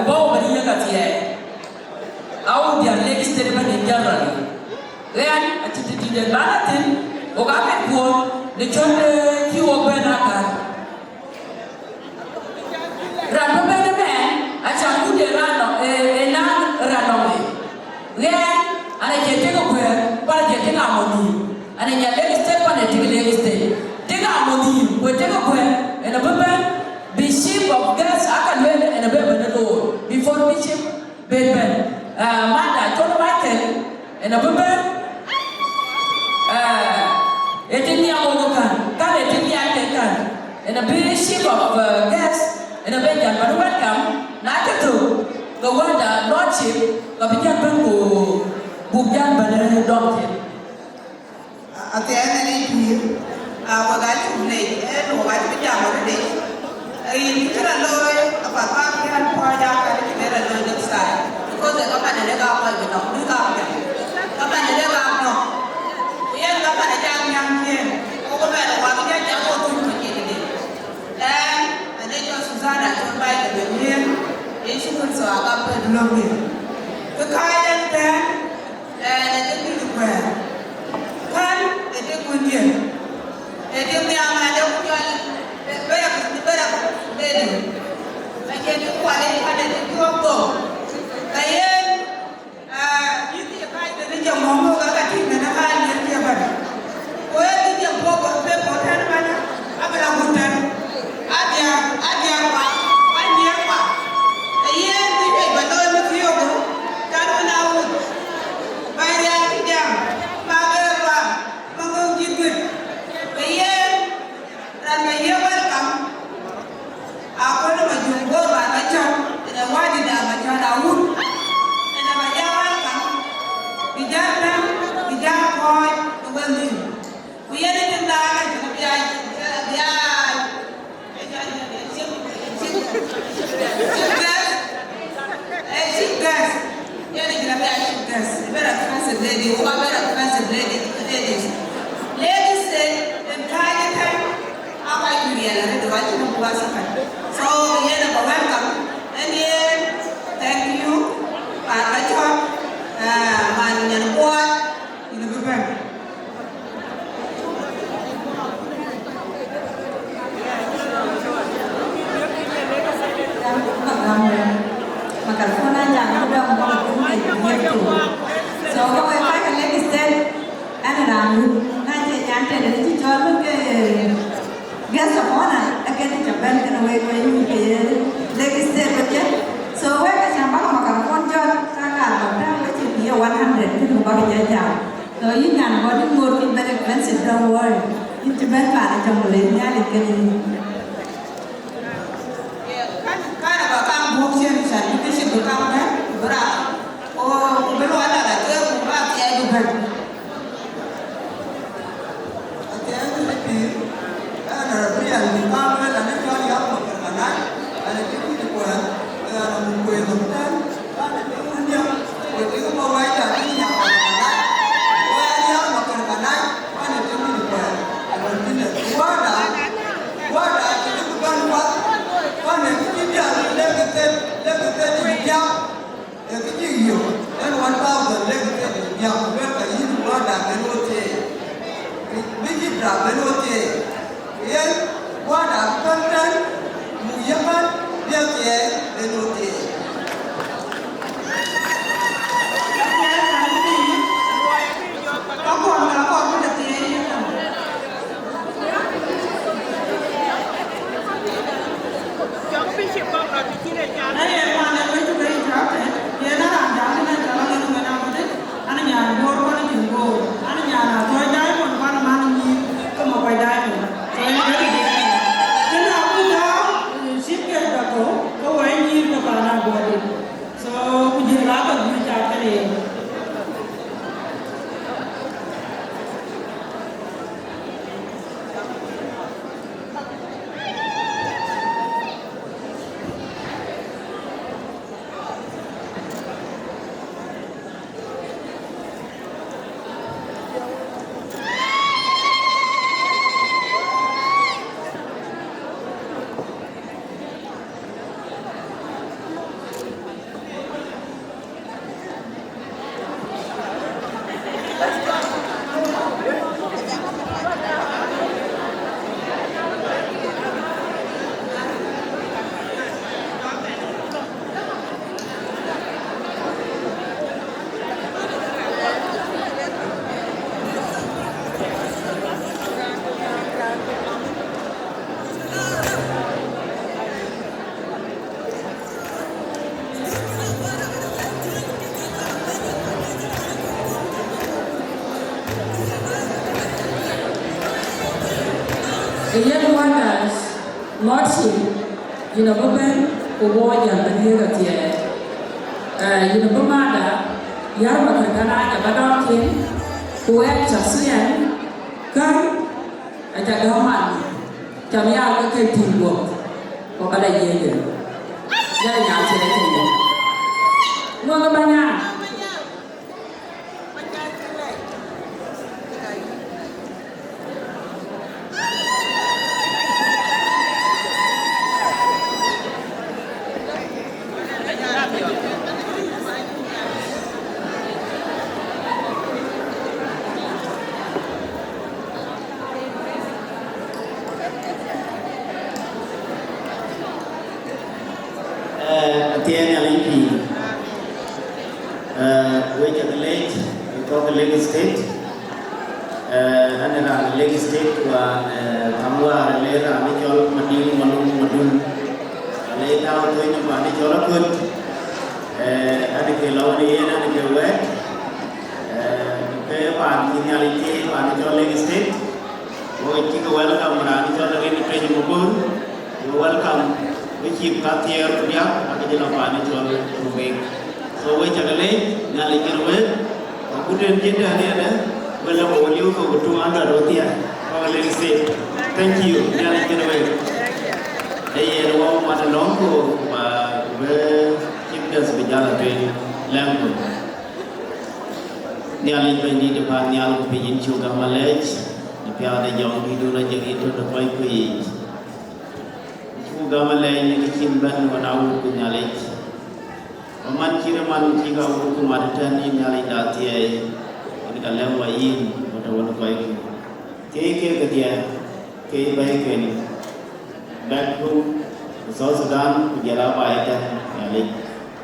Speaker 20: about a year at the end. How their legs statement in general. Then, at the Balatin, Ogamet, the children. chuo benaka. Rano bene I shall put a rano, a non rano. Then, and I can take a prayer, but I can take a money. And in your leg step on a take a leg step. Take a money, we take a prayer, and a woman, Bishop of Gas, I can wait and a baby the Lord. Before Bishop, baby, Manda, John Michael, and a woman. Etini amogokan, kan etini atekan, and a bishop of gas, and a bejan, but welcome, Nakatu, the wonder, Lordship, Kapitan Bango, Bujan Banana Donkey.
Speaker 6: At the end of the year, I got to play, and what I did already. I get a lawyer, a papa, and point out that I get a lawyer style, because the company never got the company never got. Yang dapat ada yang orang baru dia jauh tu begini. Dan ada juga Susana coba itu begini. Isu pun soal apa belum ni. Kekayaan dan ada tu juga. Kan ada kunci. Ada yang ada kunci. Berak beli. Macam tu kuali ada dua tu. Kayak ini apa itu yang ngomong agak tinggi nak kan. Well, you can walk on paper, I'm a woman. Adia, one year. A year, but no, the few of them. That one out. By the idea, Magara, Mango Gibbon. A year, and a year welcome. I call him a jungle by my child, and a wadi down my child wood. And I'm a year welcome. We got them, we got boy, the well. We are in the night, we are ladies say, the entire time, how I can be a watching of Wasakan. So, welcome. And here, thank you, Athooch, Nyan-Bor, in the group.
Speaker 21: Makarfuna jangan udah ngomong gitu. So kalau saya kan lagi step, ada ramu, nanti nyante dari cincin ke gas apa na, akan dicoba kena wei ke lagi step aja. So wei macam apa makarfun jon, kakak kita wei dia 100 itu bagi jajah. So ini yang body more kita expensive the world. Ini coba pada jombolnya dikini.
Speaker 6: Bukan saya, itu sih bukan berat. Oh, belum ada lagi berat ya juga. Ada lagi, ada pria di kamar, ada cowok yang berkenalan, ada cewek di luar, ada muka hitam, ada cewek yang begitu mau wajah ini yang berkenalan, wajah berkenalan, ada cewek di luar, ada tidak, wadah, itu bukan buat, ada tidak. Let me tell you, young, and the you, and 1,000, let me tell you, young, where you want that penalty. Big drop penalty. Yes, what I've done, Muyaman, yes, penalty.
Speaker 21: Nyan-Bor,
Speaker 20: Kaya wanda Martin, baben umoja baniga tie. Bamada yarba kana ya badauke kuwek chasian kan aja gaman. Kamia ka ke timbo ko kada yeye. Ya nya tere ke. Ngo banya.
Speaker 4: Tiene al MP. Which at the lake, we talk the Lake State. And the Lake State one, Tamwa, Lera, Nichol, Madun. Later, going to Manichola good. And the Kiloni and the wet. The Pankinality, Manichol Lake State. We welcome Manichol again to Training Mubun. You welcome. We keep cut here to the up, and the Lapanichol to make. So we take a lake, Nalikan way, or put in Jinda here, well, you go 200 or there, our lady state. Thank you, Nalikan way. They are one what a long go, where keep us with Yala train, Lambo. Nearly 20 the Panyal to be in Sugar Malage, the Piada Young, we do not get into the point we eat. Gamalay ni kimban wanau kunyalej. Oman kira man kira uku maritan ni nyalej dati ay. Ini kalau wain pada wana baik. Ke kedia ke baik ni. Back to South Sudan kujala baik nyalej.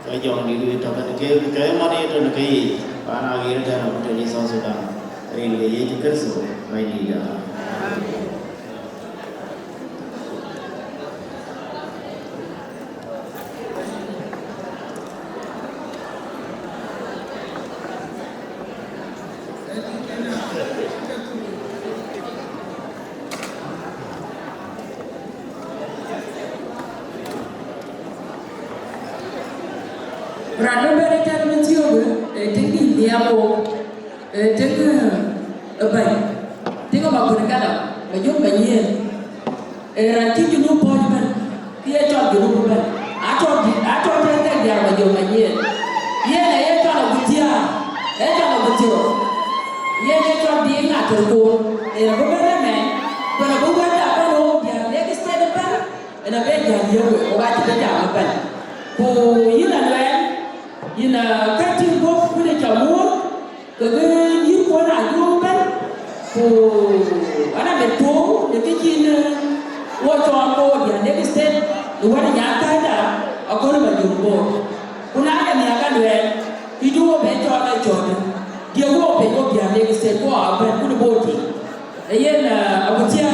Speaker 4: Saya jauh dulu tapi ke mana itu nak ke? Karena akhirnya kan dari South Sudan. Ini dia juga so baik dia.
Speaker 20: Rado beri tak mencium, tinggi dia mau, tinggi apa? Tinggi apa pun kalau, macam banyak. Ranting jenuh pun kan, dia cakap jenuh pun. Atau dia dia macam banyak. Ia cakap betia, cakap betul. Ia cakap dia nggak terkul. Berbeza ni, berbeza apa lo dia lagi stay depan, berbeza dia orang tidak jalan. Ko ina lain. Ina kati bof kule chamur kage yi ko na yoben ko ana beto de kina wo to ko dia ne state wani ya kada akoro ba jumbo kuna ya mi aka lwe idu wo be to na jode dia wo be ko dia ne state ko aben ku boti yena abutia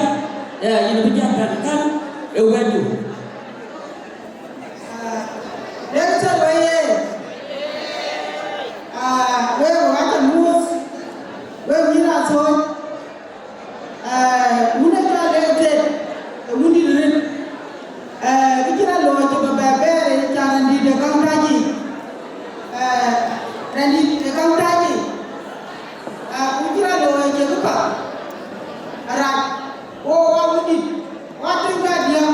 Speaker 20: ina bija kan e wedu
Speaker 6: wewe wacha move wewe mira so una ka lete undi rin kikira lo to babere tan di de kauntaji randi de kauntaji kikira lo je ko ara o wa undi wa tinga dia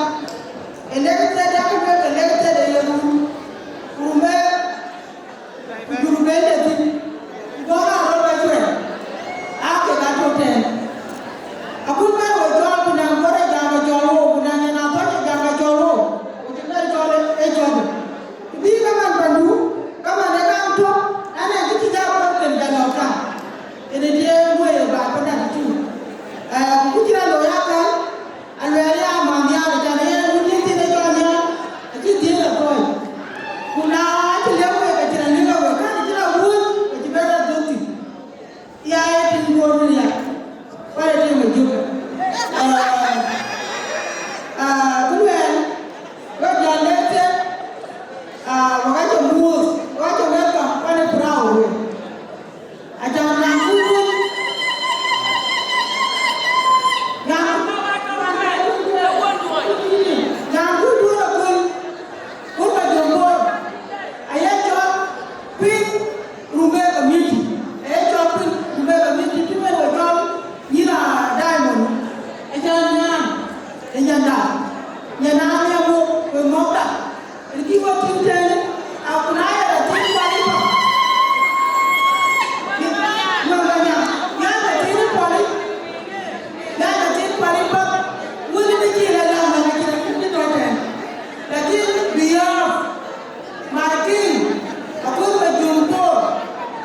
Speaker 6: Nyanda, Nyana mo mota. Iki wa tintene, akunaya da tin pali pa. Nyanga, nyanga tin pali. Nyanga tin pali pa. Wuli ni kila lama na kila kitu tote. Lakini beyond my king, aku majumbo,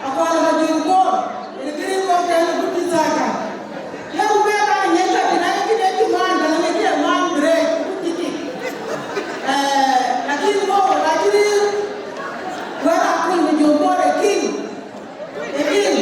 Speaker 6: aku ala majumbo. Ini ko tena kutizaka. Ya ubeba nyeka binani kile kimanda na nyeka man break kiki. Lakini where aku majumbo the king. The king.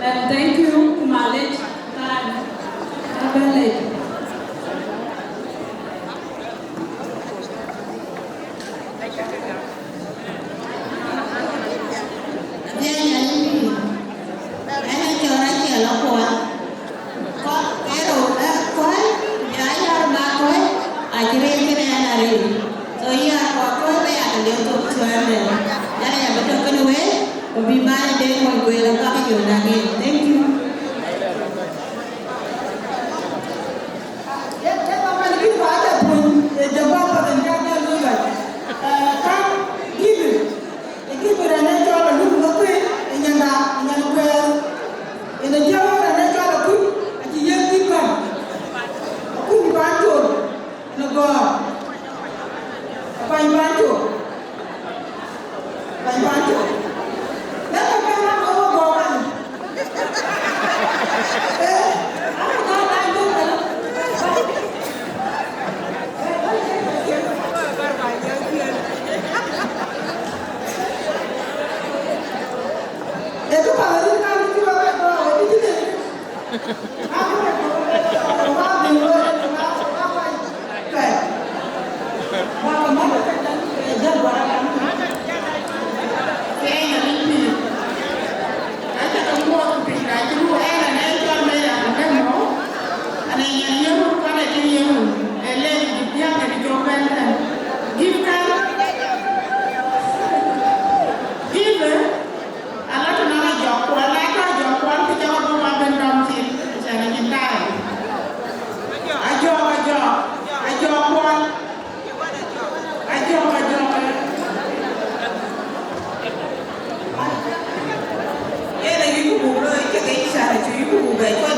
Speaker 16: And thank you to my late time.
Speaker 6: Thank you.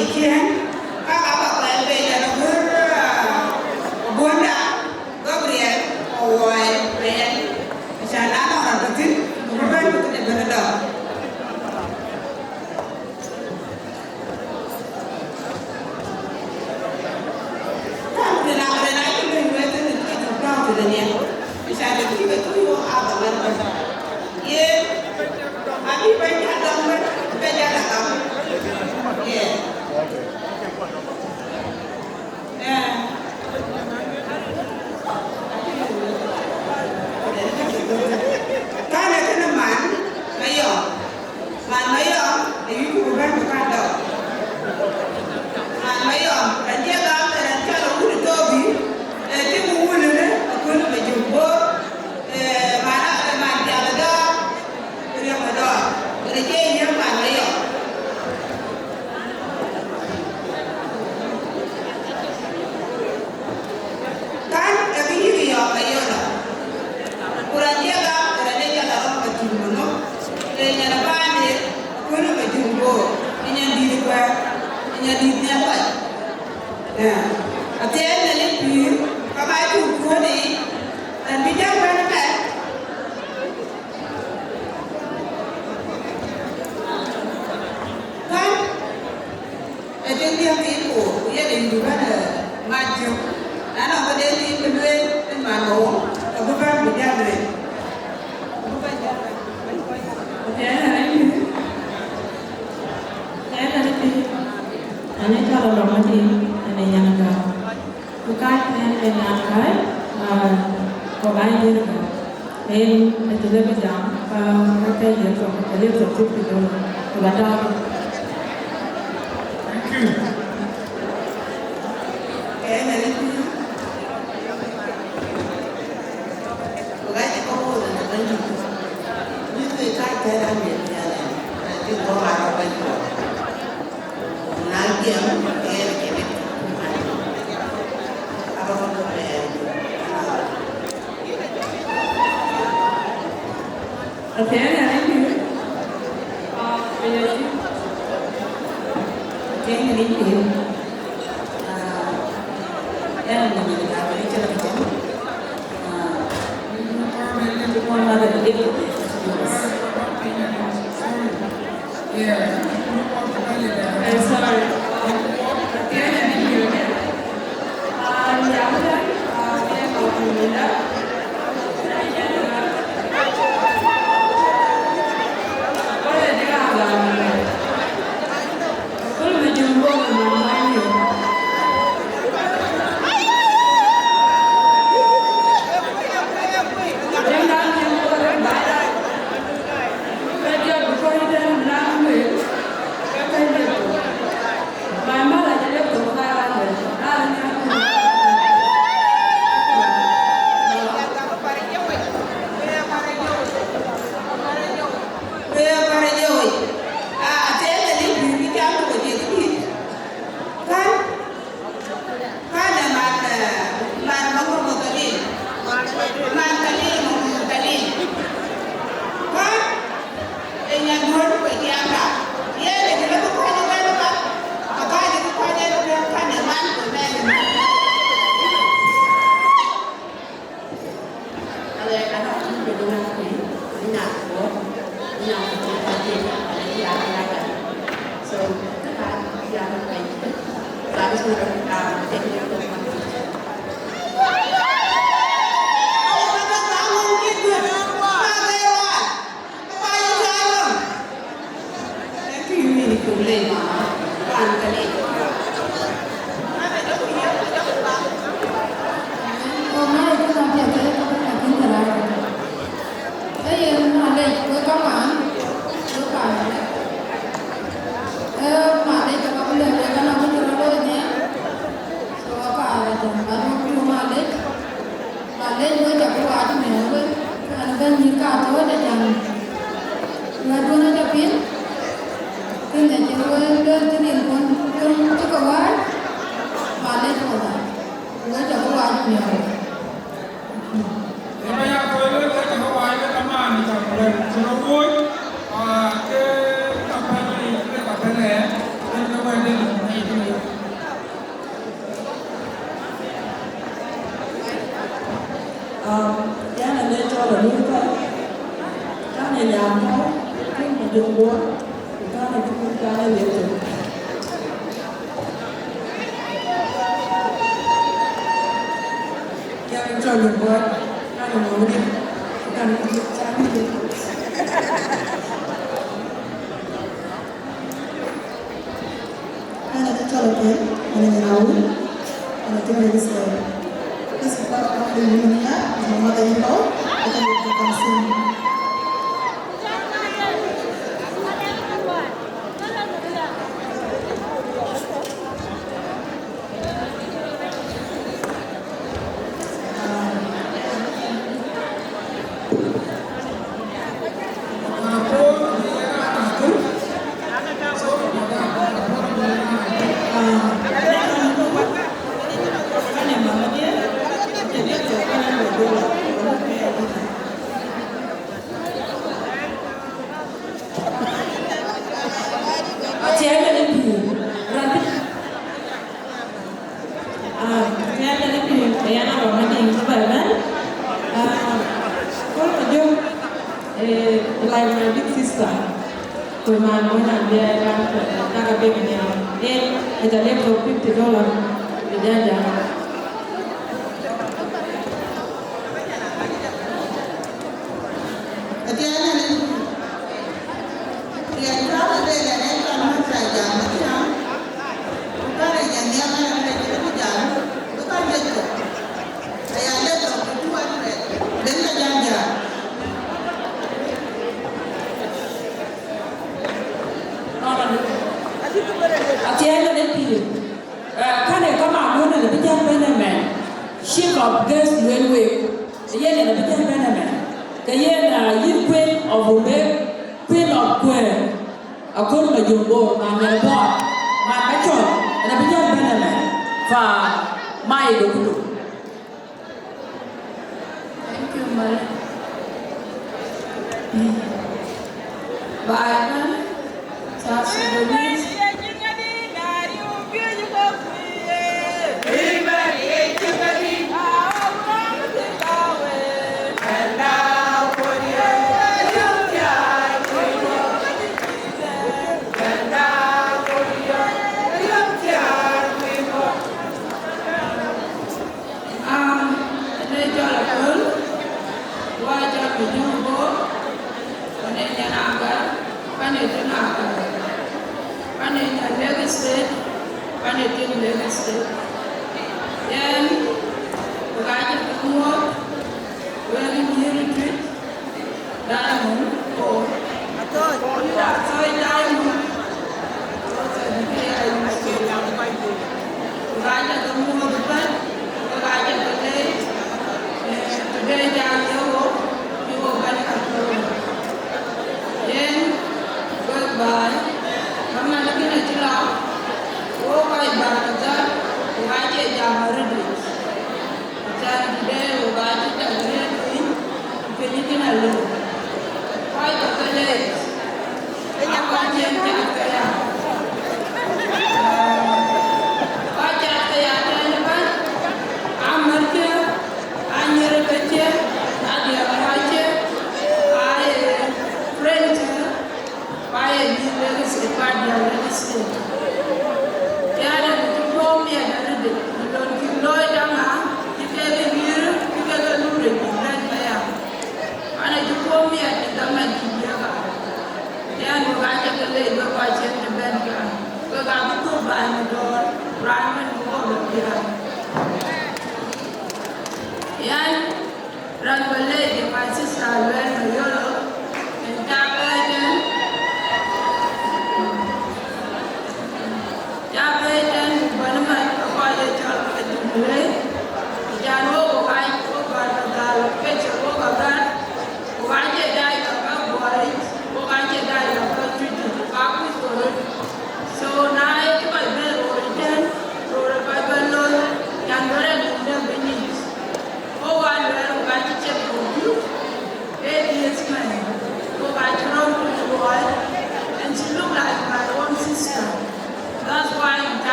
Speaker 6: cái chiến các bạn bạn về là nó cứ buôn đã Gabriel Owai Ben sana nó là cái gì nó bên cái này bên đó thì làm cái này thì mình phải tự nhiên chúng ta phải làm nhé bisa jadi betul apa yang ye abi banyak dalam banyak dalam ye karena teman mayo itu bukan ada mayo dan dia dan kalau udah tobi dia mau mana aku nak berjumpa mana ada mana ada yang ada kerja yang mana ya kan tapi ini ya kayak lah kurang jaga kerana jaga orang berjumpa kerana apa ni aku nak berjumpa ini yang diri apa ya artinya ni pun kalau itu kau ni dan bijak mana kan ada dia itu dia di mana maju anak pada di kedua dan mana aku kan bijak ni
Speaker 21: Ane kalau lama di ane Nyan-Bor, bukan ane Nyan-Bor, bukan dia kan, itu lebih jam, mereka dia tu itu, Adau.
Speaker 5: Thank you.
Speaker 6: bukan itu kau dah bantu, itu kan cara dia itu kau ada bantu. Lagi yang kene apa kau boleh?
Speaker 21: Okay, thank you. Okay, thank you. Yang menjadi kami cerita macam, semua ada di dalam.
Speaker 5: Yeah.
Speaker 21: I'm sorry. Okay, thank you. Yang mana? Saya kau minta. nhà nó cái mà dùng bố cái này chúng ta đã liệu rồi cái cho dùng bố cái là một điểm cái này chúng ta đã liệu cái này cho là cái này là nấu cái này chúng ta đi xem cái sự quan trọng của mình nhá mà cái gì đó kita lakukan sini. Nyan-Bor, Nyan-Bor, Machon, and a began Benjamin, for my Dokudu.
Speaker 16: Thank you, Mother. Bye, South Sudanese.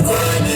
Speaker 2: Thank you.